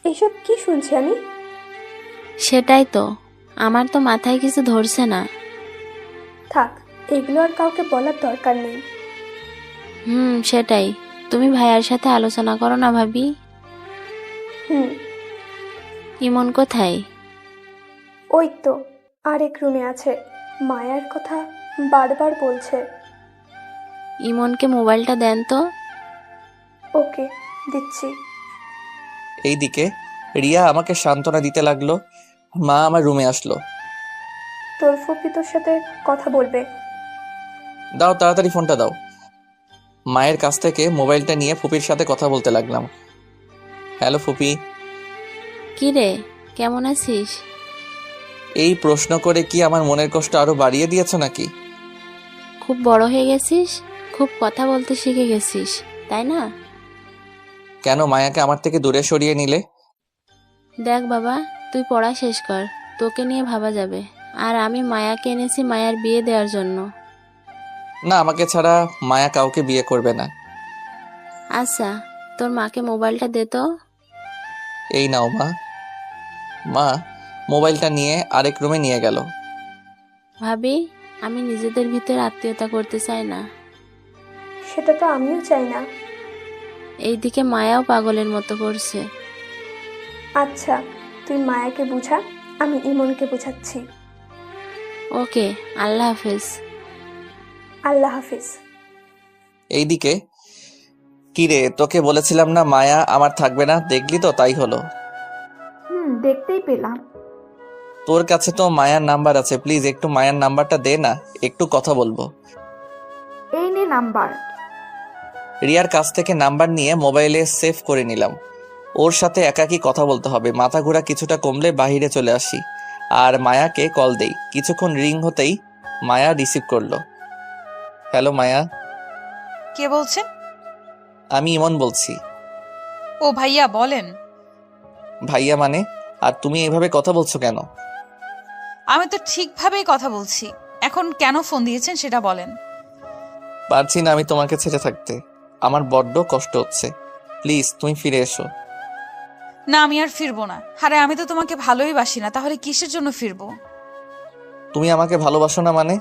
এসব কি শুনছি আমি? সেটাই তো, আমার তো মাথায় কিছু ধরছে না। থাক, এগুলো আর কাউকে বলার দরকার নেই। সেটাই। তুমি ভাইয়ার সাথে আলোচনা করো না ভাবি। ইমন কোথায়? ওই তো আরেক রুমে আছে, মায়ার কথা বারবার বলছে। ইমনকে মোবাইলটা দেন তো। ওকে, দিচ্ছি। এইদিকে রিয়া আমাকে সান্ত্বনা দিতে লাগলো। মা আমার রুমে আসলো। তোর ফুপি তোর সাথে কথা বলবে। দাও, তাড়াতাড়ি ফোনটা দাও। মায়ের কাছ থেকে মোবাইলটা নিয়ে ফুপির সাথে কথা বলতে লাগলাম। হ্যালো ফুপি। কি রে, কেমন আছিস? এই প্রশ্ন করে কি আমার মনের কষ্ট আরো বাড়িয়ে দিয়েছ নাকি? খুব বড় হয়ে গেছিস, খুব কথা বলতে শিখে গেছিস, তাই না? কেন মায়াকে আমার থেকে দূরে সরিয়ে নিলে? দেখ বাবা, তুই পড়া শেষ কর, তোকে নিয়ে ভাবা যাবে। আর আমি মায়াকে এনেছি মায়ার বিয়ে দেওয়ার জন্য। না, আমাকে ছাড়া মায়া কাউকে বিয়ে করবে না। আচ্ছা, তোর মাকে মোবাইলটা দে তো। এই নাও মা। মা মোবাইলটা নিয়ে আরেক রুমে নিয়ে গেল। ভাবি, আমি নিজেদের ভিতরে আত্মীয়তা করতে চাই না। সেটা তো আমিও চাই না। এইদিকে মায়াও পাগলের মতো করছে। আচ্ছা, তুই মায়াকে বুঝা, আমি ইমনকে বুঝাচ্ছি। ওকে, আল্লাহ হাফেজ। আল্লাহ হাফিজ। এইদিকে, কিরে তোকে বলেছিলাম না মায়া আমার থাকবে না, দেখলি তো তাই হলো। দেখতেই পেলাম। তোর কাছে তো মায়ার নাম্বার আছে, প্লিজ একটু মায়ার নাম্বারটা দে না, একটু কথা বলবো। এই নে নাম্বার। রিয়ার কাছ থেকে নাম্বার নিয়ে মোবাইলে সেভ করে নিলাম। ওর সাথে একাকী কথা বলতে হবে। মাথা ঘোরা কিছুটা কমলে বাহিরে চলে আসি আর মায়াকে কল দেই। কিছুক্ষণ রিং হতেই মায়া রিসিভ করলো। হ্যালো মায়া। কে বলছেন? আমি ইমন বলছি। ও ভাইয়া, বলেন। ভাইয়া মানে? আর তুমি এভাবে কথা বলছো কেন? আমি তো ঠিকভাবেই কথা বলছি। এখন কেন ফোন দিয়েছেন সেটা বলেন। পারছি না আমি তোমাকে ছেড়ে থাকতে, আমার বড্ড কষ্ট হচ্ছে। প্লিজ তুমি ফিরে এসো। না, আমি আর ফিরবো না। আরে আমি তো তোমাকে ভালোই বাসি না, তাহলে কিসের জন্য ফিরবো? তুমি আমাকে ভালোবাসো না মানে?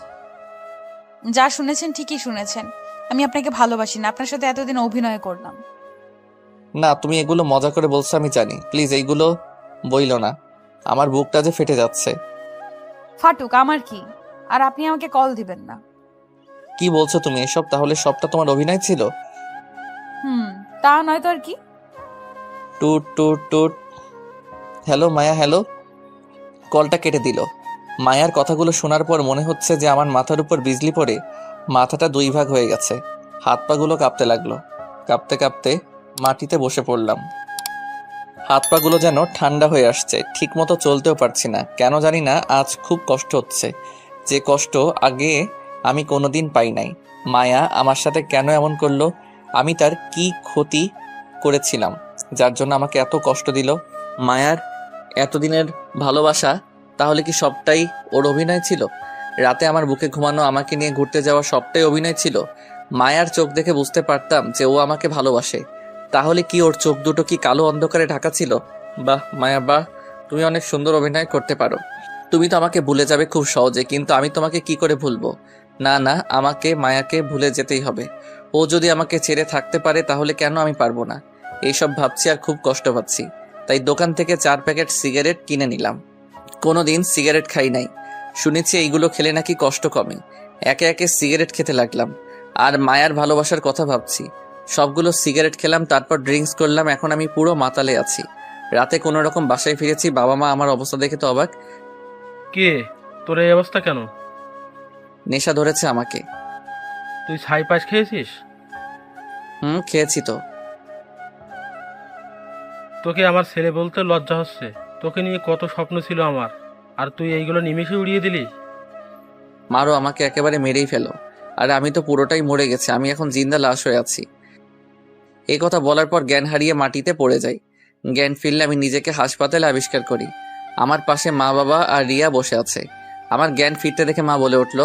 যা শুনেছেন ঠিকই শুনেছেন। আমি আপনাকে ভালোবাসি না, আপনার সাথে এতদিন অভিনয় করলাম। না, তুমি এগুলো মজা করে বলছো আমি জানি, প্লিজ এইগুলো বইলো না। আমার বুকটা যে ফেটে যাচ্ছে। ফাটুক, আমার কি? আর আপনি আমাকে কল দিবেন না। কি বলছো তুমি এসব? তাহলে সবটা তোমার অভিনয় ছিল? তা নয় তো আর কি। টুট টুট টুট। হ্যালো মায়া, হ্যালো। কলটা কেটে দিল। মায়ার কথাগুলো শোনার পর মনে হচ্ছে যে আমার মাথার উপর বিজলি পড়ে মাথাটা দুই ভাগ হয়ে গেছে। হাত পাগুলো কাঁপতে লাগলো। কাঁপতে কাঁপতে মাটিতে বসে পড়লাম। হাত পাগুলো যেন ঠান্ডা হয়ে আসছে, ঠিক মতো চলতেও পারছি না। কেন জানি না আজ খুব কষ্ট হচ্ছে, যে কষ্ট আগে আমি কোনোদিন পাই নাই। মায়া আমার সাথে কেন এমন করলো? আমি তার কি ক্ষতি করেছিলাম যার জন্য আমাকে এত কষ্ট দিল? মায়ার এতদিনের ভালোবাসা তাহলে কি সবটাই ওর অভিনয় ছিল? রাতে আমার বুকে ঘুমানো, আমাকে নিয়ে ঘুরতে যাওয়া সবটাই অভিনয় ছিল? মায়ার চোখ দেখে বুঝতে পারতাম যে ও আমাকে ভালোবাসে। তাহলে কি ওর চোখ দুটো কি কালো অন্ধকারে ঢাকা ছিল? বাহ মায়া বাহ, তুমি অনেক সুন্দর অভিনয় করতে পারো। তুমি তো আমাকে ভুলে যাবে খুব সহজে, কিন্তু আমি তোমাকে কি করে ভুলবো? না না, আমাকে মায়াকে ভুলে যেতেই হবে। ও যদি আমাকে ছেড়ে থাকতে পারে তাহলে কেন আমি পারবো না? এইসব ভাবছি আর খুব কষ্ট পাচ্ছি। তাই দোকান থেকে 4 প্যাকেট সিগারেট কিনে নিলাম। কোনোদিন সিগারেট খাই নাই, শুনেছি এইগুলো খেলে নাকি কষ্ট কমে। একে একে সিগারেট খেতে লাগলাম আর মায়ার ভালোবাসার কথা ভাবছি। সবগুলো সিগারেট খেলাম, তারপর ড্রিঙ্কস করলাম। এখন আমি পুরো মাতালে আছি। রাতে কোনো রকম বাসায় ফিরেছি, বাবা মা আমার অবস্থা দেখে তো অবাক। কে, তোর এই অবস্থা কেন? নেশা ধরেছে আমাকে। তুই ছাই পাশ খেয়েছিস? খেয়েছি তো। তোকে আমার ছেলে বলতে লজ্জা হচ্ছে। তোকে নিয়ে কত স্বপ্ন ছিল আমার, আর তুই এইগুলো নিমেষে উড়িয়ে দিলি। মারো আমাকে, একেবারে মেরেই ফেলো। আর আমি তো পুরোটাই মরে গেছি, আমি এখন জিন্দা লাশ হয়ে আছি। এই কথা বলার পর জ্ঞান হারিয়ে মাটিতে পড়ে যাই। জ্ঞান ফিরলে আমি নিজেকে হাসপাতালে আবিষ্কার করি। আমার পাশে মা বাবা আর রিয়া বসে আছে। আমার জ্ঞান ফিরতে দেখে মা বলে উঠল,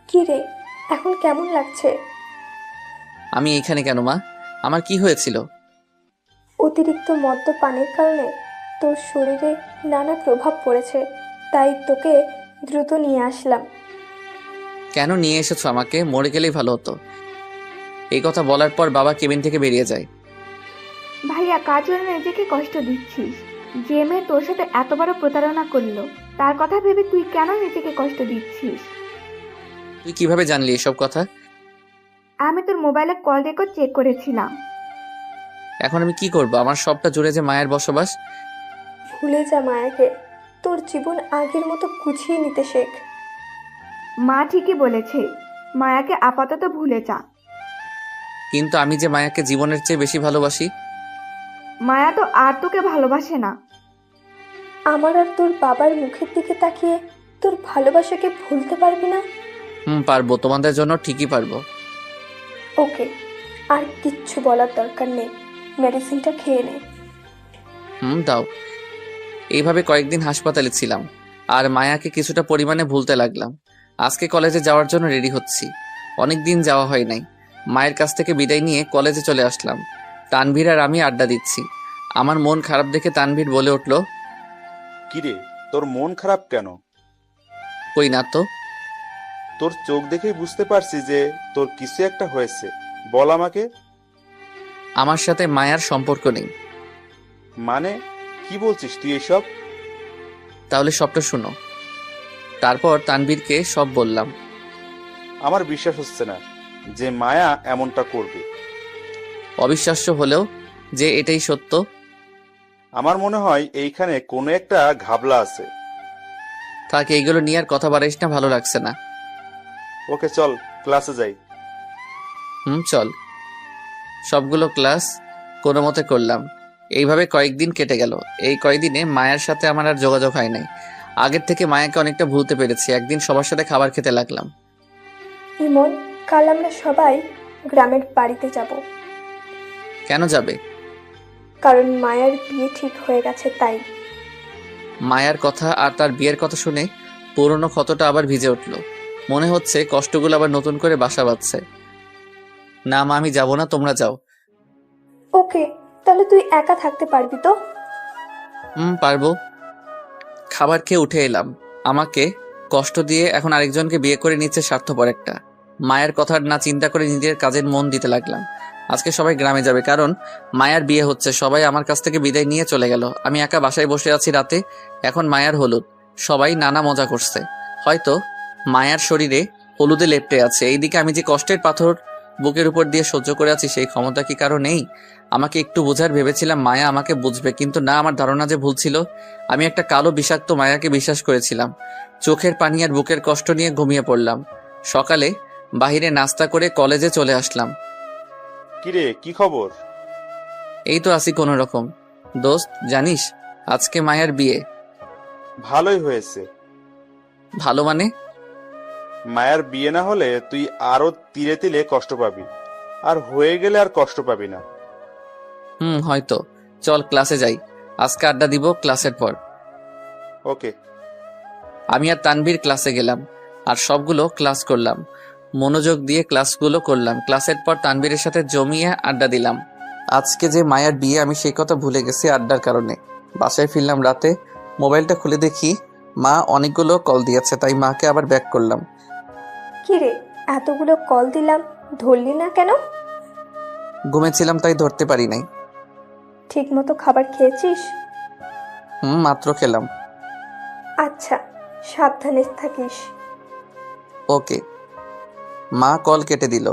কি রে, এখন কেমন লাগছে? আমি এইখানে কেন মা? আমার কি হয়েছিল? অতিরিক্ত মদ্যপানের কারণে তোর শরীরে নানা প্রভাব পড়েছে, তাই তোকে দ্রুত নিয়ে আসলাম। কেন নিয়ে এসেছো আমাকে? মরে গেলেই ভালো হতো। এই কথা বলার পর বাবা কেবিন থেকে বেরিয়ে যায়। ভাইয়া, কাজ জন্য নিজেকে কষ্ট দিচ্ছিস। যে মেয়ে তোর সাথে এত বড় প্রতারণা করলো, তার কথা ভেবে তুই কেন নিজেকে কষ্ট দিচ্ছিস? তুই কিভাবে জানলি এসব কথা? আমি তোর মোবাইলে কল রেকর্ড চেক করেছিলাম। এখন আমি কি করব? আমার সবটা জুড়ে যে মায়ের বসবাস। ভুলে যা মায়াকে, তোর জীবন আগের মতো গুছিয়ে নিতে শেখ। মা ঠিকই বলেছে, মায়াকে আপাতত ভুলে যা। কিন্তু আমি যে মায়াকে জীবনের চেয়ে বেশি ভালোবাসি। মায়া তো আর তোকে ভালোবাসে না। আমার আর তোর বাবার মুখের দিকে তাকিয়ে তোর ভালোবাসাকে ভুলতে পারবি না? পারবো, তোমাদের জন্য ঠিকই পারবো। ওকে, আর কিচ্ছু বলার দরকার নেই, মেডিসিনটা খেয়ে নে। দাও। এইভাবে কয়েকদিন হাসপাতালে ছিলাম আর মায়াকে কিছুটা পরিমাণে ভুলতে লাগলাম। আজকে কলেজে যাওয়ার জন্য রেডি হচ্ছি। অনেক দিন যাওয়া হয় নাই। মায়ের কাছ থেকে বিদায় নিয়ে কলেজে চলে আসলাম। তানভীর আর আমি আড্ডা দিচ্ছি। আমার মন খারাপ দেখে তানভীর বলে উঠল, কিরে, তোর মন খারাপ কেন? কই না তো। তোর চোখ দেখেই বুঝতে পারছি যে তোর কিছু একটা হয়েছে। বল আমাকে। আমার সাথে মায়ার সম্পর্ক নেই। মানে কি বলছিস তুই এসব? তাহলে সবটা শোনো। তারপর তানভীরকে সব বললাম। আমার বিশ্বাস হচ্ছে না যে মায়া এমনটা করবে। অবিশ্বাস্য হলেও যে এটাই সত্য। আমার মনে হয় এইখানে কোনো একটা ঘাবলা আছে। থাক, এইগুলো নিয়ে আর কথা বাড়াইস না, ভালো লাগছে না। ওকে চল, ক্লাসে যাই। চল। সবগুলো ক্লাস কোনো মতে করলাম। এইভাবে কয়েকদিন কেটে গেল। এই কয়েকদিনে মায়ের সাথে আমার আর যোগাযোগ হয় নাই। আগের থেকে মায়াকে অনেকটা ভুলতে পেরেছি। একদিন সবার সাথে খাবার খেতে লাগলাম। ইমন, কাল আমরা সবাই গ্রামের বাড়িতে যাব। কেন যাবে? কারণ মায়ের বিয়ে ঠিক হয়ে গেছে তাই। মায়ার কথা আর তার বিয়ের কথা শুনে পুরনো ক্ষতটা আবার ভিজে উঠল। মনে হচ্ছে কষ্টগুলো আবার নতুন করে বাসা বাঁধছে। না মা, আমি যাব না, তোমরা যাও। ওকে, তাহলে তুই একা থাকতে পারবি তো? পারবো। খাবার খেয়ে উঠে এলাম। আমাকে কষ্ট দিয়ে এখন আরেকজনকে বিয়ে করে নিচ্ছে স্বার্থপর একটা। মায়ের কথা না চিন্তা করে নিজের কাজের মন দিতে লাগলাম। আজকে সবাই গ্রামে যাবে, কারণ মায়ার বিয়ে হচ্ছে। সবাই আমার কাছ থেকে বিদায় নিয়ে চলে গেল। আমি একা বাসায় বসে আছি রাতে। এখন মায়ার হলুদ। সবাই নানা মজা করছে। হয়তো মায়ার শরীরে হলুদে লেপ্টে আছে। এইদিকে আমি যে কষ্টের পাথর বুকের উপর দিয়ে সহ্য করে আছি, সেই ক্ষমতা কি কারো নেই? আমাকে একটু বোঝার ভেবেছিলাম মায়া আমাকে বুঝবে, কিন্তু না, আমার ধারণা যে ভুল ছিল। আমি একটা কালো বিষাক্ত মায়াকে বিশ্বাস করেছিলাম। চোখের পানি আর বুকের কষ্ট নিয়ে ঘুমিয়ে পড়লাম। সকালে বাহিরে নাস্তা করে কলেজে চলে আসলাম। কিরে, কি খবর? এই তো আছি কোনো রকম। দোস্ত, জানিস আজকে মায়ার বিয়ে। ভালোই হয়েছে। ভালো মানে? মায়ার বিয়ে না হলে তুই আরো তিলে তিলে কষ্ট পাবি, আর হয়ে গেলে আর কষ্ট পাবি না। হয়তো। চল ক্লাসে যাই। আজকে আড্ডা দিব ক্লাসের পর। ওকে। আমি আর তানভীর ক্লাসে গেলাম আর সবগুলো ক্লাস করলাম। মনোযোগ দিয়ে ক্লাসগুলো করলাম। ক্লাসের পর তানভীরের সাথে জমিয়ে আড্ডা দিলাম। আজকে যে মায়ার বিয়ে, আমি সেই কথা ভুলে গেছি আড্ডার কারণে। বাসায় ফিরলাম রাতে। মোবাইলটা খুলে দেখি মা অনেকগুলো কল দিয়েছে, তাই মাকে আবার ব্যাক করলাম। কিরে, এতগুলো কল দিলাম, ধরলি না কেন? ঘুমেছিলাম তাই ধরতে পারি নাই। ঠিক মতো খাবার খেয়েছিস? মাত্র খেলাম। আচ্ছা, সাবধানে থাকিস। ওকে। মা কল কেটে দিল।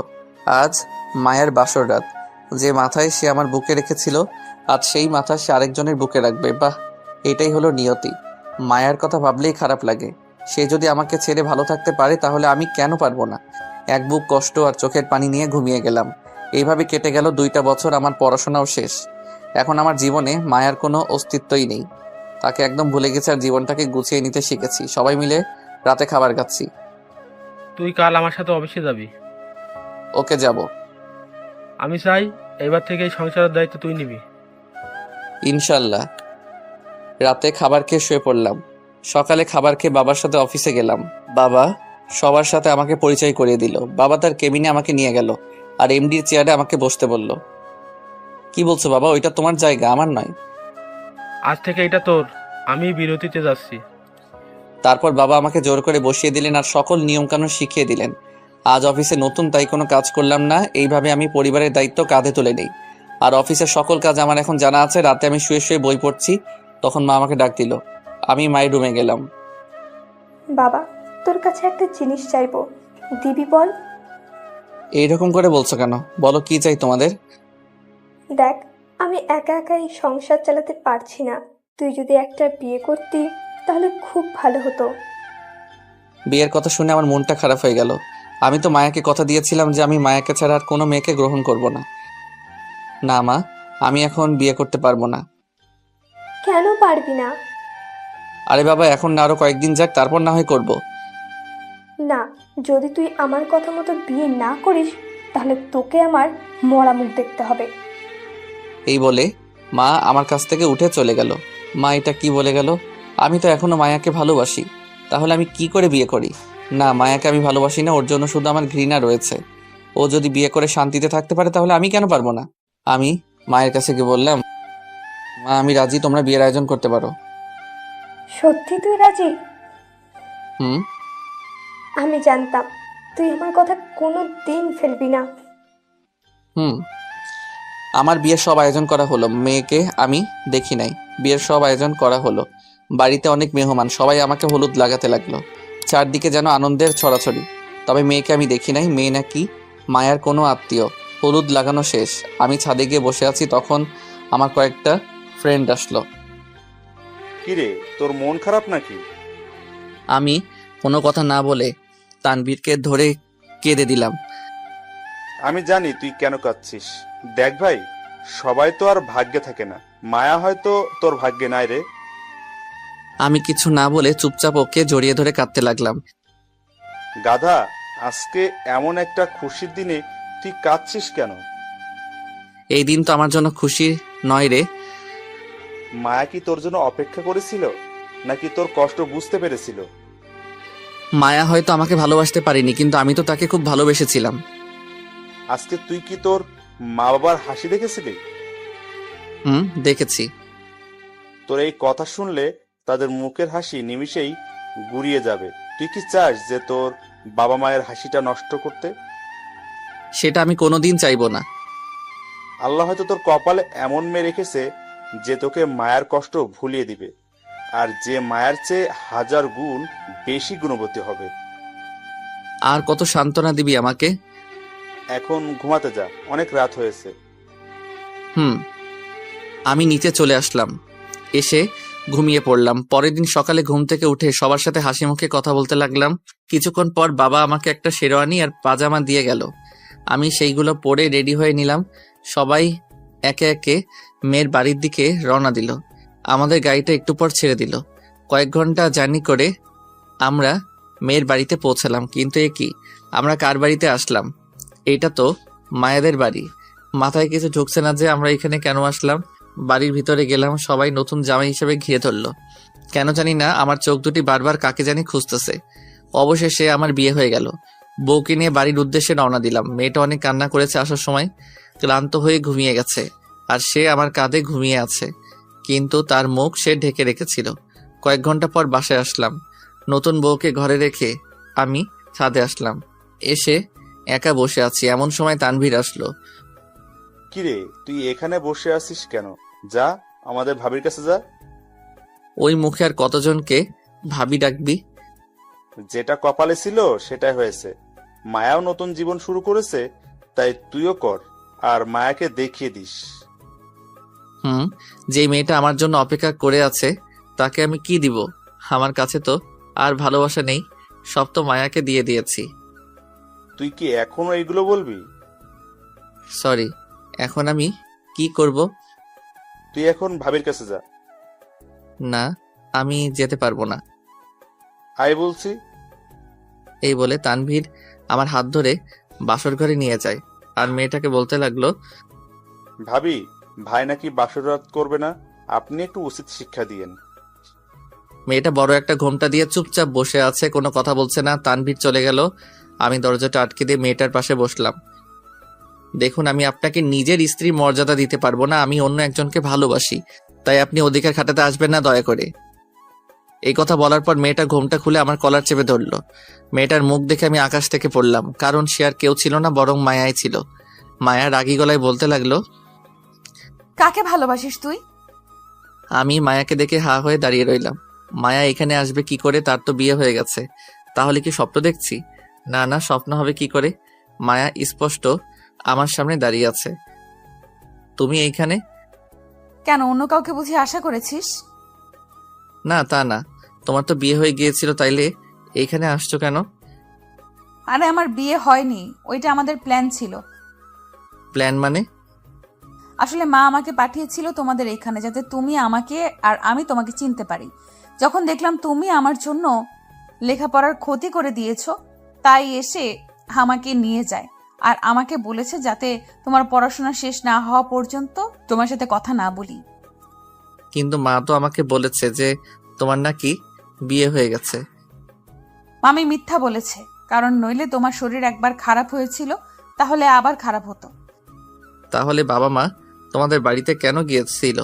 আজ মায়ের বাসর রাত। যে মাথায় সে আমার বুকে রেখেছিল, আজ সেই মাথা সে আরেকজনের বুকে রাখবে। বাহ, এটাই হলো নিয়তি। মায়ার কথা ভাবলেই খারাপ লাগে। সে যদি আমাকে ছেড়ে ভালো থাকতে পারে, তাহলে আমি কেন পারবো না? এক বুক কষ্ট আর চোখের পানি নিয়ে ঘুমিয়ে গেলাম। এইভাবে কেটে গেল 2টা বছর। আমার পড়াশোনাও শেষ। এখন আমার জীবনে মায়ার কোনো অস্তিত্বই নেই। তাকে একদম ভুলে গেছি আর জীবনটাকে গুছিয়ে নিতে শিখেছি। সবাই মিলে রাতে খাবার খাচ্ছি। তুই কাল আমার সাথে অফিসে যাবি। ওকে, যাব। আমি চাই এবার থেকে এই সংসারের দায়িত্ব তুই নিবি। ইনশাল্লাহ। রাতে খাবার খেয়ে শুয়ে পড়লাম। সকালে খাবার খেয়ে বাবার সাথে অফিসে গেলাম। বাবা সবার সাথে আমাকে পরিচয় করিয়ে দিল। বাবা তার কেবিনে আমাকে নিয়ে গেল আর এমডির চেয়ারে আমাকে বসতে বলল। কি বলছো বাবা? ওইটা তোমার জায়গা, আমার নয়। আজ থেকে এটা তোর। আমি বিরতিতে যাচ্ছি। তারপর বাবা আমাকে জোর করে বসিয়ে দিলেন আর সকল নিয়মকানুন শিখিয়ে দিলেন। আজ অফিসে নতুন, তাই কোনো কাজ করলাম না। এইভাবে আমি পরিবারের দায়িত্ব কাঁধে তুলে নেই। আর অফিসের সকল কাজ আমার এখন জানা আছে। রাতে আমি শুয়ে শুয়ে বই পড়ছি, তখন মা আমাকে ডাক দিল। আমি মায়ের রুমে গেলাম। বাবা, তোর কাছে একটা জিনিস চাইবো, দিবি বল? এইরকম করে বলছো কেন? বলো, কি চাই তোমাদের? দেখ, আমি একা একা এই সংসার চালাতে পারছি না। তুই যদি একটা বিয়ে করতি তাহলে খুব ভালো হতো। বিয়ের কথা শুনে আমার মনটা খারাপ হয়ে গেল। আমি তো মায়াকে কথা দিয়েছিলাম যে আমি মায়াকে ছাড়া আর কোনো মেয়েকে গ্রহণ করব না। না মা, আমি এখন বিয়ে করতে পারবো না। কেন পারবি না? আরে বাবা, এখন না, আরো কয়েকদিন যাক, তারপর না হয় করব। না, যদি তুই আমার কথা মতো বিয়ে না করিস তাহলে তোকে আমার মরা মুখ দেখতে হবে। এই বলে মা আমার কাছ থেকে উঠে চলে গেল। মা এটা কি বলে গেল? আমি তো এখনো মায়াকে ভালোবাসি। তাহলে আমি কি করে বিয়ে করি? না, মায়াকে আমি ভালোবাসি না, ওর জন্য শুধু আমার ঘৃণা রয়েছে। ও যদি বিয়ে করে শান্তিতে থাকতে পারে তাহলে আমি কেন পারবো না? আমি মায়ের কাছে গিয়ে বললাম, মা আমি রাজি, তোমরা বিয়ের আয়োজন করতে পারো। সত্যি তুই রাজি? হুম। আমি জানতাম তুই আমার কথা কোনো দিন ফেলবি না। হুম। আমার বিয়ের সব আয়োজন করা হলো। মেয়েকে আমি দেখি নাই, বিয়ের সব আয়োজন করা হলো। বাড়িতে অনেক মেহমান, সবাই আমাকে হলুদ লাগাতে লাগলো। চারদিকে যেন আনন্দের ছড়াছড়ি। তবে মেয়েকে আমি দেখি নাই। মেয়ে নাকি মায়ার কোনো আত্মীয়। হলুদ লাগানো শেষ, আমি ছাদে গিয়ে বসে আছি, তখন আমার কয়েকটা ফ্রেন্ড আসলো। কিরে, তোর মন খারাপ নাকি? আমি কোনো কথা না বলে তানভীরকে ধরে কেঁদে দিলাম। আমি জানি তুই কেন কাঁদছিস। দেখ ভাই, সবাই তো আর ভাগ্যে থাকে না। মায়া হয়তো তোর ভাগ্যে নাই রে। আমি কিছু না বলে চুপচাপ ওকে জড়িয়ে ধরে কাঁদতে লাগলাম। গাধা, আজকে এমন একটা খুশির দিনে তুই কাঁদছিস কেন? এই দিন তো আমার জন্য খুশি নয় রে। মায়া কি তোর জন্য অপেক্ষা করেছিল, নাকি তোর কষ্ট বুঝতে পেরেছিল? মায়া হয়তো আমাকে ভালোবাসতে পারিনি, কিন্তু আমি তো তাকে খুব ভালোবেসেছিলাম। আজকে তুই কি তোর মা বাবার হাসি দেখেছিলি? হুম, দেখেছি। তোর এই কথা শুনলে তাদের মুখের হাসি নিমিষেই গুড়িয়ে যাবে। তুই কি চাস যে তোর বাবা মায়ের হাসিটা নষ্ট করতে? সেটা আমি কোনোদিন চাইবো না। আল্লাহ হয়তো তোর কপালে এমন মেয়ে রেখেছে যে তোকে মায়ের কষ্ট ভুলিয়ে দিবে, আর যে মায়ের চেয়ে 1000 গুণ বেশি গুণবতী হবে। আর কত সান্ত্বনা দিবি আমাকে? এখন ঘুমাতে যা, অনেক রাত হয়েছে। হুম। আমি নিচে চলে আসলাম, এসে ঘুমিয়ে পড়লাম। পরের দিন সকালে ঘুম থেকে উঠে সবার সাথে হাসি মুখে কথা বলতে লাগলাম। কিছুক্ষণ পর বাবা আমাকে একটা শেরওয়ানি আর পাজামা দিয়ে গেল। আমি সেইগুলো পরে রেডি হয়ে নিলাম। সবাই একে একে মেয়ের বাড়ির দিকে রওনা দিল। আমাদের গাড়িটা একটু পর ছেড়ে দিল। কয়েক ঘন্টা জার্নি করে আমরা মেয়ের বাড়িতে পৌঁছালাম। কিন্তু এ কি, আমরা কার বাড়িতে আসলাম? এটা তো মায়াদের বাড়ি। মাথায় কিছু ঢুকছে না যে আমরা এখানে কেন আসলাম। বাড়ির ভিতরে গেলাম, সবাই নতুন জামাই হিসেবে ঘিরে ধরলো। কেন জানি না আমার চোখ দুটি বারবার কাকে জানি খুঁজতেছে। অবশেষে আমার বিয়ে হয়ে গেল। বউকে নিয়ে বাড়ির উদ্দেশ্যে রওনা দিলাম। মেয়েটা অনেক কান্না করেছে আসার সময়, ক্লান্ত হয়ে ঘুমিয়ে গেছে, আর সে আমার কাঁধে ঘুমিয়ে আছে, কিন্তু তার মুখ সে ঢেকে রেখেছিল। কয়েক ঘন্টা পর বাসায় আসলাম। নতুন বউকে ঘরে রেখে আমি ছাদে আসলাম। এসে একা বসে আছি, এমন সময় তানভীর আসলো। কিরে, তুই এখানে বসে আছিস কেন? যা, আমাদের ভাবির কাছে যা। ওই মুখে আর কতজনকে ভাবি ডাকবি? যেটা কপালে ছিল সেটাই হয়েছে। মায়াও নতুন জীবন শুরু করেছে, তাই তুইও কর, আর মায়াকে দেখিয়ে দিস। হুম, যে মেয়েটা আমার জন্য অপেক্ষা করে আছে তাকে আমি কি দিব? আমার কাছে তো আর ভালোবাসা নেই, সব তো মায়াকে দিয়ে দিয়েছি। তুই কি এখনো এইগুলো বলবি? সরি, এখন আমি কি করব? তুই এখন ভাবির কাছে যা। না, আমি যেতে পারবো না। আয় বলছি। এই বলে তানভীর আমার হাত ধরে বাসর ঘরে নিয়ে যায়, আর মেয়েটাকে বলতে লাগলো, ভাবি, ভাই নাকি বাসর রাত করবে না, আপনি একটু উচিত শিক্ষা দিয়েন। মেয়েটা বড় একটা ঘোমটা দিয়ে চুপচাপ বসে আছে, কোনো কথা বলছে না। তানভীর চলে গেল। আমি দরজাটা আটকে দিয়ে মেয়েটার পাশে বসলাম। দেখুন, আমি আপনাকে নিজের স্ত্রী মর্যাদা দিতে পারবো না। আমি অন্য একজনকে ভালোবাসি, তাই আপনি অধিকার খাটাতে আসবেন না দয়া করে। এই কথা বলার পর মেয়েটা ঘোমটা খুলে আমার কলার চেপে ধরলো। মেয়েটার মুখ দেখে আমি আকাশ থেকে পড়লাম, কারণ সে আর কেউ ছিল না, বরং মায়াই ছিল। মায়া রাগী গলায় বলতে লাগলো, কাকে ভালোবাসিস তুই? আমি মায়াকে দেখে হা হয়ে দাঁড়িয়ে রইলাম। মায়া এখানে আসবে কি করে? তার তো বিয়ে হয়ে গেছে। তাহলে কি স্বপ্ন দেখছি? না না, স্বপ্ন হবে কি করে? মায়া স্পষ্ট আমার সামনে দাঁড়িয়ে আছে। তুমি এইখানে? কেন, অন্য কাউকে বুঝি আশা করেছিস? না, তা না। তোমার তো বিয়ে হয়ে গিয়েছিল, তাইলে এইখানে আসছো কেন? আরে আমার বিয়ে হয়নি, ওইটা আমাদের প্ল্যান ছিল। প্ল্যান মানে? আসলে মা আমাকে পাঠিয়েছিল তোমাদের এখানে, যাতে তুমি আমাকে আর আমি তোমাকে চিনতে পারি। যখন দেখলাম তুমি আমার জন্য লেখাপড়ার ক্ষতি করে দিয়েছো, তাই এসে আমাকে নিয়ে যায়, আর আমাকে বলেছে যাতে তোমার পড়াশোনা শেষ না হওয়া পর্যন্ত তোমার সাথে কথা না বলি। কিন্তু মা তো আমাকে বলেছে যে তোমার নাকি বিয়ে হয়ে গেছে। মামি মিথ্যা বলেছে, কারণ নইলে তোমার শরীর একবার খারাপ হয়েছিল, তাহলে আবার খারাপ হতো। তাহলে বাবা মা তোমাদের বাড়িতে কেন গিয়েছিল?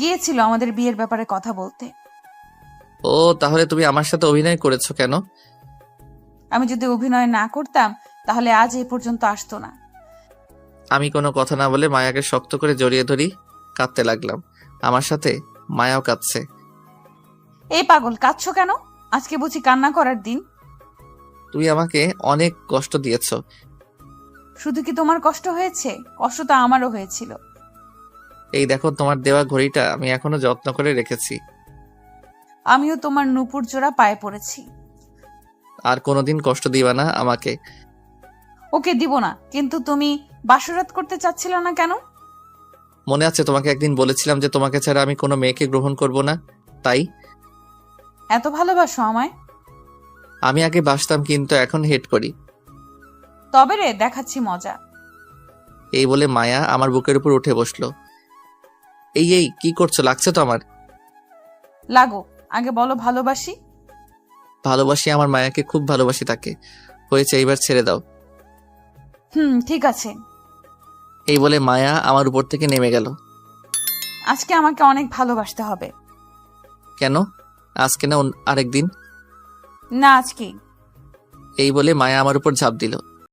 গিয়েছিল আমাদের বিয়ের ব্যাপারে কথা বলতে। ও, তাহলে তুমি আমার সাথে অভিনয় করেছো কেন? আমি যদি অভিনয় না করতাম তাহলে আজ এই পর্যন্ত আসতো না। আমি কোনো কথা না বলে মায়াকে শক্ত করে জড়িয়ে ধরি, কাঁদতে লাগলাম। আমার সাথে মায়াও কাঁদছে। এই পাগল, কাঁদছো কেন? আজকে বুঝি কান্না করার দিন? তুমি আমাকে অনেক কষ্ট দিয়েছো। শুধু কি তোমার কষ্ট হয়েছে? কষ্ট তো আমারও হয়েছিল। এই দেখো, তোমার দেওয়া ঘড়িটা আমি এখনো যত্ন করে রেখেছি। আমিও তোমার নূপুর জোড়া পায়ে পড়েছি। আর কোনোদিন কষ্ট দিবা না আমাকে। ওকে দিব না, কিন্তু তুমি বাসরাত করতে চাচ্ছিলে না কেন? মনে আছে তোমাকে একদিন বলেছিলাম যে তোমাকে ছাড়া আমি কোনো মেয়েকে গ্রহণ করব না, তাই? এত ভালোবাসো আমায়? আমি আগে বাসতাম, কিন্তু এখন হেট করি। তবে রে, দেখাচ্ছি মজা। এই বলে মায়া আমার বুকের উপর উঠে বসলো। এই কি করছো? লাগছে তো আমার। লাগো, আগে বলো ভালোবাসি। ভালোবাসি, আমার মায়াকে খুব ভালোবাসি তাকে। হয়েছে, এইবার ছেড়ে দাও। ঠিক আছে। এই বলে মায়া আমার উপর থেকে নেমে গেল। আজকে আমাকে অনেক ভালোবাসতে হবে। কেন? আজকে না আরেকদিন? না, আজকেই। এই বলে মায়া আমার উপর ঝাঁপ দিল।